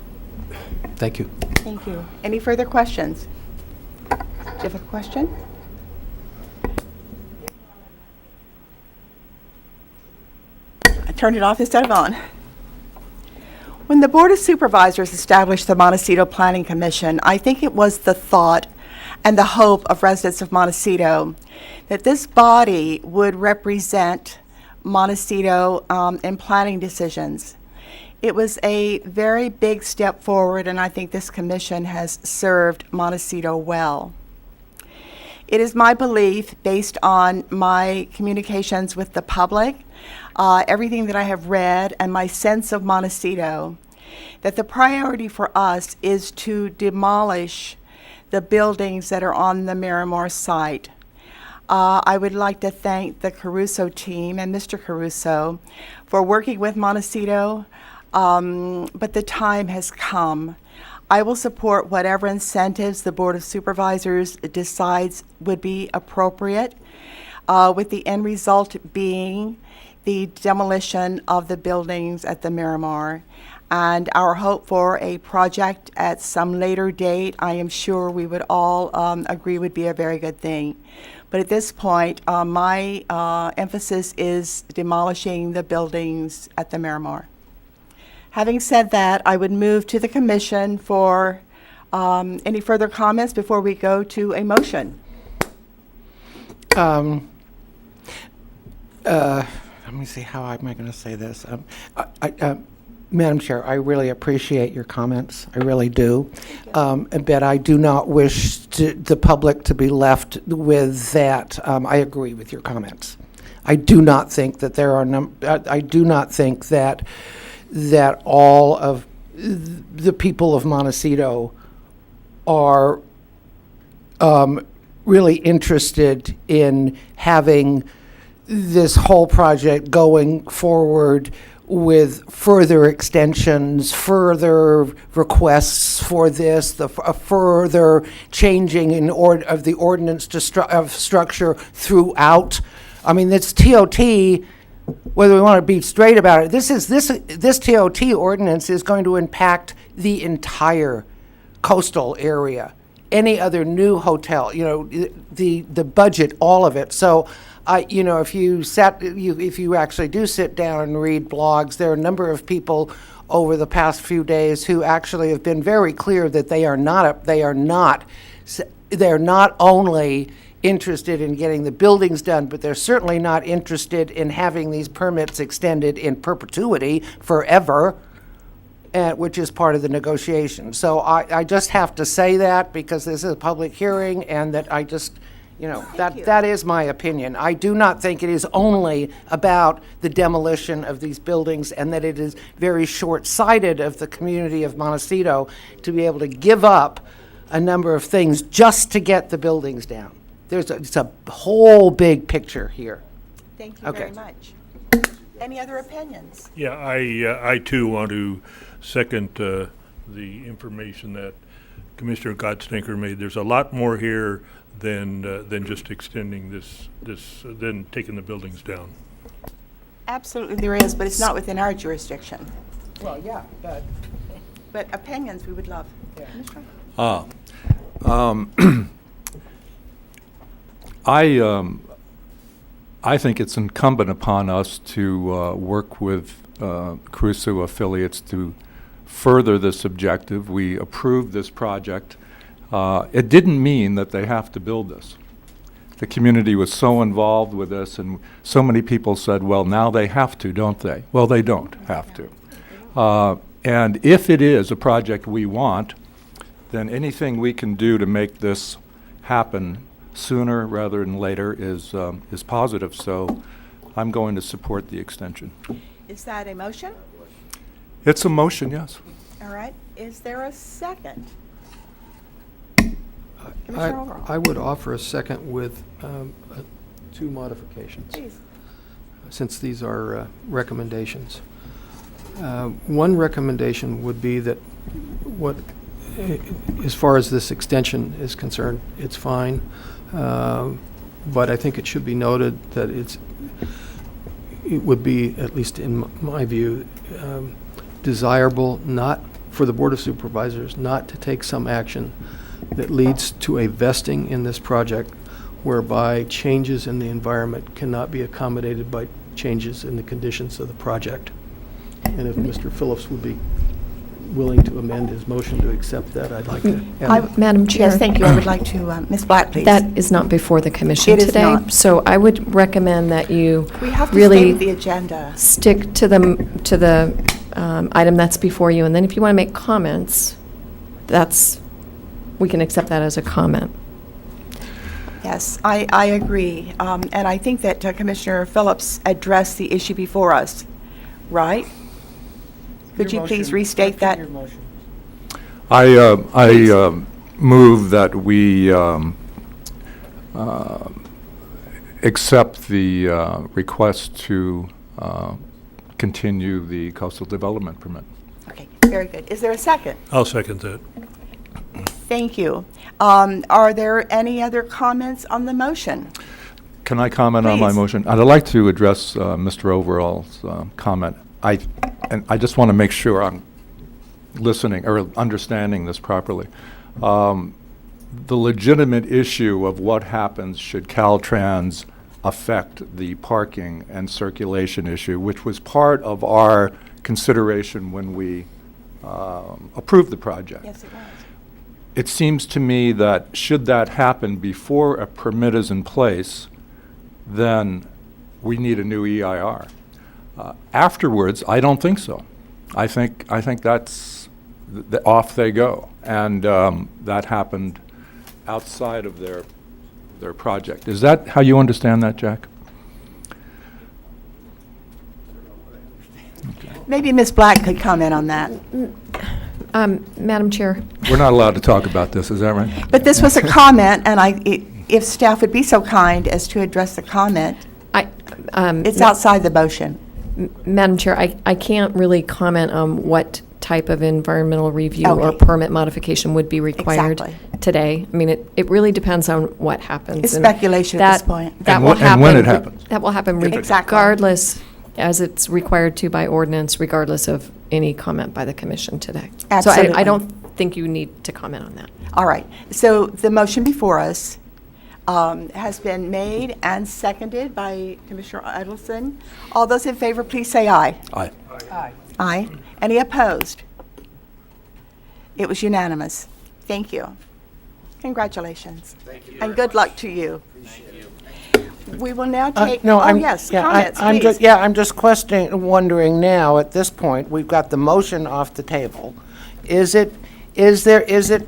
[SPEAKER 7] Thank you.
[SPEAKER 1] Thank you. Any further questions? Do you have a question? I turned it off instead of on. When the Board of Supervisors established the Montecito Planning Commission, I think it was the thought and the hope of residents of Montecito that this body would represent Montecito in planning decisions. It was a very big step forward, and I think this commission has served Montecito well. It is my belief, based on my communications with the public, everything that I have read, and my sense of Montecito, that the priority for us is to demolish the buildings that are on the Miramar site. I would like to thank the Caruso team and Mr. Caruso for working with Montecito, but the time has come. I will support whatever incentives the Board of Supervisors decides would be appropriate, with the end result being the demolition of the buildings at the Miramar. And our hope for a project at some later date, I am sure we would all agree would be a very good thing. But at this point, my emphasis is demolishing the buildings at the Miramar. Having said that, I would move to the commission for any further comments before we go to a motion.
[SPEAKER 5] Let me see, how am I going to say this? Madam Chair, I really appreciate your comments. I really do. But I do not wish the public to be left with that. I agree with your comments. I do not think that there are I do not think that all of the people of Montecito are really interested in having this whole project going forward with further extensions, further requests for this, the further changing of the ordinance of structure throughout. I mean, this TOT, whether we want to be straight about it, this TOT ordinance is going to impact the entire coastal area. Any other new hotel, the budget, all of it. So, if you actually do sit down and read blogs, there are a number of people over the past few days who actually have been very clear that they are not only interested in getting the buildings done, but they're certainly not interested in having these permits extended in perpetuity forever, which is part of the negotiation. So I just have to say that because this is a public hearing, and that I just, that is my opinion. I do not think it is only about the demolition of these buildings, and that it is very short-sighted of the community of Montecito to be able to give up a number of things just to get the buildings down. It's a whole big picture here.
[SPEAKER 1] Thank you very much. Any other opinions?
[SPEAKER 6] Yeah, I too want to second the information that Commissioner Gottstinker made. There's a lot more here than just extending this than taking the buildings down.
[SPEAKER 1] Absolutely there is, but it's not within our jurisdiction.
[SPEAKER 5] Well, yeah,
[SPEAKER 1] but opinions we would love.
[SPEAKER 12] I think it's incumbent upon us to work with Caruso affiliates to further this objective. We approved this project. It didn't mean that they have to build this. The community was so involved with this, and so many people said, well, now they have to, don't they? Well, they don't have to. And if it is a project we want, then anything we can do to make this happen sooner rather than later is positive. So I'm going to support the extension.
[SPEAKER 1] Is that a motion?
[SPEAKER 12] It's a motion, yes.
[SPEAKER 1] All right. Is there a second?
[SPEAKER 7] I
[SPEAKER 1] Commissioner Overall.
[SPEAKER 7] I would offer a second with 2 modifications,
[SPEAKER 1] Please.
[SPEAKER 7] since these are recommendations. One recommendation would be that as far as this extension is concerned, it's fine, but I think it should be noted that it would be, at least in my view, desirable not for the Board of Supervisors not to take some action that leads to a vesting in this project whereby changes in the environment cannot be accommodated by changes in the conditions of the project. And if Mr. Phillips would be willing to amend his motion to accept that, I'd like to have
[SPEAKER 4] Madam Chair.
[SPEAKER 1] Yes, thank you. I would like to, Ms. Black, please.
[SPEAKER 4] That is not before the commission
[SPEAKER 1] It is
[SPEAKER 4] today.
[SPEAKER 1] not.
[SPEAKER 4] So I would recommend that you
[SPEAKER 1] We have to
[SPEAKER 4] really
[SPEAKER 1] stay with the agenda.
[SPEAKER 4] stick to the item that's before you, and then if you want to make comments, we can accept that as a comment.
[SPEAKER 1] Yes, I agree. And I think that Commissioner Phillips addressed the issue before us, right? Could you please restate that?
[SPEAKER 12] I move that we accept the request to continue the coastal development permit.
[SPEAKER 1] Okay, very good. Is there a second?
[SPEAKER 6] I'll second that.
[SPEAKER 1] Thank you. Are there any other comments on the motion?
[SPEAKER 12] Can I comment on my
[SPEAKER 1] Please.
[SPEAKER 12] motion? I'd like to address Mr. Overall's comment. I just want to make sure I'm listening or understanding this properly. The legitimate issue of what happens should Caltrans affect the parking and circulation issue, which was part of our consideration when we approved the project.
[SPEAKER 1] Yes, it was.
[SPEAKER 12] It seems to me that should that happen before a permit is in place, then we need a new EIR. Afterwards, I don't think so. I think that's off they go, and that happened outside of their project. Is that how you understand that, Jack?
[SPEAKER 1] Maybe Ms. Black could comment on that.
[SPEAKER 4] Madam Chair.
[SPEAKER 12] We're not allowed to talk about this, is that right?
[SPEAKER 1] But this was a comment, and if staff would be so kind as to address the comment, it's outside the motion.
[SPEAKER 4] Madam Chair, I can't really comment on what type of environmental review or
[SPEAKER 1] Okay.
[SPEAKER 4] permit modification would be required
[SPEAKER 1] Exactly.
[SPEAKER 4] today. I mean, it really depends on what happens.
[SPEAKER 1] It's
[SPEAKER 4] and
[SPEAKER 1] speculation at this
[SPEAKER 4] that-
[SPEAKER 1] point.
[SPEAKER 4] That
[SPEAKER 12] And
[SPEAKER 4] will
[SPEAKER 12] wh-
[SPEAKER 4] happen.
[SPEAKER 12] and when it happens.
[SPEAKER 4] That will happen
[SPEAKER 1] Exactly.
[SPEAKER 4] regardless, as it's required to by ordinance, regardless of any comment by the commission today. So
[SPEAKER 1] Absolutely.
[SPEAKER 4] I don't think you need to comment on that.
[SPEAKER 1] All right. So the motion before us has been made and seconded by Commissioner Edelson. All those in favor, please say aye.
[SPEAKER 12] Aye.
[SPEAKER 1] Aye. Any opposed? It was unanimous. Thank you. Congratulations. Thank you. And good luck to you. We will now take, yes, comments, please.
[SPEAKER 5] I'm just wondering now, at this point, we've got the motion off the table. Is it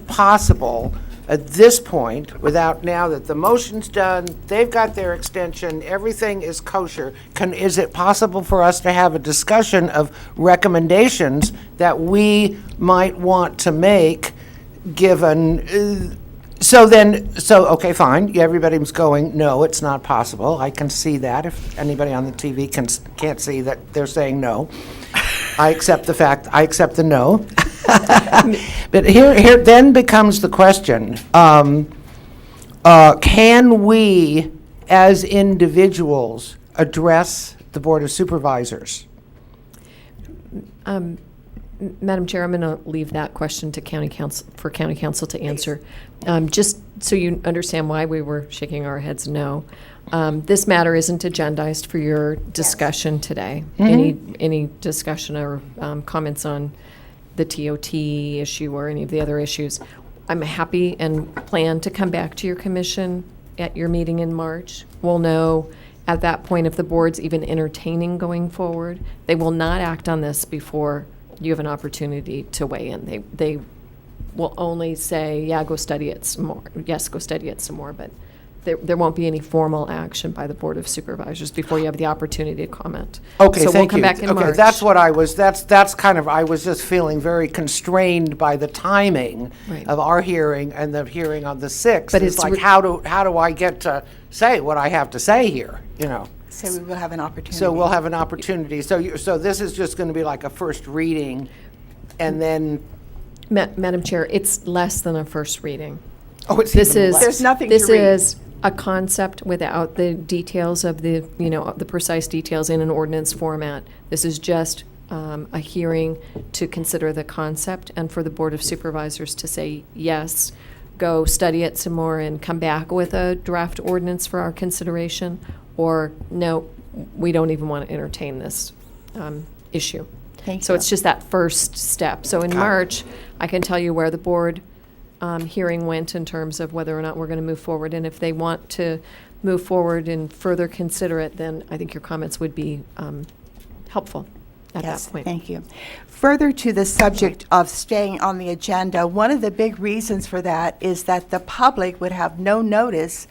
[SPEAKER 5] possible at this point, without, now that the motion's done, they've got their extension, everything is kosher, is it possible for us to have a discussion of recommendations that we might want to make, given, okay, fine, everybody's going, no, it's not possible. I can see that. If anybody on the TV can't see that they're saying no. I accept the no. But here then becomes the question, can we, as individuals, address the Board of Supervisors?
[SPEAKER 4] Madam Chair, I'm going to leave that question to County Council to answer. Just so you understand why we were shaking our heads no. This matter isn't agendized for your discussion today. Any discussion or comments on the TOT issue or any of the other issues. I'm happy and plan to come back to your commission at your meeting in March. We'll know at that point if the board's even entertaining going forward. They will not act on this before you have an opportunity to weigh in. They will only say, yeah, go study it some more. Yes, go study it some more, but there won't be any formal action by the Board of Supervisors before you have the opportunity to comment.
[SPEAKER 5] Okay,
[SPEAKER 4] So we'll
[SPEAKER 5] thank
[SPEAKER 4] come
[SPEAKER 5] you.
[SPEAKER 4] back in
[SPEAKER 5] Okay,
[SPEAKER 4] March.
[SPEAKER 5] that's what I was, that's kind of, I was just feeling very constrained by the timing
[SPEAKER 4] Right.
[SPEAKER 5] of our hearing and the hearing on the 6th.
[SPEAKER 4] But
[SPEAKER 5] It's
[SPEAKER 4] it's
[SPEAKER 5] like, how do I get to say what I have to say here, you know?
[SPEAKER 1] So we will have an opportunity.
[SPEAKER 5] So we'll have an opportunity. So this is just going to be like a first reading, and then,
[SPEAKER 4] Madam Chair, it's less than a first reading.
[SPEAKER 5] oh, it's
[SPEAKER 4] This
[SPEAKER 5] even
[SPEAKER 4] is,
[SPEAKER 5] less.
[SPEAKER 1] There's nothing to
[SPEAKER 4] this
[SPEAKER 1] read.
[SPEAKER 4] is a concept without the details of the, the precise details in an ordinance format. This is just a hearing to consider the concept and for the Board of Supervisors to say, yes, go study it some more and come back with a draft ordinance for our consideration, or no, we don't even want to entertain this issue.
[SPEAKER 1] Thank
[SPEAKER 4] So
[SPEAKER 1] you.
[SPEAKER 4] it's just that first step. So in March, I can tell you where the board hearing went in terms of whether or not we're going to move forward. And if they want to move forward and further consider it, then I think your comments would be helpful at
[SPEAKER 1] Yes,
[SPEAKER 4] that point.
[SPEAKER 1] thank you. Further to the subject of staying on the agenda, one of the big reasons for that is that the public would have no notice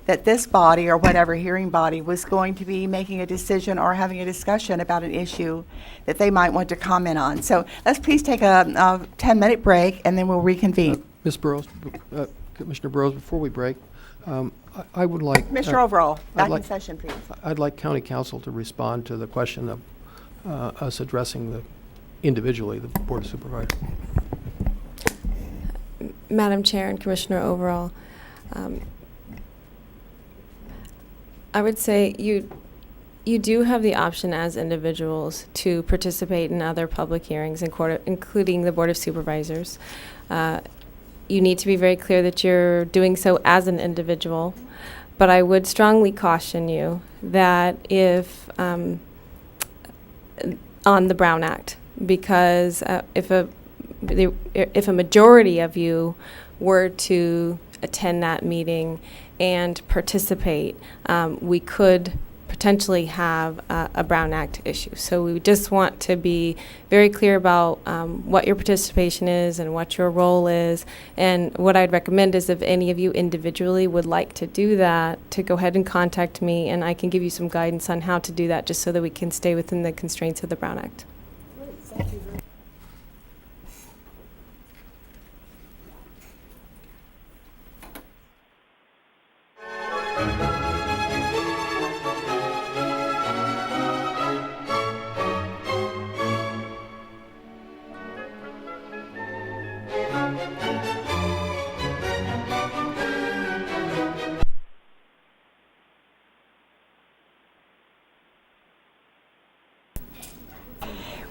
[SPEAKER 1] that this body, or whatever hearing body, was going to be making a decision or having a discussion about an issue that they might want to comment on. So let's please take a 10-minute break, and then we'll reconvene.
[SPEAKER 7] Ms. Burrows, Commissioner Burrows, before we break, I would like...
[SPEAKER 1] Commissioner Overall, back in
[SPEAKER 7] like-
[SPEAKER 1] session, please.
[SPEAKER 7] I'd like County Council to respond to the question of us addressing individually the Board of Supervisors.
[SPEAKER 20] Madam Chair and Commissioner Overall, I would say you do have the option as individuals to participate in other public hearings, including the Board of Supervisors. You need to be very clear that you're doing so as an individual, but I would strongly caution you that if on the Brown Act, because if a majority of you were to attend that meeting and participate, we could potentially have a Brown Act issue. So we just want to be very clear about what your participation is and what your role is. And what I'd recommend is if any of you individually would like to do that, to go ahead and contact me, and I can give you some guidance on how to do that, just so that we can stay within the constraints of the Brown Act.
[SPEAKER 1] Thank you.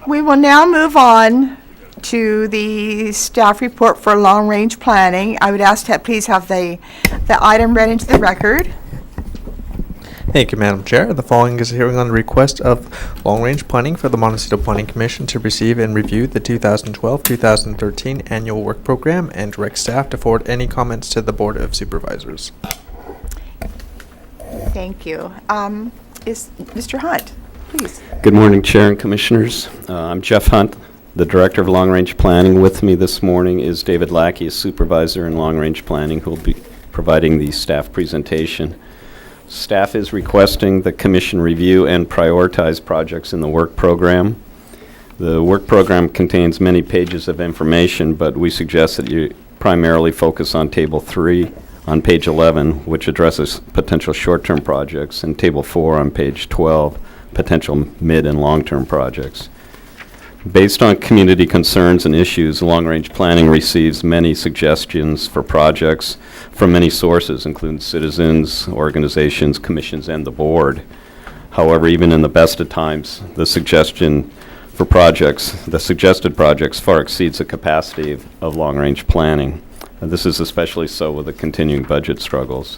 [SPEAKER 1] We will now move on to the staff report for long-range planning. I would ask to please have the item read into the record.
[SPEAKER 2] Thank you, Madam Chair. The following is a hearing on the request of long-range planning for the Montecito Planning Commission to receive and review the 2012-2013 annual work program and direct staff to forward any comments to the Board of Supervisors.
[SPEAKER 1] Thank you. Is Mr. Hunt, please.
[SPEAKER 21] Good morning, Chair and Commissioners. I'm Jeff Hunt, the Director of Long Range Planning. With me this morning is David Lackey, a Supervisor in Long Range Planning, who will be providing the staff presentation. Staff is requesting the Commission review and prioritize projects in the work program. The work program contains many pages of information, but we suggest that you primarily focus on Table 3 on page 11, which addresses potential short-term projects, and Table 4 on page 12, potential mid- and long-term projects. Based on community concerns and issues, long-range planning receives many suggestions for projects from many sources, including citizens, organizations, commissions, and the board. However, even in the best of times, the suggested projects far exceeds the capacity of long-range planning. And this is especially so with the continuing budget struggles.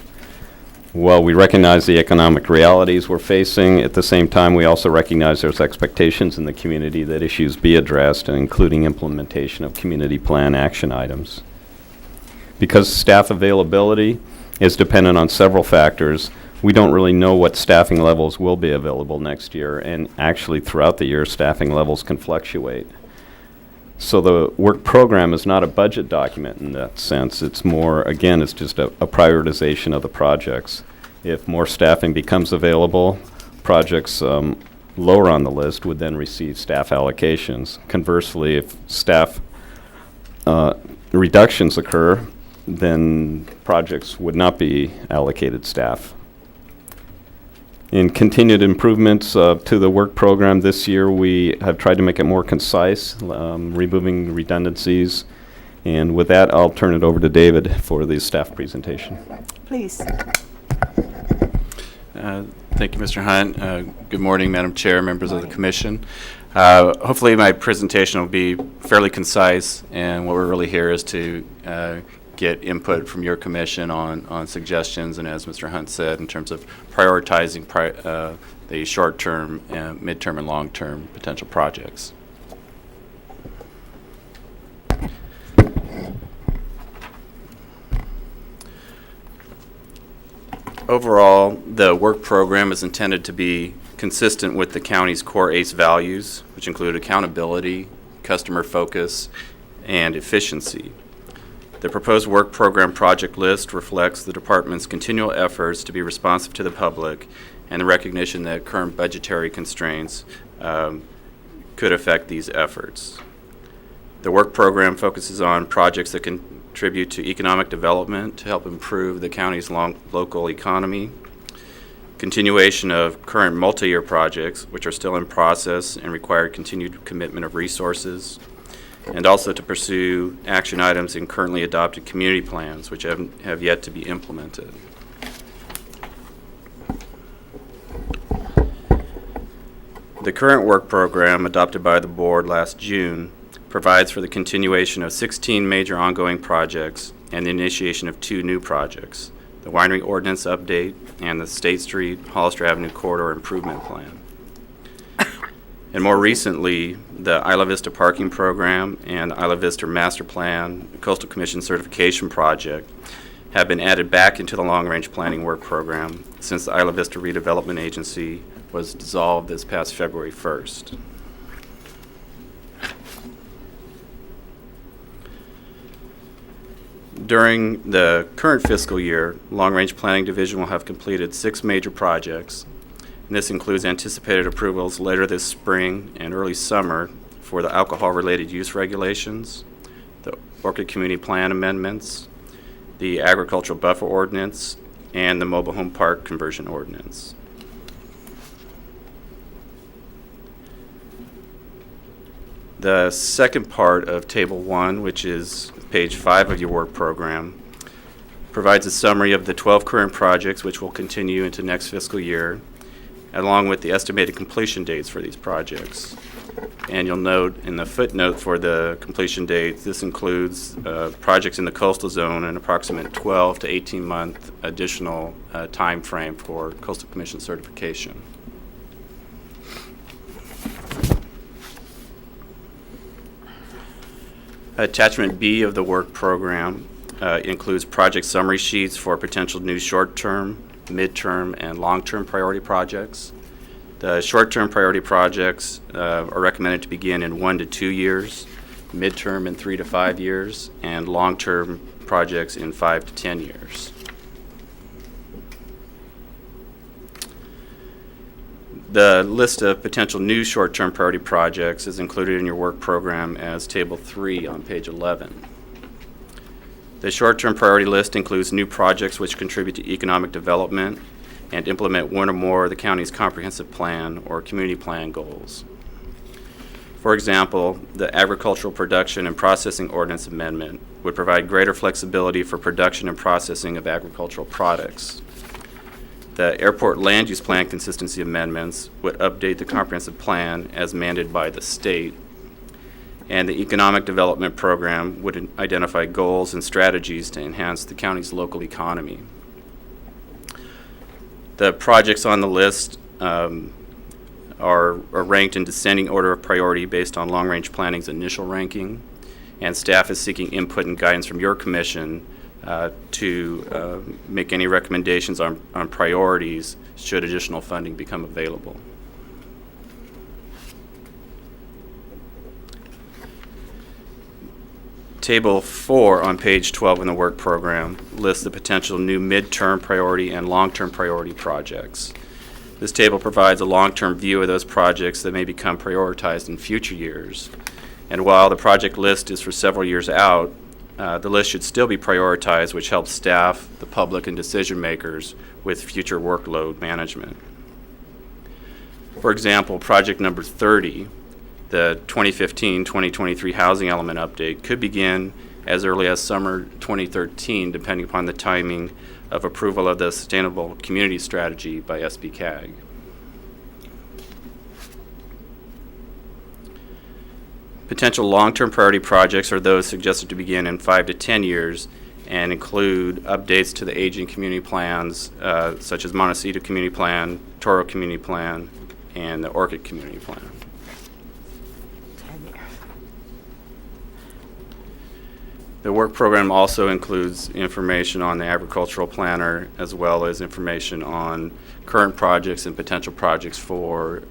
[SPEAKER 21] While we recognize the economic realities we're facing, at the same time, we also recognize there's expectations in the community that issues be addressed, and including implementation of community plan action items. Because staff availability is dependent on several factors, we don't really know what staffing levels will be available next year, and actually throughout the year, staffing levels can fluctuate. So the work program is not a budget document in that sense. It's more, again, it's just a prioritization of the projects. If more staffing becomes available, projects lower on the list would then receive staff allocations. Conversely, if staff reductions occur, then projects would not be allocated staff. In continued improvements to the work program this year, we have tried to make it more concise, removing redundancies. And with that, I'll turn it over to David for the staff presentation.
[SPEAKER 1] Please.
[SPEAKER 3] Thank you, Mr. Hunt. Good morning, Madam Chair, members of the Commission. Hopefully my presentation will be fairly concise, and what we're really here is to get input from your Commission on suggestions, and as Mr. Hunt said, in terms of prioritizing the short-term, mid-term, and long-term potential projects. Overall, the work program is intended to be consistent with the county's core ACE values, which include accountability, customer focus, and efficiency. The proposed work program project list reflects the department's continual efforts to be responsive to the public and the recognition that current budgetary constraints could affect these efforts. The work program focuses on projects that contribute to economic development to help improve the county's local economy, continuation of current multi-year projects, which are still in process and require continued commitment of resources, and also to pursue action items in currently adopted community plans, which have yet to be implemented. The current work program, adopted by the board last June, provides for the continuation of 16 major ongoing projects and the initiation of 2 new projects, the Winery Ordinance Update and the State Street Hollister Avenue Corridor Improvement Plan. And more recently, the Isla Vista Parking Program and Isla Vista Master Plan Coastal Commission Certification Project have been added back into the Long Range Planning Work Program since the Isla Vista Redevelopment Agency was dissolved this past February 1st. During the current fiscal year, Long Range Planning Division will have completed 6 major projects. And this includes anticipated approvals later this spring and early summer for the alcohol-related use regulations, the Orchid Community Plan amendments, the Agricultural Buffer Ordinance, and the Mobile Home Park Conversion Ordinance. The second part of Table 1, which is page 5 of your work program, provides a summary of the 12 current projects which will continue into next fiscal year, along with the estimated completion dates for these projects. And you'll note in the footnote for the completion dates, this includes projects in the coastal zone and approximate 12 to 18-month additional time frame for Coastal Commission certification. Attachment B of the work program includes project summary sheets for potential new short-term, mid-term, and long-term priority projects. The short-term priority projects are recommended to begin in 1 to 2 years, mid-term in 3 to 5 years, and long-term projects in 5 to 10 years. The list of potential new short-term priority projects is included in your work program as Table 3 on page 11. The short-term priority list includes new projects which contribute to economic development and implement one or more of the county's comprehensive plan or community plan goals. For example, the Agricultural Production and Processing Ordinance Amendment would provide greater flexibility for production and processing of agricultural products. The Airport Land Use Plan Consistency Amendments would update the comprehensive plan as mandated by the state. And the Economic Development Program would identify goals and strategies to enhance the county's local economy. The projects on the list are ranked in descending order of priority based on Long Range Planning's initial ranking, and staff is seeking input and guidance from your commission to make any recommendations on priorities should additional funding become available. Table 4 on page 12 in the work program lists the potential new midterm priority and long-term priority projects. This table provides a long-term view of those projects that may become prioritized in future years. And while the project list is for several years out, the list should still be prioritized, which helps staff, the public, and decision makers with future workload management. For example, project number 30, the 2015-2023 housing element update, could begin as early as summer 2013, depending upon the timing of approval of the Sustainable Community Strategy by SBCAG. Potential long-term priority projects are those suggested to begin in 5 to 10 years and include updates to the aging community plans, such as Montecito Community Plan, Toro Community Plan, and the Orchid Community Plan.
[SPEAKER 1] 10 years.
[SPEAKER 3] The work program also includes information on the agricultural planner, as well as information on current projects and potential projects for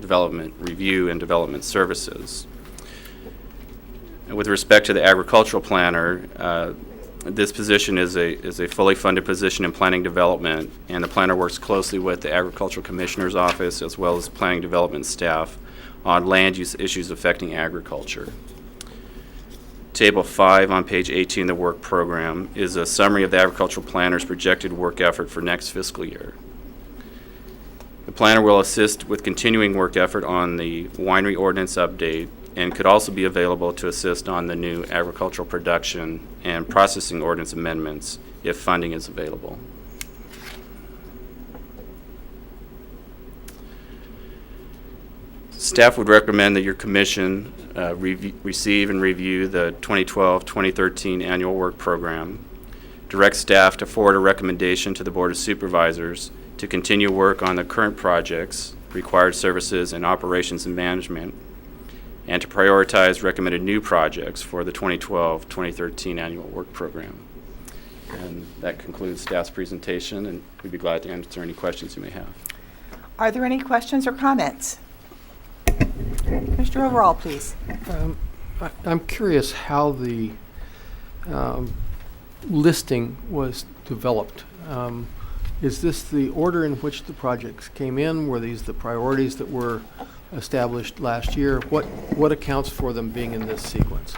[SPEAKER 3] development review and development services. And with respect to the agricultural planner, this position is a fully funded position in planning development, and the planner works closely with the Agricultural Commissioner's Office as well as planning development staff on land use issues affecting agriculture. Table 5 on page 18 of the work program is a summary of the agricultural planner's projected work effort for next fiscal year. The planner will assist with continuing work effort on the winery ordinance update and could also be available to assist on the new agricultural production and processing ordinance amendments if funding is available. Staff would recommend that your commission receive and review the 2012-2013 annual work program, direct staff to forward a recommendation to the Board of Supervisors to continue work on the current projects, required services, and operations and management, and to prioritize recommended new projects for the 2012-2013 annual work program. And that concludes staff's presentation, and we'd be glad to answer any questions you may have.
[SPEAKER 1] Are there any questions or comments? Mr. Overall, please.
[SPEAKER 7] I'm curious how the listing was developed. Is this the order in which the projects came in? Were these the priorities that were established last year? What accounts for them being in this sequence?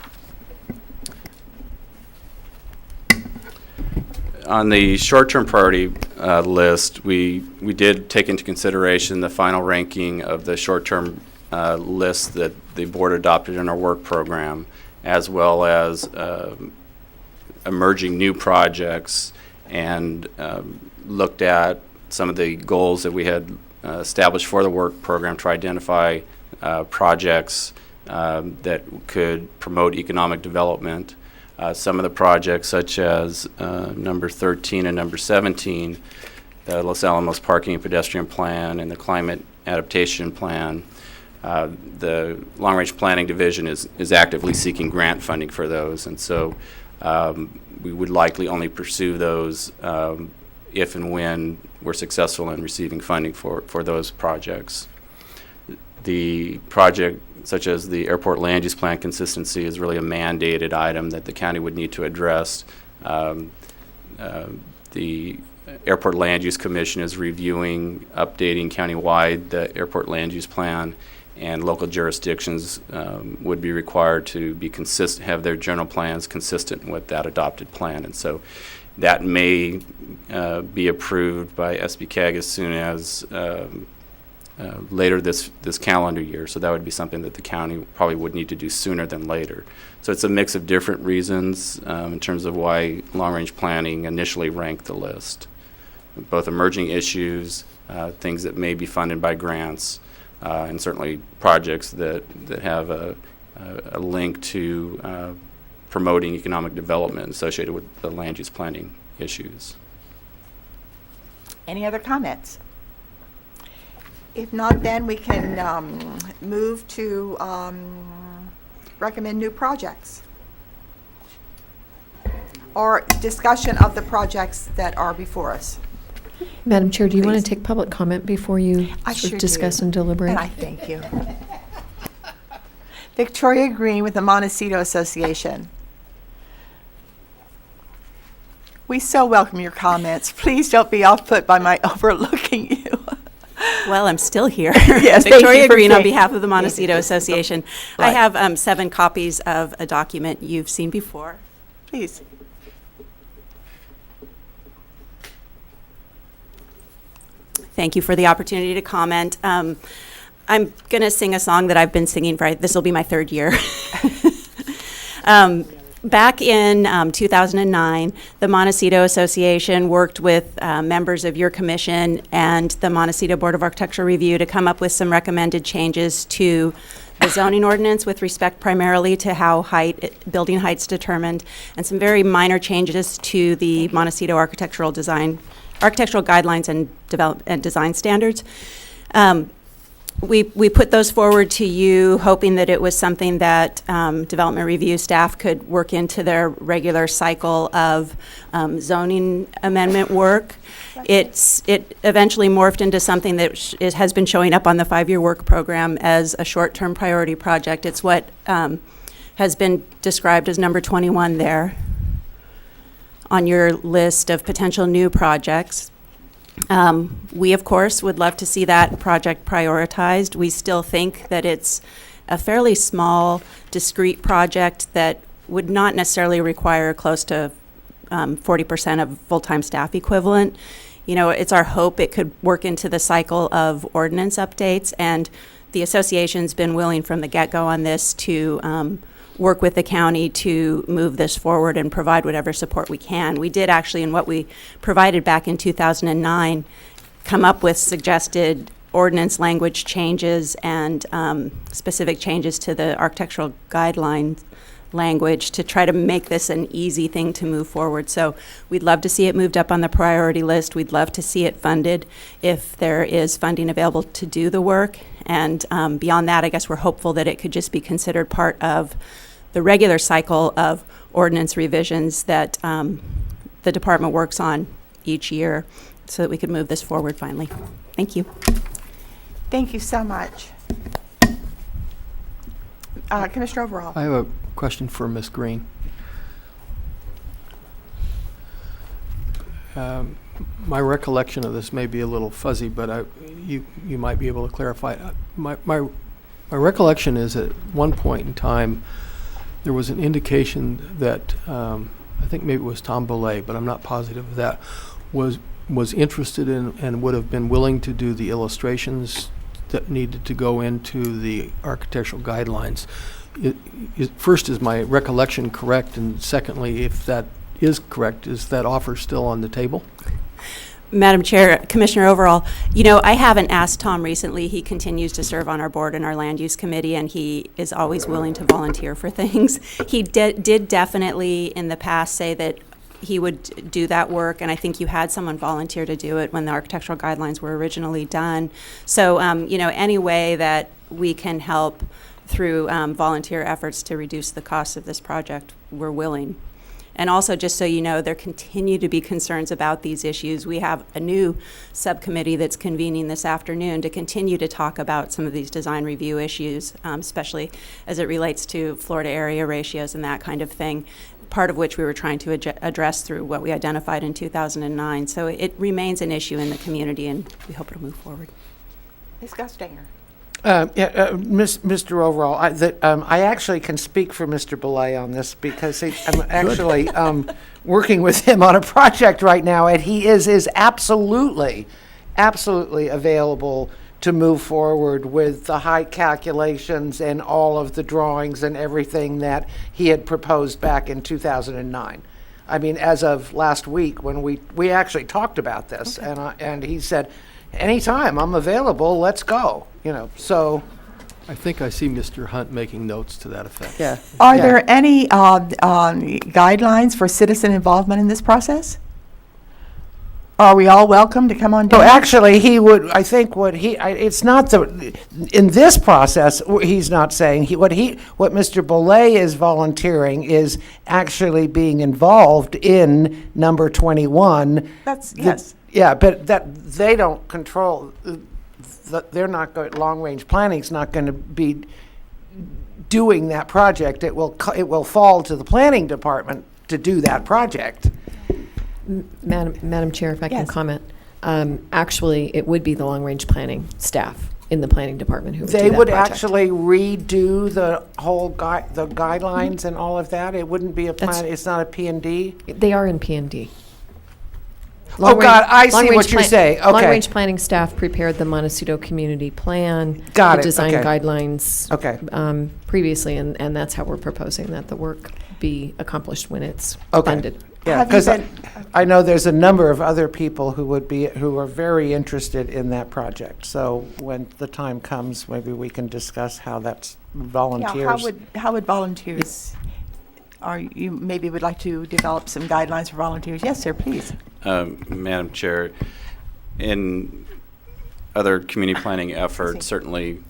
[SPEAKER 3] On the short-term priority list, we did take into consideration the final ranking of the short-term list that the board adopted in our work program, as well as emerging new projects, and looked at some of the goals that we had established for the work program to identify projects that could promote economic development. Some of the projects, such as number 13 and number 17, the Los Alamos Parking and Pedestrian Plan and the Climate Adaptation Plan, the Long Range Planning Division is actively seeking grant funding for those, and so we would likely only pursue those if and when we're successful in receiving funding for those projects. The project, such as the Airport Land Use Plan consistency, is really a mandated item that the county would need to address. The Airport Land Use Commission is reviewing, updating countywide the Airport Land Use Plan, and local jurisdictions would be required to be have their general plans consistent with that adopted plan. And so that may be approved by SBCAG as soon as later this calendar year. So that would be something that the county probably would need to do sooner than later. So it's a mix of different reasons in terms of why long-range planning initially ranked the list. Both emerging issues, things that may be funded by grants, and certainly projects that have a link to promoting economic development associated with the land use planning issues.
[SPEAKER 1] Any other comments? If not, then we can move to recommend new projects or discussion of the projects that are before us.
[SPEAKER 4] Madam Chair, do you want
[SPEAKER 1] Please.
[SPEAKER 4] to take public comment before you discuss and deliberate?
[SPEAKER 1] And I thank you. Victoria Green with the Montecito Association. We so welcome your comments. Please don't be off-put by my overlooking you.
[SPEAKER 16] Well, I'm still here.
[SPEAKER 1] Yes, thank
[SPEAKER 16] Victoria
[SPEAKER 1] you for
[SPEAKER 16] Green on
[SPEAKER 1] saying-
[SPEAKER 16] behalf of the Montecito Association. I
[SPEAKER 1] Right.
[SPEAKER 16] have 7 copies of a document you've seen before.
[SPEAKER 1] Please.
[SPEAKER 16] Thank you for the opportunity to comment. I'm going to sing a song that I've been singing for, this will be my 3rd year. Back in 2009, the Montecito Association worked with members of your commission and the Montecito Board of Architectural Review to come up with some recommended changes to the zoning ordinance with respect primarily to how building height's determined, and some very minor changes to the Montecito architectural guidelines and design standards. We put those forward to you, hoping that it was something that development review staff could work into their regular cycle of zoning amendment work. It eventually morphed into something that has been showing up on the 5-year work program as a short-term priority project. It's what has been described as number 21 there on your list of potential new projects. We, of course, would love to see that project prioritized. We still think that it's a fairly small, discrete project that would not necessarily require close to 40% of full-time staff equivalent. You know, it's our hope it could work into the cycle of ordinance updates, and the association's been willing from the get-go on this to work with the county to move this forward and provide whatever support we can. We did actually, in what we provided back in 2009, come up with suggested ordinance language changes and specific changes to the architectural guidelines language to try to make this an easy thing to move forward. So we'd love to see it moved up on the priority list. We'd love to see it funded if there is funding available to do the work. And beyond that, I guess we're hopeful that it could just be considered part of the regular cycle of ordinance revisions that the department works on each year so that we could move this forward finally. Thank you.
[SPEAKER 1] Thank you so much. Commissioner Overall.
[SPEAKER 7] I have a question for Ms. Green. My recollection of this may be a little fuzzy, but you might be able to clarify. My recollection is at one point in time there was an indication that I think maybe it was Tom Belay, but I'm not positive of that, was interested in and would have been willing to do the illustrations that needed to go into the architectural guidelines. First, is my recollection correct? And secondly, if that is correct, is that offer still on the table?
[SPEAKER 16] Madam Chair, Commissioner Overall, you know, I haven't asked Tom recently. He continues to serve on our board and our land use committee, and he is always willing to volunteer for things. He did definitely in the past say that he would do that work, and I think you had someone volunteer to do it when the architectural guidelines were originally done. So, you know, any way that we can help through volunteer efforts to reduce the cost of this project, we're willing. And also, just so you know, there continue to be concerns about these issues. We have a new subcommittee that's convening this afternoon to continue to talk about some of these design review issues, especially as it relates to Florida area ratios and that kind of thing, part of which we were trying to address through what we identified in 2009. So it remains an issue in the community, and we hope it'll move forward.
[SPEAKER 1] Ms. Gustinger.
[SPEAKER 5] Mr. Overall, I actually can speak for Mr. Belay on this because I'm actually working with him on a project right now, and he is absolutely available to move forward with the height calculations and all of the drawings and everything that he had proposed back in 2009. I mean, as of last week when we actually talked about this, okay. and he said, anytime, I'm available, let's go. You know, so.
[SPEAKER 7] I think I see Mr. Hunt making notes to that effect.
[SPEAKER 5] Yeah.
[SPEAKER 1] Are there any guidelines for citizen involvement in this process? Are we all welcome to come on down?
[SPEAKER 5] So actually, he would, I think it's not in this process, he's not saying, what Mr. Belay is volunteering is actually being involved in number 21.
[SPEAKER 1] Yes.
[SPEAKER 5] Yeah, but that they don't control, they're not going, long-range planning's not going to be doing that project. It will fall to the planning department to do that project.
[SPEAKER 4] Madam Chair, if I can
[SPEAKER 1] Yes.
[SPEAKER 4] comment. Actually, it would be the long-range planning staff in the planning department who would do
[SPEAKER 5] They
[SPEAKER 4] that
[SPEAKER 5] would
[SPEAKER 4] project.
[SPEAKER 5] actually redo the whole the guidelines and all of that? It wouldn't be a
[SPEAKER 4] That's-
[SPEAKER 5] plan, it's not a P&D?
[SPEAKER 4] They are in P&D.
[SPEAKER 5] Oh, God, I see what you're saying. Okay.
[SPEAKER 4] Long-range planning staff prepared the Montecito Community Plan.
[SPEAKER 5] Got
[SPEAKER 4] the
[SPEAKER 5] it,
[SPEAKER 4] design
[SPEAKER 5] okay.
[SPEAKER 4] guidelines.
[SPEAKER 5] Okay.
[SPEAKER 4] Previously, and that's how we're proposing that the work be accomplished when it's
[SPEAKER 5] Okay.
[SPEAKER 4] funded.
[SPEAKER 5] Yeah,
[SPEAKER 1] Have you
[SPEAKER 5] because
[SPEAKER 1] been-
[SPEAKER 5] I know there's a number of other people who are very interested in that project. So when the time comes, maybe we can discuss how that's volunteers.
[SPEAKER 1] Yeah, how would volunteers, you maybe would like to develop some guidelines for volunteers? Yes, sir, please.
[SPEAKER 3] Madam Chair, in other community planning efforts, certainly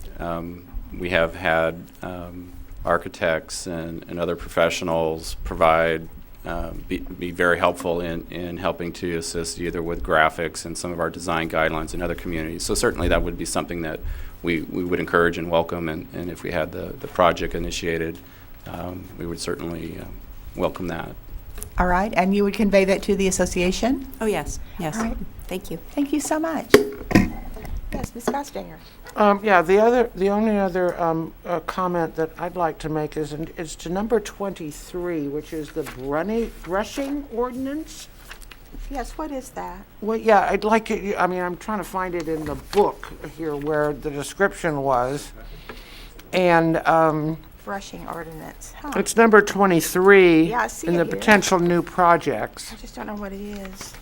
[SPEAKER 3] we have had architects and other professionals provide, be very helpful in helping to assist either with graphics and some of our design guidelines in other communities. So certainly that would be something that we would encourage and welcome, and if we had the project initiated, we would certainly welcome that.
[SPEAKER 1] All right, and you would convey that to the association?
[SPEAKER 16] Oh, yes, yes.
[SPEAKER 1] All right.
[SPEAKER 16] Thank you.
[SPEAKER 1] Thank you so much. Yes, Ms. Costinger.
[SPEAKER 5] Yeah, the only other comment that I'd like to make is to number 23, which is the brushing ordinance.
[SPEAKER 1] Yes, what is that?
[SPEAKER 5] Well, yeah, I'd like it, I mean, I'm trying to find it in the book here where the description was. And
[SPEAKER 1] Brushing ordinance. Huh.
[SPEAKER 5] it's number 23
[SPEAKER 1] Yeah, I see
[SPEAKER 5] in
[SPEAKER 1] it
[SPEAKER 5] the
[SPEAKER 1] here.
[SPEAKER 5] potential new projects.
[SPEAKER 1] I just don't know what it is.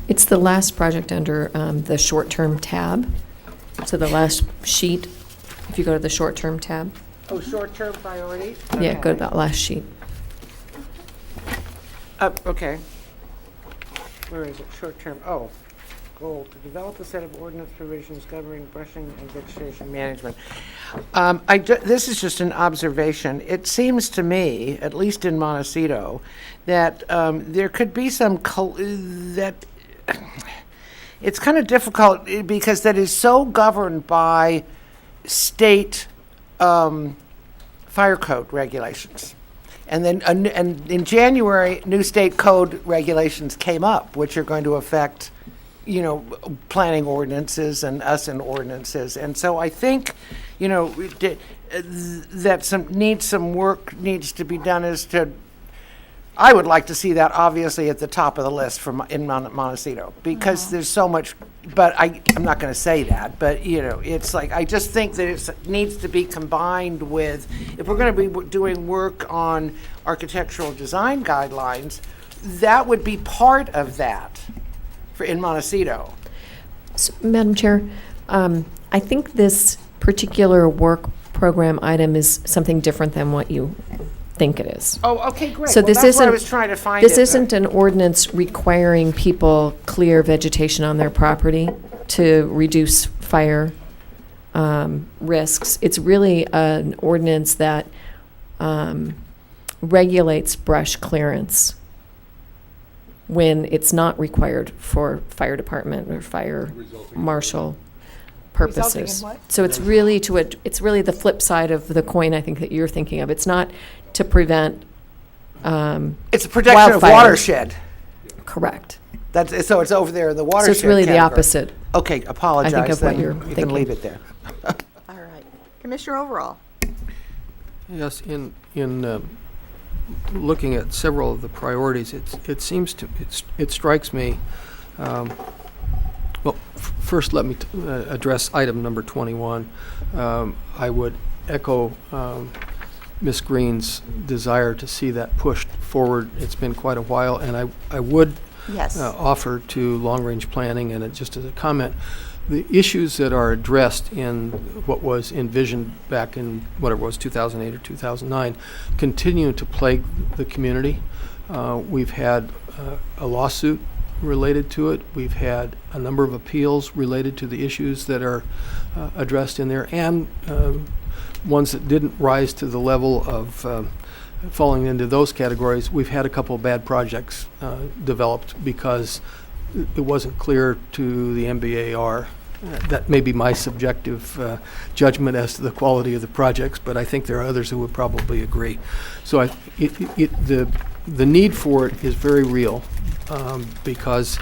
[SPEAKER 4] It's the last project under the short-term tab. So the last sheet, if you go to the short-term tab.
[SPEAKER 5] Oh, short-term priorities?
[SPEAKER 4] Yeah, go to that last sheet.
[SPEAKER 5] Okay. Where is it? Short-term, goal, to develop a set of ordinance provisions governing brushing and vegetation management. This is just an observation. It seems to me, at least in Montecito, that there could be some, that it's kind of difficult because that is so governed by state fire code regulations. And then and in January, new state code regulations came up, which are going to affect, planning ordinances and us in ordinances. And so I think, that some work needs to be done I would like to see that obviously at the top of the list in Montecito, because there's so much, but I'm not going to say that, but it's like, I just think that it needs to be combined with, if we're going to be doing work on architectural design guidelines, that would be part of that in Montecito.
[SPEAKER 4] So, Madam Chair, I think this particular work program item is something different than what you think it is.
[SPEAKER 5] Oh, okay, great.
[SPEAKER 4] So
[SPEAKER 5] Well,
[SPEAKER 4] this
[SPEAKER 5] that's what I
[SPEAKER 4] isn't,
[SPEAKER 5] was trying to find
[SPEAKER 4] this
[SPEAKER 5] it.
[SPEAKER 4] isn't an ordinance requiring people clear vegetation on their property to reduce fire risks. It's really an ordinance that regulates brush clearance when it's not required for fire department or fire marshal purposes.
[SPEAKER 1] Resulting in what?
[SPEAKER 4] So it's really it's really the flip side of the coin, I think, that you're thinking of. It's not to prevent
[SPEAKER 5] It's a protection of
[SPEAKER 4] wildfires.
[SPEAKER 5] watershed.
[SPEAKER 4] Correct.
[SPEAKER 5] So it's over there in the watershed
[SPEAKER 4] So it's really the
[SPEAKER 5] category.
[SPEAKER 4] opposite.
[SPEAKER 5] Okay, apologize.
[SPEAKER 4] I think of what
[SPEAKER 5] then
[SPEAKER 4] you're
[SPEAKER 5] you can
[SPEAKER 4] thinking.
[SPEAKER 5] leave it there.
[SPEAKER 1] All right. Commissioner Overall.
[SPEAKER 7] Yes, in looking at several of the priorities, it strikes me. First, let me address item number 21. I would echo Ms. Green's desire to see that pushed forward. It's been quite a while, and I would
[SPEAKER 1] Yes.
[SPEAKER 7] offer to long-range planning, and just as a comment, the issues that are addressed in what was envisioned back in whatever it was, 2008 or 2009, continue to plague the community. We've had a lawsuit related to it. We've had a number of appeals related to the issues that are addressed in there, and ones that didn't rise to the level of falling into those categories. We've had a couple of bad projects developed because it wasn't clear to the MBAR. That may be my subjective judgment as to the quality of the projects, but I think there are others who would probably agree. So the need for it is very real. because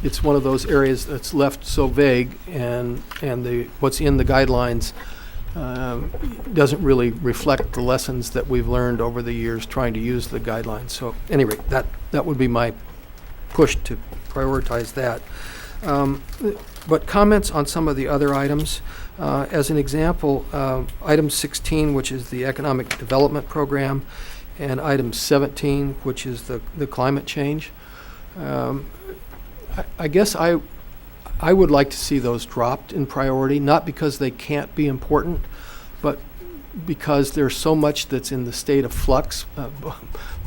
[SPEAKER 7] it's one of those areas that's left so vague, and what's in the guidelines doesn't really reflect the lessons that we've learned over the years trying to use the guidelines. So anyway, that would be my push to prioritize that. But comments on some of the other items. As an example, item 16, which is the Economic Development Program, and item 17, which is the climate change. I guess I would like to see those dropped in priority, not because they can't be important, but because there's so much that's in the state of flux,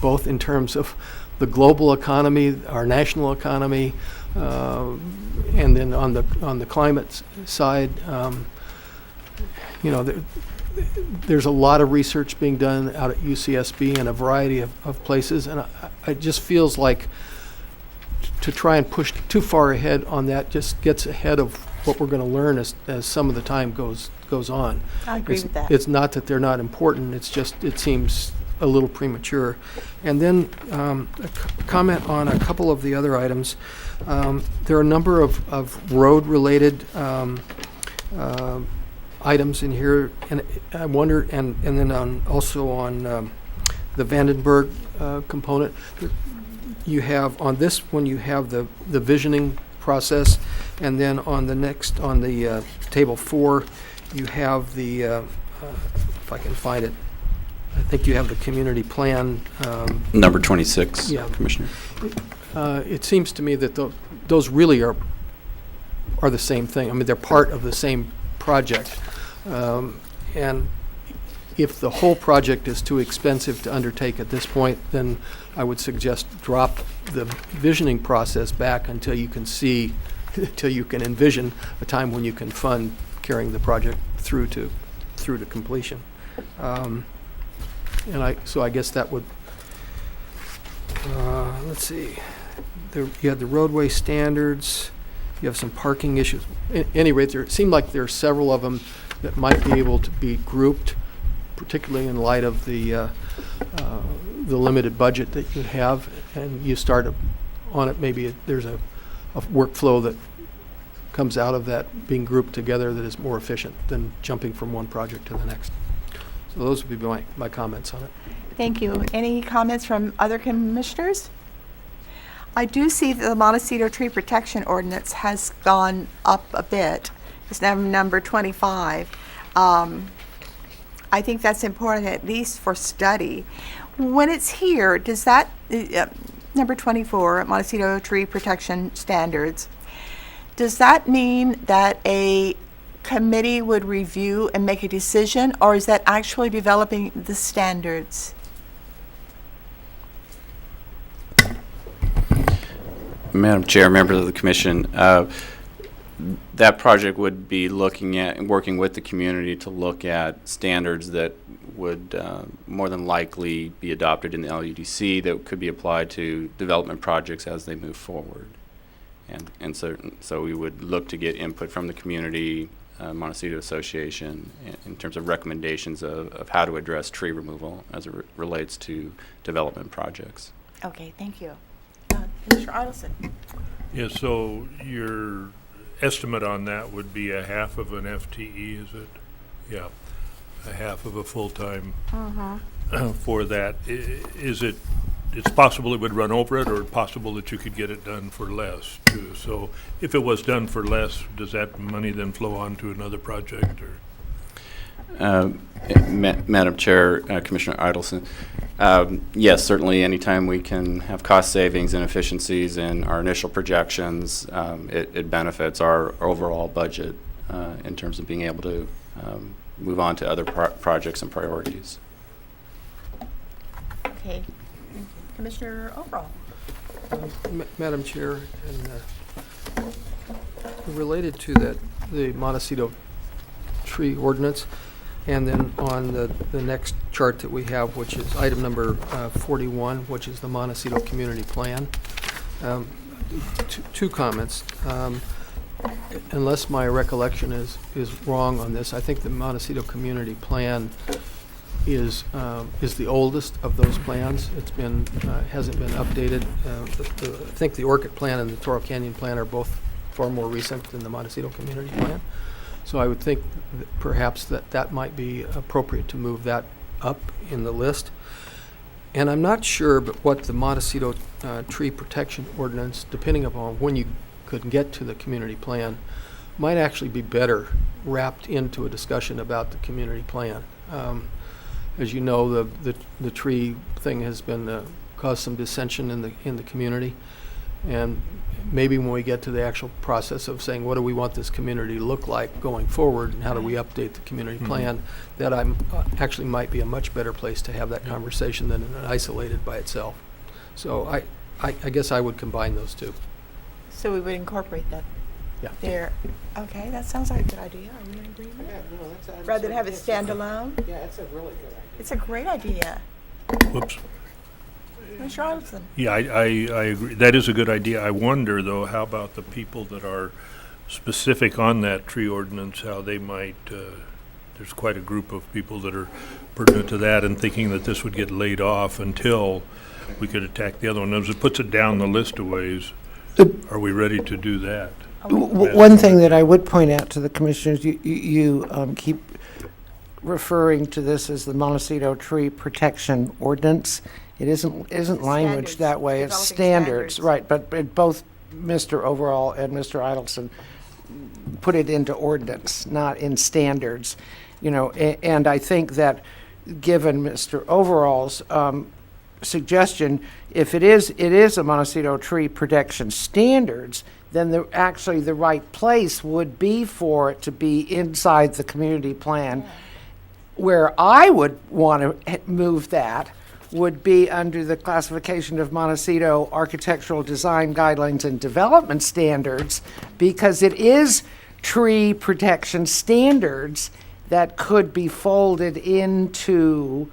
[SPEAKER 7] both in terms of the global economy, our national economy, and then on the climate side. There's a lot of research being done out at UCSB and a variety of places, and it just feels like to try and push too far ahead on that just gets ahead of what we're going to learn as some of the time goes on.
[SPEAKER 1] I agree with that.
[SPEAKER 7] It's not that they're not important, it's just it seems a little premature. And then a comment on a couple of the other items. There are a number of road-related items in here, and I wonder, and then also on the Vandenberg component. You have on this one, you have the visioning process, and then on the next, on the table 4, you have the, if I can find it, I think you have the community plan.
[SPEAKER 3] Number 26,
[SPEAKER 7] yeah.
[SPEAKER 3] Commissioner.
[SPEAKER 7] It seems to me that those really are the same thing. I mean, they're part of the same project. And if the whole project is too expensive to undertake at this point, then I would suggest drop the visioning process back until you can see, until you can envision a time when you can fund carrying the project through to completion. So I guess that would, let's see, you had the roadway standards, you have some parking issues. At any rate, it seemed like there are several of them that might be able to be grouped, particularly in light of the limited budget that you have, and you start on it. Maybe there's a workflow that comes out of that being grouped together that is more efficient than jumping from one project to the next. So those would be my comments on it.
[SPEAKER 1] Thank you. Any comments from other commissioners? I do see that the Montecito Tree Protection Ordinance has gone up a bit. It's number 25. I think that's important, at least for study. When it's here, does that, number 24, Montecito Tree Protection Standards, does that mean that a committee would review and make a decision, or is that actually developing the standards?
[SPEAKER 3] Madam Chair, members of the Commission, that project would be looking at and working with the community to look at standards that would more than likely be adopted in the LUDC that could be applied to development projects as they move forward. And so we would look to get input from the community, Montecito Association, in terms of recommendations of how to address tree removal as it relates to development projects.
[SPEAKER 1] Okay, thank you. Mr. Idelson.
[SPEAKER 6] Yeah, so your estimate on that would be a half of an FTE, is it? Yeah, a half of a full-time for that. It's possible it would run over it, or possible that you could get it done for less too. So if it was done for less, does that money then flow on to another project? Or?
[SPEAKER 3] Madam Chair, Commissioner Idelson, yes, certainly anytime we can have cost savings and efficiencies in our initial projections, it benefits our overall budget in terms of being able to move on to other projects and priorities.
[SPEAKER 1] Okay. Commissioner Overall.
[SPEAKER 7] Madam Chair, and related to that, the Montecito Tree Ordinance, and then on the next chart that we have, which is item number 41, which is the Montecito Community Plan. Two comments. Unless my recollection is wrong on this, I think the Montecito Community Plan is the oldest of those plans. It's been, hasn't been updated. I think the Orchid Plan and the Toro Canyon Plan are both far more recent than the Montecito Community Plan. So I would think that perhaps that might be appropriate to move that up in the list. And I'm not sure, but what the Montecito Tree Protection Ordinance, depending upon when you could get to the community plan, might actually be better wrapped into a discussion about the community plan. As you know, the tree thing has been caused some dissension in the community, and maybe when we get to the actual process of saying what do we want this community to look like going forward, and how do we update the community plan, that actually might be a much better place to have that conversation than isolated by itself. So I guess I would combine those two.
[SPEAKER 1] So we would incorporate that there. Okay, that sounds like a good idea. Are we in agreement? Rather than have it standalone?
[SPEAKER 5] Yeah, it's a really good idea.
[SPEAKER 1] It's a great idea.
[SPEAKER 6] Whoops.
[SPEAKER 1] Mr. Idelson.
[SPEAKER 6] Yeah, I agree. That is a good idea. I wonder, though, how about the people that are specific on that tree ordinance, how they might, there's quite a group of people that are pertinent to that and thinking that this would get laid off until we could attack the other one. As it puts it down the list of ways, are we ready to do that?
[SPEAKER 5] One thing that I would point out to the commissioners, you keep referring to this as the Montecito Tree Protection Ordinance. It isn't language that way. It's standards, right? But both Mr. Overall and Mr. Idelson put it into ordinance, not in standards. You know, and I think that given Mr. Overall's suggestion, if it is a Montecito Tree Protection Standards, then actually the right place would be for it to be inside the community plan. Where I would want to move that would be under the classification of Montecito Architectural Design Guidelines and Development Standards, because it is tree protection standards that could be folded into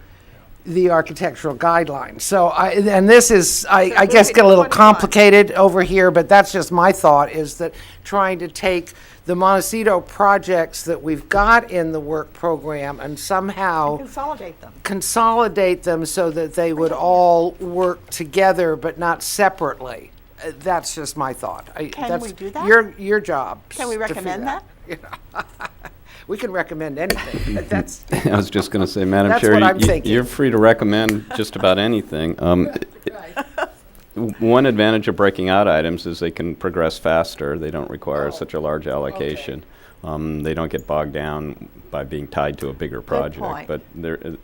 [SPEAKER 5] the architectural guidelines. So I guess get a little complicated over here, but that's just my thought, is that trying to take the Montecito projects that we've got in the work program and somehow consolidate them so that they would all work together but not separately. That's just my thought.
[SPEAKER 1] Can we do that?
[SPEAKER 5] Your job.
[SPEAKER 1] Can we recommend that?
[SPEAKER 5] We can recommend anything. That's
[SPEAKER 21] I was just going to say, Madam
[SPEAKER 5] That's
[SPEAKER 21] Chair,
[SPEAKER 5] what I'm thinking.
[SPEAKER 21] you're free to recommend just about anything. One advantage of breaking out items is they can progress faster. They don't require such a large allocation. They don't get bogged down by being tied to a bigger project.
[SPEAKER 1] point.
[SPEAKER 21] But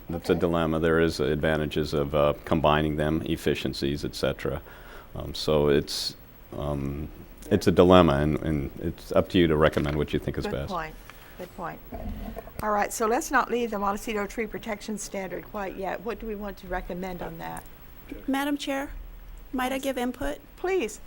[SPEAKER 21] it's a dilemma. There is advantages of combining them, efficiencies, et cetera. So it's a dilemma, and it's up to you to recommend what you think is best.
[SPEAKER 1] Good point. All right, so let's not leave the Montecito Tree Protection Standard quite yet. What do we want to recommend on that?
[SPEAKER 16] Madam Chair, might I give input?
[SPEAKER 1] Please.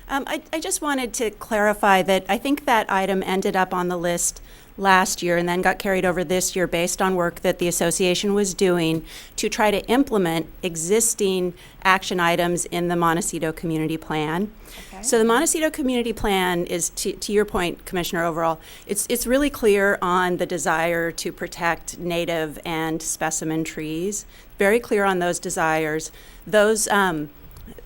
[SPEAKER 16] I just wanted to clarify that I think that item ended up on the list last year and then got carried over this year based on work that the association was doing to try to implement existing action items in the Montecito Community Plan. Okay. So the Montecito Community Plan is, to your point, Commissioner Overall, it's really clear on the desire to protect native and specimen trees. Very clear on those desires. Those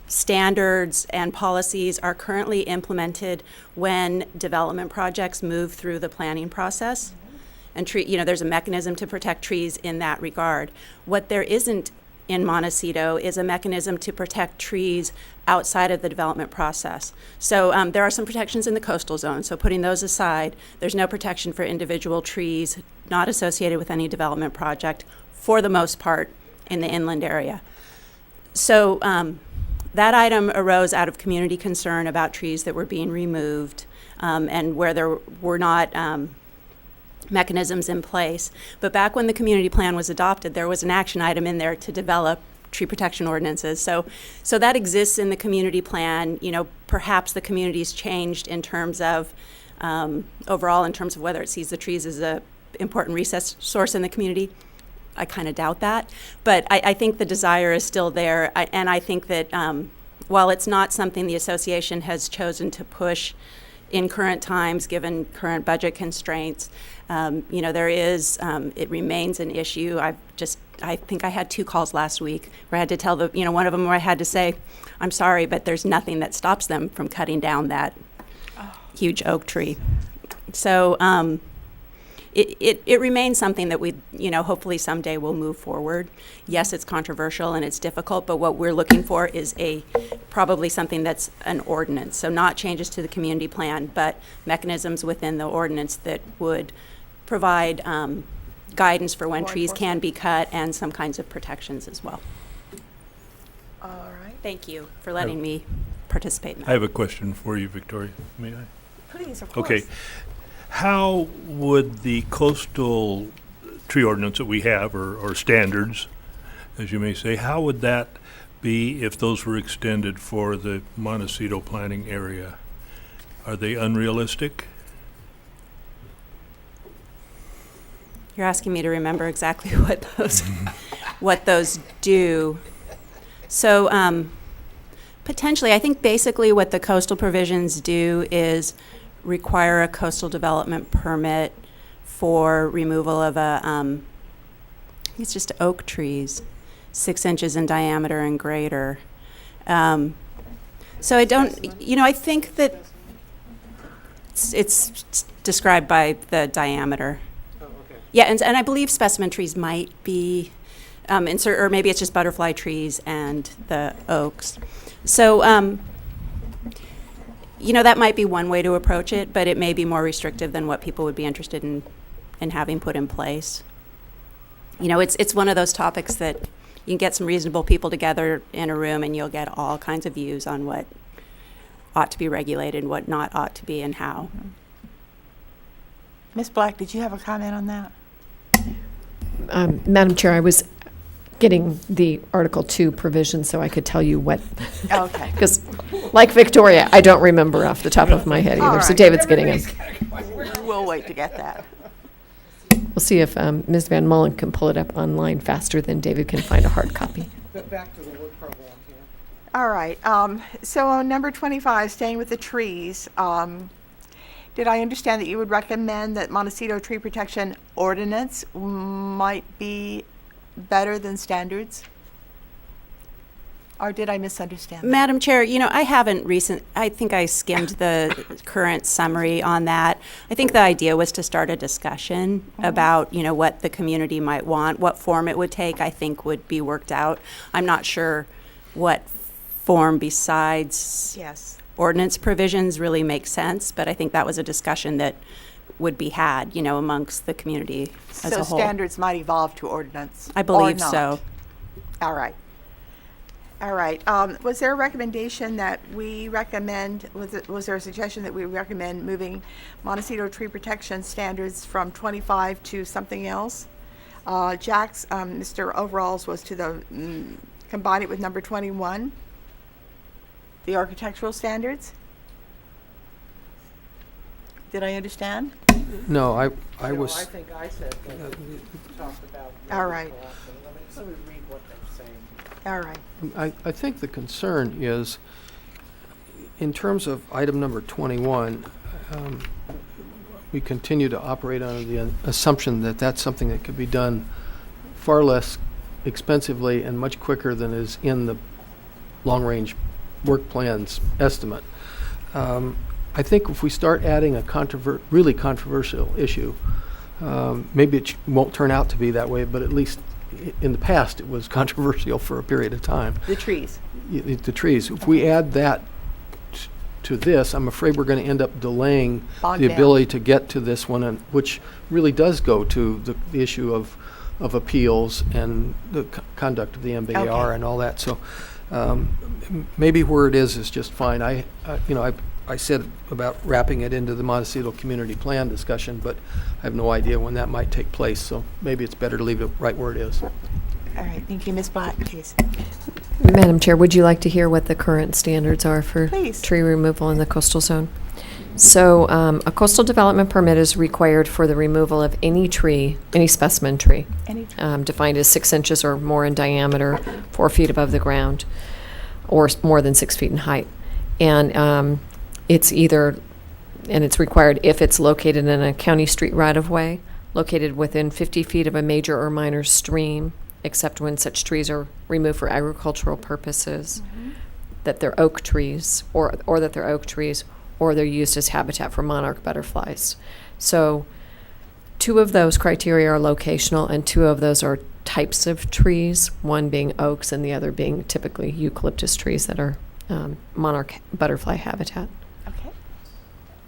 [SPEAKER 16] standards and policies are currently implemented when development projects move through the planning process. And there's a mechanism to protect trees in that regard. What there isn't in Montecito is a mechanism to protect trees outside of the development process. So there are some protections in the coastal zone. So putting those aside, there's no protection for individual trees not associated with any development project for the most part in the inland area. So that item arose out of community concern about trees that were being removed and where there were not mechanisms in place. But back when the community plan was adopted, there was an action item in there to develop tree protection ordinances. So that exists in the community plan. Perhaps the community's changed in terms of overall, in terms of whether it sees the trees as an important resource in the community. I kind of doubt that, but I think the desire is still there, and I think that while it's not something the association has chosen to push in current times, given current budget constraints, it remains an issue. I've just I think I had 2 calls last week where I had to tell one of them where I had to say, I'm sorry, but there's nothing that stops them from cutting down that huge oak tree. So it remains something that we, hopefully someday will move forward. Yes, it's controversial and it's difficult, but what we're looking for is probably something that's an ordinance. So not changes to the community plan, but mechanisms within the ordinance that would provide guidance for when trees can be cut and some kinds of protections as well.
[SPEAKER 1] All right.
[SPEAKER 16] Thank you for letting me participate in that.
[SPEAKER 6] I have a question for you, Victoria. May I?
[SPEAKER 1] Please, of course.
[SPEAKER 6] Okay. How would the coastal tree ordinance that we have, or standards, as you may say, how would that be if those were extended for the Montecito planning area? Are they unrealistic?
[SPEAKER 16] You're asking me to remember exactly what those do. So potentially, I think basically what the coastal provisions do is require a coastal development permit for removal of I think it's just oak trees, 6 inches in diameter and greater. So I don't, I think that it's described by the diameter.
[SPEAKER 5] Oh, okay.
[SPEAKER 16] Yeah, and I believe specimen trees might be, or maybe it's just butterfly trees and the oaks. So, that might be one way to approach it, but it may be more restrictive than what people would be interested in having put in place. It's one of those topics that you can get some reasonable people together in a room and you'll get all kinds of views on what ought to be regulated, what not ought to be, and how.
[SPEAKER 1] Ms. Black, did you have a comment on that?
[SPEAKER 4] Madam Chair, I was getting the Article 2 provision so I could tell you what.
[SPEAKER 1] Okay.
[SPEAKER 4] Because, like Victoria, I don't remember off the top of my head either.
[SPEAKER 1] All
[SPEAKER 4] So
[SPEAKER 1] right.
[SPEAKER 4] David's getting them.
[SPEAKER 1] We'll wait to get that.
[SPEAKER 4] We'll see if Ms. Van Mullen can pull it up online faster than David can find a hard copy.
[SPEAKER 5] But back to the work program here.
[SPEAKER 1] All right. So on number 25, staying with the trees, did I understand that you would recommend that Montecito tree protection ordinance might be better than standards? Or did I misunderstand that?
[SPEAKER 16] Madam Chair, I think I skimmed the current summary on that. I think the idea was to start a discussion about, what the community might want, what form it would take, I think would be worked out. I'm not sure what form besides ordinance provisions really makes sense, but I think that was a discussion that would be had, amongst the community as a whole.
[SPEAKER 1] So standards might evolve to ordinance?
[SPEAKER 16] I believe
[SPEAKER 1] or not?
[SPEAKER 16] so.
[SPEAKER 1] All right. All right. Was there a recommendation that we recommend, was there a suggestion that we recommend moving Montecito tree protection standards from 25 to something else? Jack's, Mr. Overalls was to combine it with number 21, the architectural standards? Did I understand?
[SPEAKER 7] No, I was.
[SPEAKER 5] I think I said that we talked about.
[SPEAKER 1] All right.
[SPEAKER 5] Let me read what they're saying.
[SPEAKER 1] All right.
[SPEAKER 7] I think the concern is, in terms of item number 21, we continue to operate under the assumption that that's something that could be done far less expensively and much quicker than is in the long-range work plan's estimate. I think if we start adding a really controversial issue, maybe it won't turn out to be that way, but at least in the past it was controversial for a period of time.
[SPEAKER 1] The trees.
[SPEAKER 7] The trees. If we add that to this, I'm afraid we're going to end up delaying the ability to get to this one, which really does go to the issue of appeals and the conduct of the MBAR and all that. So maybe where it is just fine. I said about wrapping it into the Montecito Community Plan discussion, but I have no idea when that might take place, so maybe it's better to leave it right where it is.
[SPEAKER 1] All right, thank you. Ms. Black, please.
[SPEAKER 4] Madam Chair, would you like to hear what the current standards are for
[SPEAKER 1] Please.
[SPEAKER 4] tree removal in the coastal zone? So a coastal development permit is required for the removal of any tree, any specimen tree, defined as 6 inches or more in diameter, 4 feet above the ground, or more than 6 feet in height. And it's required if it's located in a county street right-of-way, located within 50 feet of a major or minor stream, except when such trees are removed for agricultural purposes, that they're oak trees, or that they're oak trees, or they're used as habitat for monarch butterflies. So 2 of those criteria are locational, and 2 of those are types of trees, one being oaks and the other being typically eucalyptus trees that are monarch butterfly habitat.
[SPEAKER 1] Okay.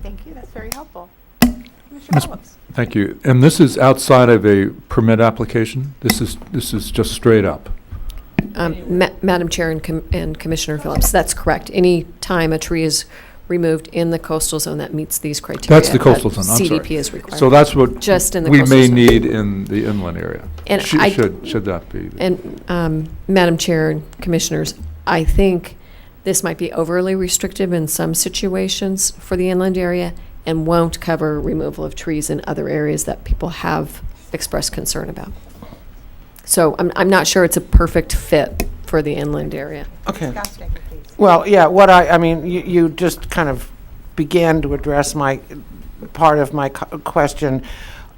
[SPEAKER 1] Thank you. That's very helpful. Commissioner Phillips.
[SPEAKER 12] Thank you. And this is outside of a permit application? This is just straight up?
[SPEAKER 4] Madam Chair and Commissioner Phillips, that's correct. Any time a tree is removed in the coastal zone that meets these criteria.
[SPEAKER 12] That's the coastal zone, I'm sorry.
[SPEAKER 4] CDP is required.
[SPEAKER 12] So that's what
[SPEAKER 4] Just in the
[SPEAKER 12] we
[SPEAKER 4] coastal
[SPEAKER 12] may
[SPEAKER 4] zone.
[SPEAKER 12] need in the inland area.
[SPEAKER 4] And
[SPEAKER 12] Should that be?
[SPEAKER 4] And Madam Chair and Commissioners, I think this might be overly restrictive in some situations for the inland area and won't cover removal of trees in other areas that people have expressed concern about. So I'm not sure it's a perfect fit for the inland area.
[SPEAKER 5] Okay. Well, yeah, I mean, you just kind of began to address my part of my question,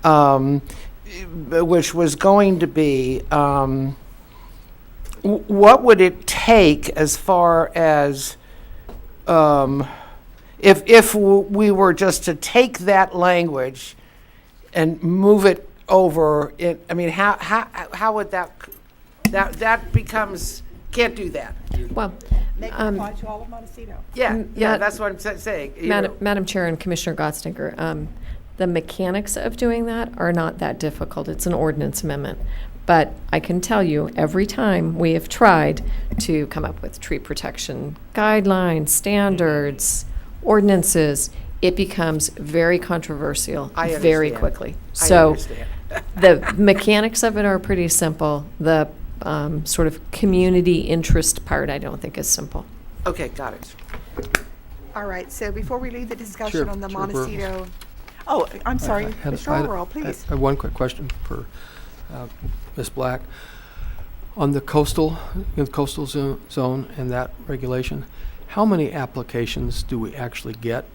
[SPEAKER 5] which was going to be, what would it take as far as, if we were just to take that language and move it over, I mean, how would that becomes, can't do that.
[SPEAKER 4] Well,
[SPEAKER 1] Make it apply to all of Montecito.
[SPEAKER 5] Yeah, that's what I'm saying.
[SPEAKER 4] Madam Chair and Commissioner Gottstinker, the mechanics of doing that are not that difficult. It's an ordinance amendment. But I can tell you, every time we have tried to come up with tree protection guidelines, standards, ordinances, it becomes very controversial very quickly. So the mechanics of it are pretty simple. The sort of community interest part, I don't think is simple.
[SPEAKER 5] Okay, got it.
[SPEAKER 1] All right, so before we leave the discussion
[SPEAKER 7] Sure,
[SPEAKER 1] on the
[SPEAKER 7] Chair
[SPEAKER 1] Montecito, oh, I'm sorry,
[SPEAKER 7] I
[SPEAKER 1] Mr. Overall, please.
[SPEAKER 7] I have one quick question for Ms. Black. On the coastal zone and that regulation, how many applications do we actually get?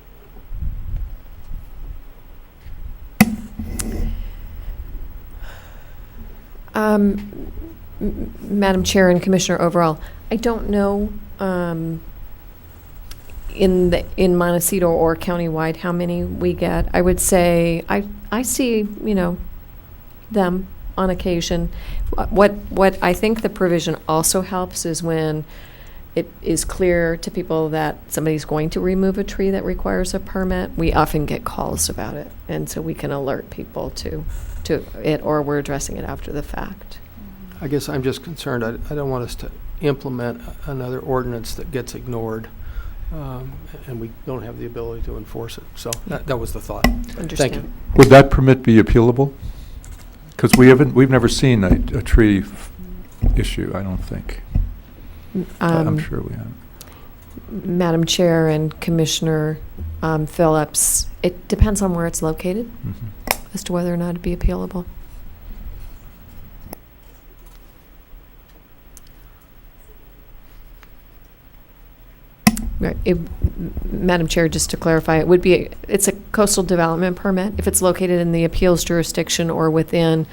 [SPEAKER 4] Madam Chair and Commissioner Overall, I don't know in Montecito or countywide how many we get. I would say I see, them on occasion. What I think the provision also helps is when it is clear to people that somebody's going to remove a tree that requires a permit. We often get calls about it, and so we can alert people to it, or we're addressing it after the fact.
[SPEAKER 7] I guess I'm just concerned, I don't want us to implement another ordinance that gets ignored, and we don't have the ability to enforce it. So that was the thought. Thank you.
[SPEAKER 12] Would that permit be appealable? Because we've never seen a tree issue, I don't think. I'm sure we have.
[SPEAKER 4] Madam Chair and Commissioner Phillips, it depends on where it's located as to whether or not it'd be appealable. Right. Madam Chair, just to clarify, it's a coastal development permit. If it's located in the appeals jurisdiction or within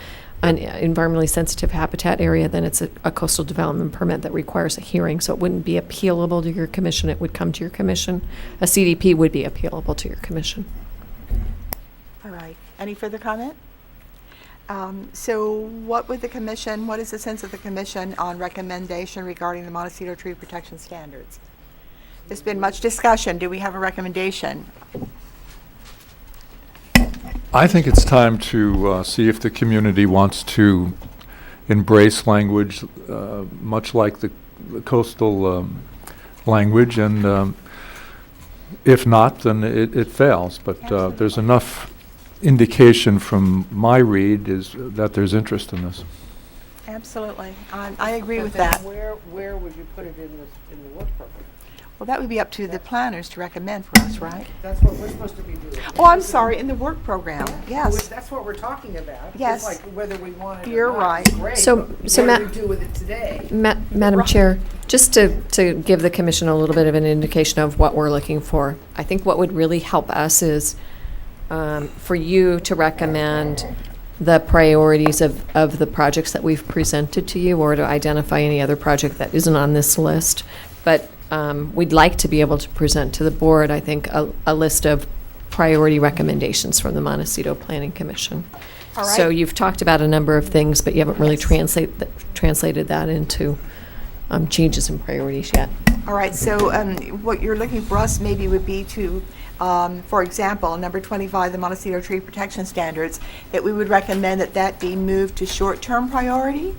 [SPEAKER 4] an environmentally sensitive habitat area, then it's a coastal development permit that requires a hearing. So it wouldn't be appealable to your commission. It would come to your commission. A CDP would be appealable to your commission.
[SPEAKER 1] All right. Any further comment? So what is the sense of the commission on recommendation regarding the Montecito tree protection standards? There's been much discussion. Do we have a recommendation?
[SPEAKER 12] I think it's time to see if the community wants to embrace language much like the coastal language, and if not, then it fails. But there's enough indication from my read is that there's interest in this.
[SPEAKER 1] Absolutely. I agree with that.
[SPEAKER 5] Where would you put it in the work program?
[SPEAKER 1] Well, that would be up to the planners to recommend for us, right?
[SPEAKER 5] That's what we're supposed to be doing.
[SPEAKER 1] Oh, I'm sorry, in the work program, yes.
[SPEAKER 5] That's what we're talking about.
[SPEAKER 1] Yes.
[SPEAKER 5] It's like whether we want it
[SPEAKER 1] You're
[SPEAKER 5] or not.
[SPEAKER 1] right.
[SPEAKER 5] Great,
[SPEAKER 4] So
[SPEAKER 5] but what do we do with it today?
[SPEAKER 4] Madam Chair, just to give the commission a little bit of an indication of what we're looking for, I think what would really help us is for you to recommend the priorities of the projects that we've presented to you, or to identify any other project that isn't on this list. But we'd like to be able to present to the board, I think, a list of priority recommendations from the Montecito Planning Commission.
[SPEAKER 1] All right.
[SPEAKER 4] So you've talked about a number of things, but you haven't really translated that into changes in priorities yet.
[SPEAKER 1] All right, so what you're looking for us maybe would be to, for example, number 25, the Montecito Tree Protection Standards, that we would recommend that that be moved to short-term priority?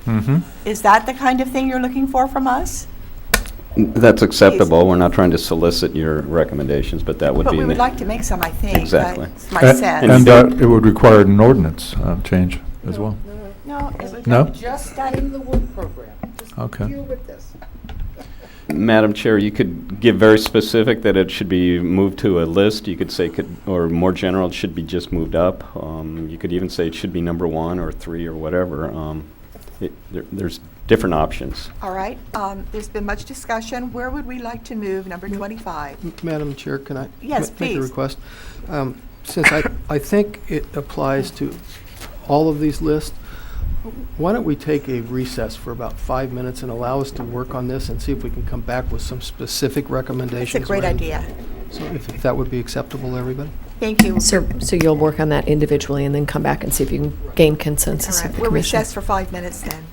[SPEAKER 12] Mm-hmm.
[SPEAKER 1] Is that the kind of thing you're looking for from us?
[SPEAKER 21] That's acceptable. We're not trying to solicit your recommendations, but that would be...
[SPEAKER 1] But we would like to make some, I think.
[SPEAKER 21] Exactly.
[SPEAKER 1] That's my sense.
[SPEAKER 12] And it would require an ordinance change as well.
[SPEAKER 1] No, it would
[SPEAKER 12] No?
[SPEAKER 5] Just in the work program. Just
[SPEAKER 12] Okay.
[SPEAKER 5] deal with this.
[SPEAKER 21] Madam Chair, you could give very specific that it should be moved to a list. You could say, or more general, it should be just moved up. You could even say it should be number 1 or 3 or whatever. There's different options.
[SPEAKER 1] All right, there's been much discussion. Where would we like to move number 25?
[SPEAKER 7] Madam Chair, can I
[SPEAKER 1] Yes,
[SPEAKER 7] make a
[SPEAKER 1] please.
[SPEAKER 7] request? Since I think it applies to all of these lists, why don't we take a recess for about 5 minutes and allow us to work on this and see if we can come back with some specific recommendations?
[SPEAKER 1] That's a great idea.
[SPEAKER 7] So if that would be acceptable to everybody?
[SPEAKER 1] Thank you.
[SPEAKER 4] So you'll work on that individually and then come back and see if you can gain consensus
[SPEAKER 1] All
[SPEAKER 4] with
[SPEAKER 1] right,
[SPEAKER 4] the
[SPEAKER 1] we're
[SPEAKER 4] commission.
[SPEAKER 1] recessed for 5 minutes then.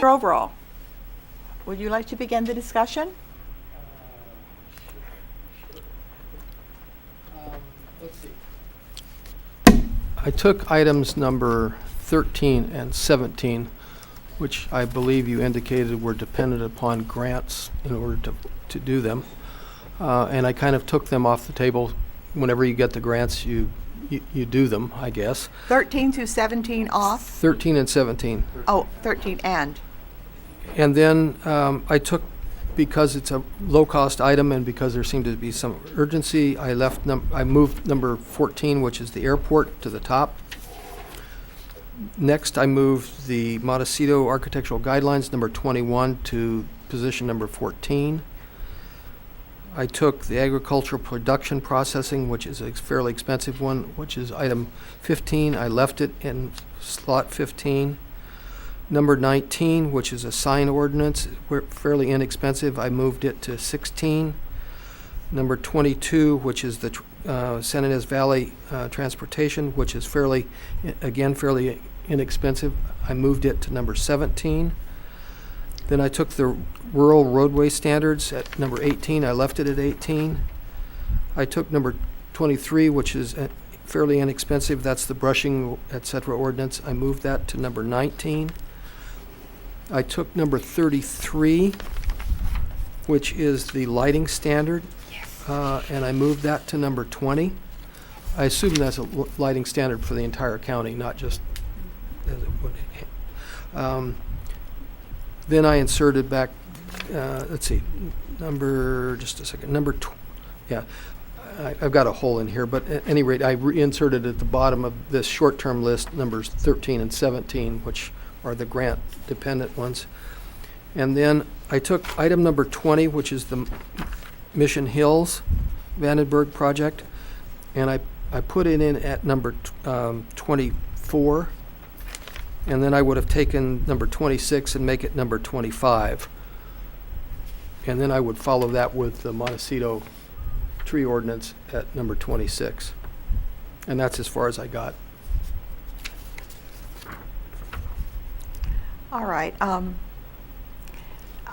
[SPEAKER 1] Overall, would you like to begin the discussion?
[SPEAKER 7] Let's see. I took items number 13 and 17, which I believe you indicated were dependent upon grants in order to do them. And I kind of took them off the table. Whenever you get the grants, you do them, I guess.
[SPEAKER 1] 13 through 17 off?
[SPEAKER 7] 13 and 17.
[SPEAKER 1] Oh, 13 and.
[SPEAKER 7] And then I took, because it's a low-cost item and because there seemed to be some urgency, I moved number 14, which is the airport, to the top. Next, I moved the Montecito Architectural Guidelines, number 21, to position number 14. I took the agricultural production processing, which is a fairly expensive one, which is item 15. I left it in slot 15. Number 19, which is a sign ordinance, fairly inexpensive, I moved it to 16. Number 22, which is the San Ynez Valley transportation, which is fairly inexpensive, I moved it to number 17. Then I took the rural roadway standards at number 18, I left it at 18. I took number 23, which is fairly inexpensive, that's the brushing, et cetera ordinance, I moved that to number 19. I took number 33, which is the lighting standard, and I moved that to number 20. I assume that's a lighting standard for the entire county, not just as it would. Then I inserted back, let's see, number, just a second, number, I've got a hole in here, but at any rate, I reinserted at the bottom of this short-term list, numbers 13 and 17, which are the grant-dependent ones. And then I took item number 20, which is the Mission Hills Vandenberg project, and I put it in at number 24, and then I would have taken number 26 and make it number 25. And then I would follow that with the Montecito tree ordinance at number 26. And that's as far as I got.
[SPEAKER 1] All right.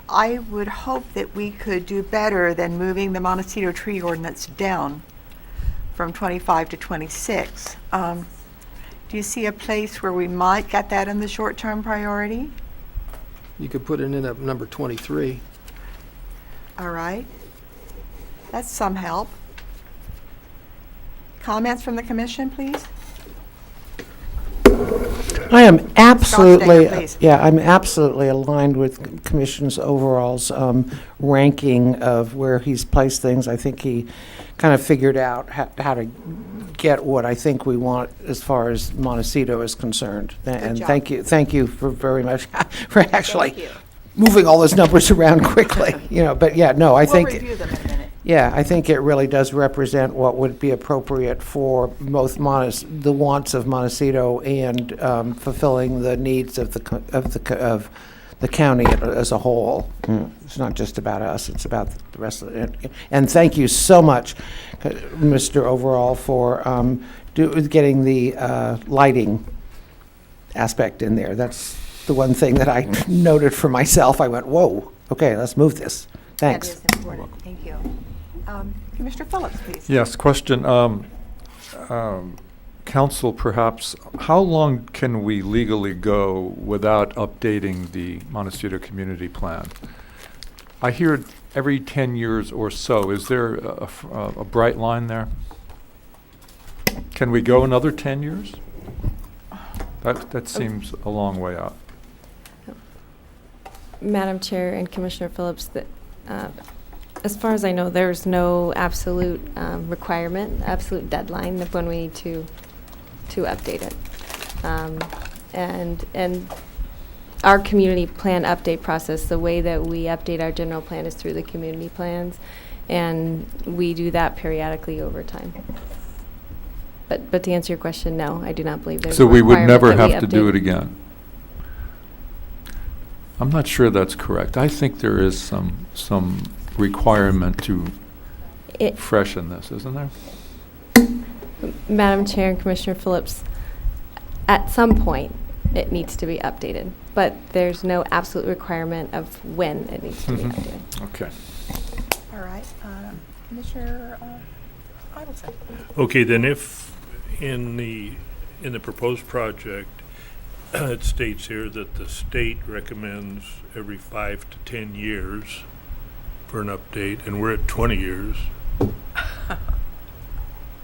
[SPEAKER 1] I would hope that we could do better than moving the Montecito tree ordinance down from 25 to 26. Do you see a place where we might get that in the short-term priority?
[SPEAKER 7] You could put it in at number 23.
[SPEAKER 1] All right. That's some help. Comments from the commission, please?
[SPEAKER 5] I am absolutely,
[SPEAKER 1] please.
[SPEAKER 5] I'm absolutely aligned with Commissioner's overall's ranking of where he's placed things. I think he kind of figured out how to get what I think we want as far as Montecito is concerned. And
[SPEAKER 1] job.
[SPEAKER 5] thank you for very much for actually
[SPEAKER 1] Thank you.
[SPEAKER 5] moving all those numbers around quickly. But yeah, no, I think.
[SPEAKER 1] We'll review them in a minute.
[SPEAKER 5] Yeah, I think it really does represent what would be appropriate for both the wants of Montecito and fulfilling the needs of the county as a whole. It's not just about us; it's about the rest of it. And thank you so much, Mr. Overall, for getting the lighting aspect in there. That's the one thing that I noted for myself. I went, "Whoa, okay, let's move this." Thanks.
[SPEAKER 1] That is important. Thank you. Commissioner Phillips, please.
[SPEAKER 12] Yes, question. Council, perhaps, how long can we legally go without updating the Montecito Community Plan? I hear every 10 years or so. Is there a bright line there? Can we go another 10 years? That seems a long way out.
[SPEAKER 20] Madam Chair and Commissioner Phillips, as far as I know, there's no absolute requirement, absolute deadline of when we need to update it. And our community plan update process, the way that we update our general plan is through the community plans, and we do that periodically over time. But to answer your question, no, I do not believe there's a
[SPEAKER 12] So we would
[SPEAKER 20] requirement
[SPEAKER 12] never
[SPEAKER 20] that we
[SPEAKER 12] have to do
[SPEAKER 20] update.
[SPEAKER 12] it again? I'm not sure that's correct. I think there is some requirement to freshen this, isn't there?
[SPEAKER 20] Madam Chair and Commissioner Phillips, at some point, it needs to be updated, but there's no absolute requirement of when it needs to be updated.
[SPEAKER 12] Okay.
[SPEAKER 1] All right. Commissioner Idelson.
[SPEAKER 6] Okay, then if in the proposed project, it states here that the state recommends every 5 to 10 years for an update, and we're at 20 years.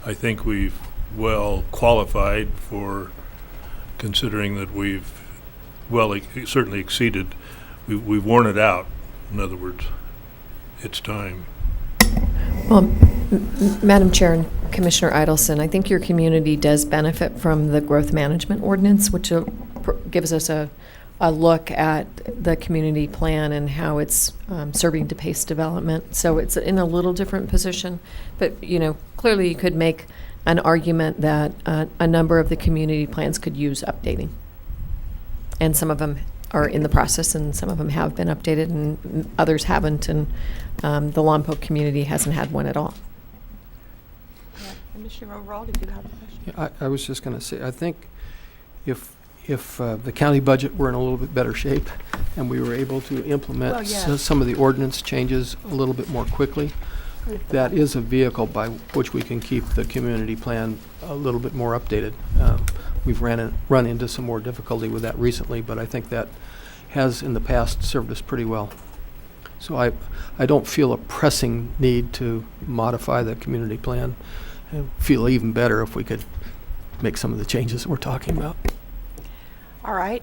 [SPEAKER 6] I think we've well qualified for considering that we've certainly exceeded. We've worn it out. In other words, it's time.
[SPEAKER 4] Well, Madam Chair and Commissioner Idelson, I think your community does benefit from the growth management ordinance, which gives us a look at the community plan and how it's serving to pace development. So it's in a little different position, but clearly you could make an argument that a number of the community plans could use updating, and some of them are in the process, and some of them have been updated, and others haven't, and the Lompoc community hasn't had one at all.
[SPEAKER 1] Commissioner Overall, did you have a question?
[SPEAKER 7] Yeah, I was just going to say, I think if the county budget were in a little bit better shape and we were able to implement some of the ordinance changes a little bit more quickly, that is a vehicle by which we can keep the community plan a little bit more updated. We've run into some more difficulty with that recently, but I think that has in the past served us pretty well. So I don't feel a pressing need to modify the community plan. I feel even better if we could make some of the changes that we're talking about.
[SPEAKER 1] All right.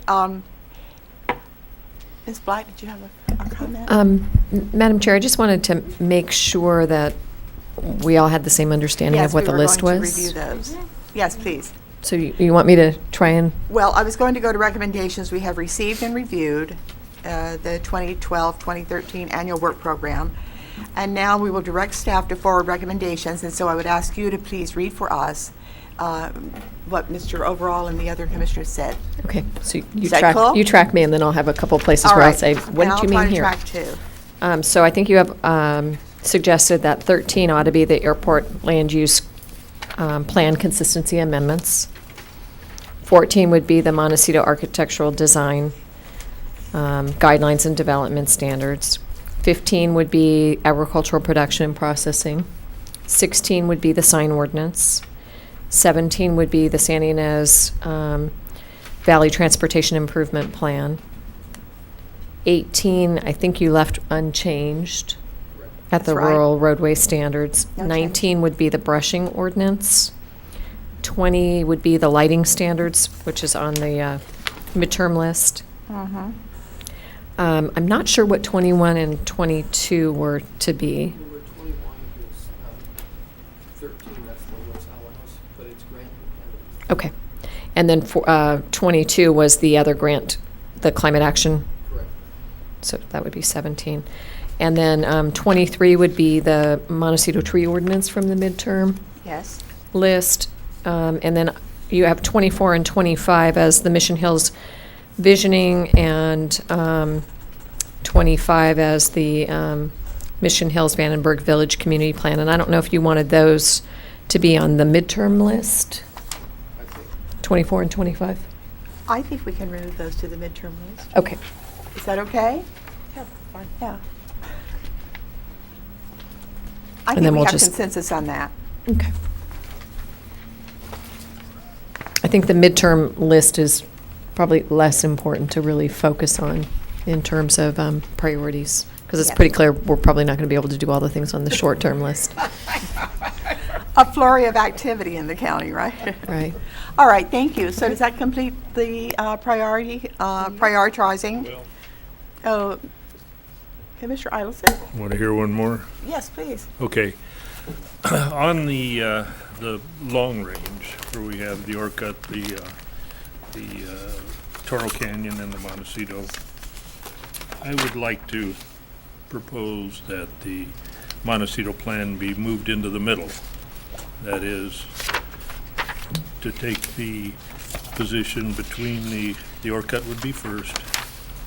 [SPEAKER 1] Ms. Black, did you have a comment?
[SPEAKER 4] Madam Chair, I just wanted to make sure that we all had the same understanding of what the list was.
[SPEAKER 1] Yes, we were going to review those. Yes, please.
[SPEAKER 4] So you want me to try and?
[SPEAKER 1] Well, I was going to go to recommendations. We have received and reviewed the 2012-2013 annual work program. And now we will direct staff to forward recommendations. And so I would ask you to please read for us what Mr. Overall and the other commissioners said.
[SPEAKER 4] Okay, so
[SPEAKER 1] Is that cool?
[SPEAKER 4] you track me, and then I'll have a couple places
[SPEAKER 1] All
[SPEAKER 4] where I'll
[SPEAKER 1] right.
[SPEAKER 4] say, what
[SPEAKER 1] And
[SPEAKER 4] did you
[SPEAKER 1] I'll
[SPEAKER 4] mean
[SPEAKER 1] try
[SPEAKER 4] here?
[SPEAKER 1] to track too.
[SPEAKER 4] So I think you have suggested that 13 ought to be the airport land use plan consistency amendments. 14 would be the Montecito architectural design guidelines and development standards. 15 would be agricultural production and processing. 16 would be the sign ordinance. 17 would be the San Ynez Valley Transportation Improvement Plan. 18, I think you left unchanged at the
[SPEAKER 1] That's right.
[SPEAKER 4] rural roadway standards.
[SPEAKER 1] No change.
[SPEAKER 4] 19 would be the brushing ordinance. 20 would be the lighting standards, which is on the midterm list.
[SPEAKER 1] Mm-hmm.
[SPEAKER 4] I'm not sure what 21 and 22 were to be.
[SPEAKER 7] Number 21 is 13, that's the Los Alamos, but it's grant dependent.
[SPEAKER 4] Okay. And then for 22 was the other grant, the climate action.
[SPEAKER 7] Correct.
[SPEAKER 4] So that would be 17. And then 23 would be the Montecito tree ordinance from the midterm
[SPEAKER 1] Yes.
[SPEAKER 4] list. And then you have 24 and 25 as the Mission Hills visioning, and 25 as the Mission Hills Vandenberg Village Community Plan. And I don't know if you wanted those to be on the midterm list, 24 and 25?
[SPEAKER 1] I think we can remove those to the midterm list.
[SPEAKER 4] Okay.
[SPEAKER 1] Is that okay? Yeah, fine. Yeah. I
[SPEAKER 4] And
[SPEAKER 1] think
[SPEAKER 4] then
[SPEAKER 1] we
[SPEAKER 4] we'll
[SPEAKER 1] have
[SPEAKER 4] just-
[SPEAKER 1] consensus on that.
[SPEAKER 4] Okay. I think the midterm list is probably less important to really focus on in terms of priorities, because it's
[SPEAKER 1] Yes.
[SPEAKER 4] pretty clear we're probably not going to be able to do all the things on the short-term list.
[SPEAKER 1] A flurry of activity in the county, right?
[SPEAKER 4] Right.
[SPEAKER 1] All right, thank you. So does that complete the prioritizing? Oh, Commissioner Eidelson?
[SPEAKER 6] Want to hear one more?
[SPEAKER 1] Yes, please.
[SPEAKER 6] Okay. On the long range, where we have the Orcutt, the Toro Canyon, and the Montecito, I would like to propose that the Montecito plan be moved into the middle. That is, to take the position between the Orcutt would be first,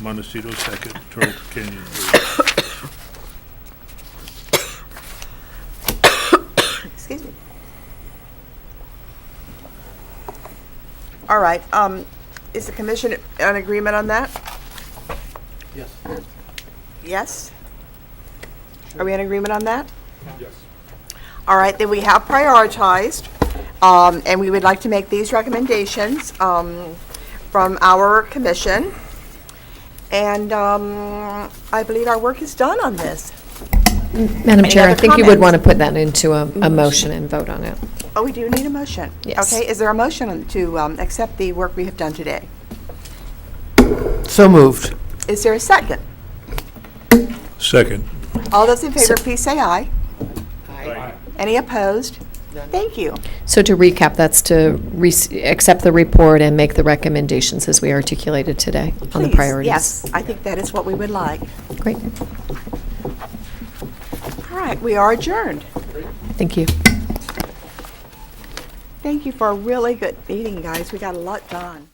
[SPEAKER 6] Montecito second, Toro Canyon third.
[SPEAKER 1] Excuse me. All right, is the commission in agreement on that?
[SPEAKER 7] Yes.
[SPEAKER 1] Yes? Are we in agreement on that?
[SPEAKER 12] Yes.
[SPEAKER 1] All right, then we have prioritized, and we would like to make these recommendations from our commission. And I believe our work is done on this.
[SPEAKER 4] Madam
[SPEAKER 1] Any
[SPEAKER 4] Chair, I
[SPEAKER 1] other
[SPEAKER 4] think you would want to
[SPEAKER 1] comments?
[SPEAKER 4] put that into a motion and vote on it.
[SPEAKER 1] Oh, we do need a motion?
[SPEAKER 4] Yes.
[SPEAKER 1] Okay, is there a motion to accept the work we have done today?
[SPEAKER 5] So moved.
[SPEAKER 1] Is there a second?
[SPEAKER 6] Second.
[SPEAKER 1] All those in favor,
[SPEAKER 4] So-
[SPEAKER 1] please say aye.
[SPEAKER 6] Aye.
[SPEAKER 1] Any opposed? Thank you.
[SPEAKER 4] So to recap, that's to accept the report and make the recommendations as we articulated today on the
[SPEAKER 1] Please,
[SPEAKER 4] priorities.
[SPEAKER 1] yes, I think that is what we would like.
[SPEAKER 4] Great.
[SPEAKER 1] All right, we are adjourned.
[SPEAKER 4] Thank you.
[SPEAKER 1] Thank you for a really good meeting, guys. We got a lot done.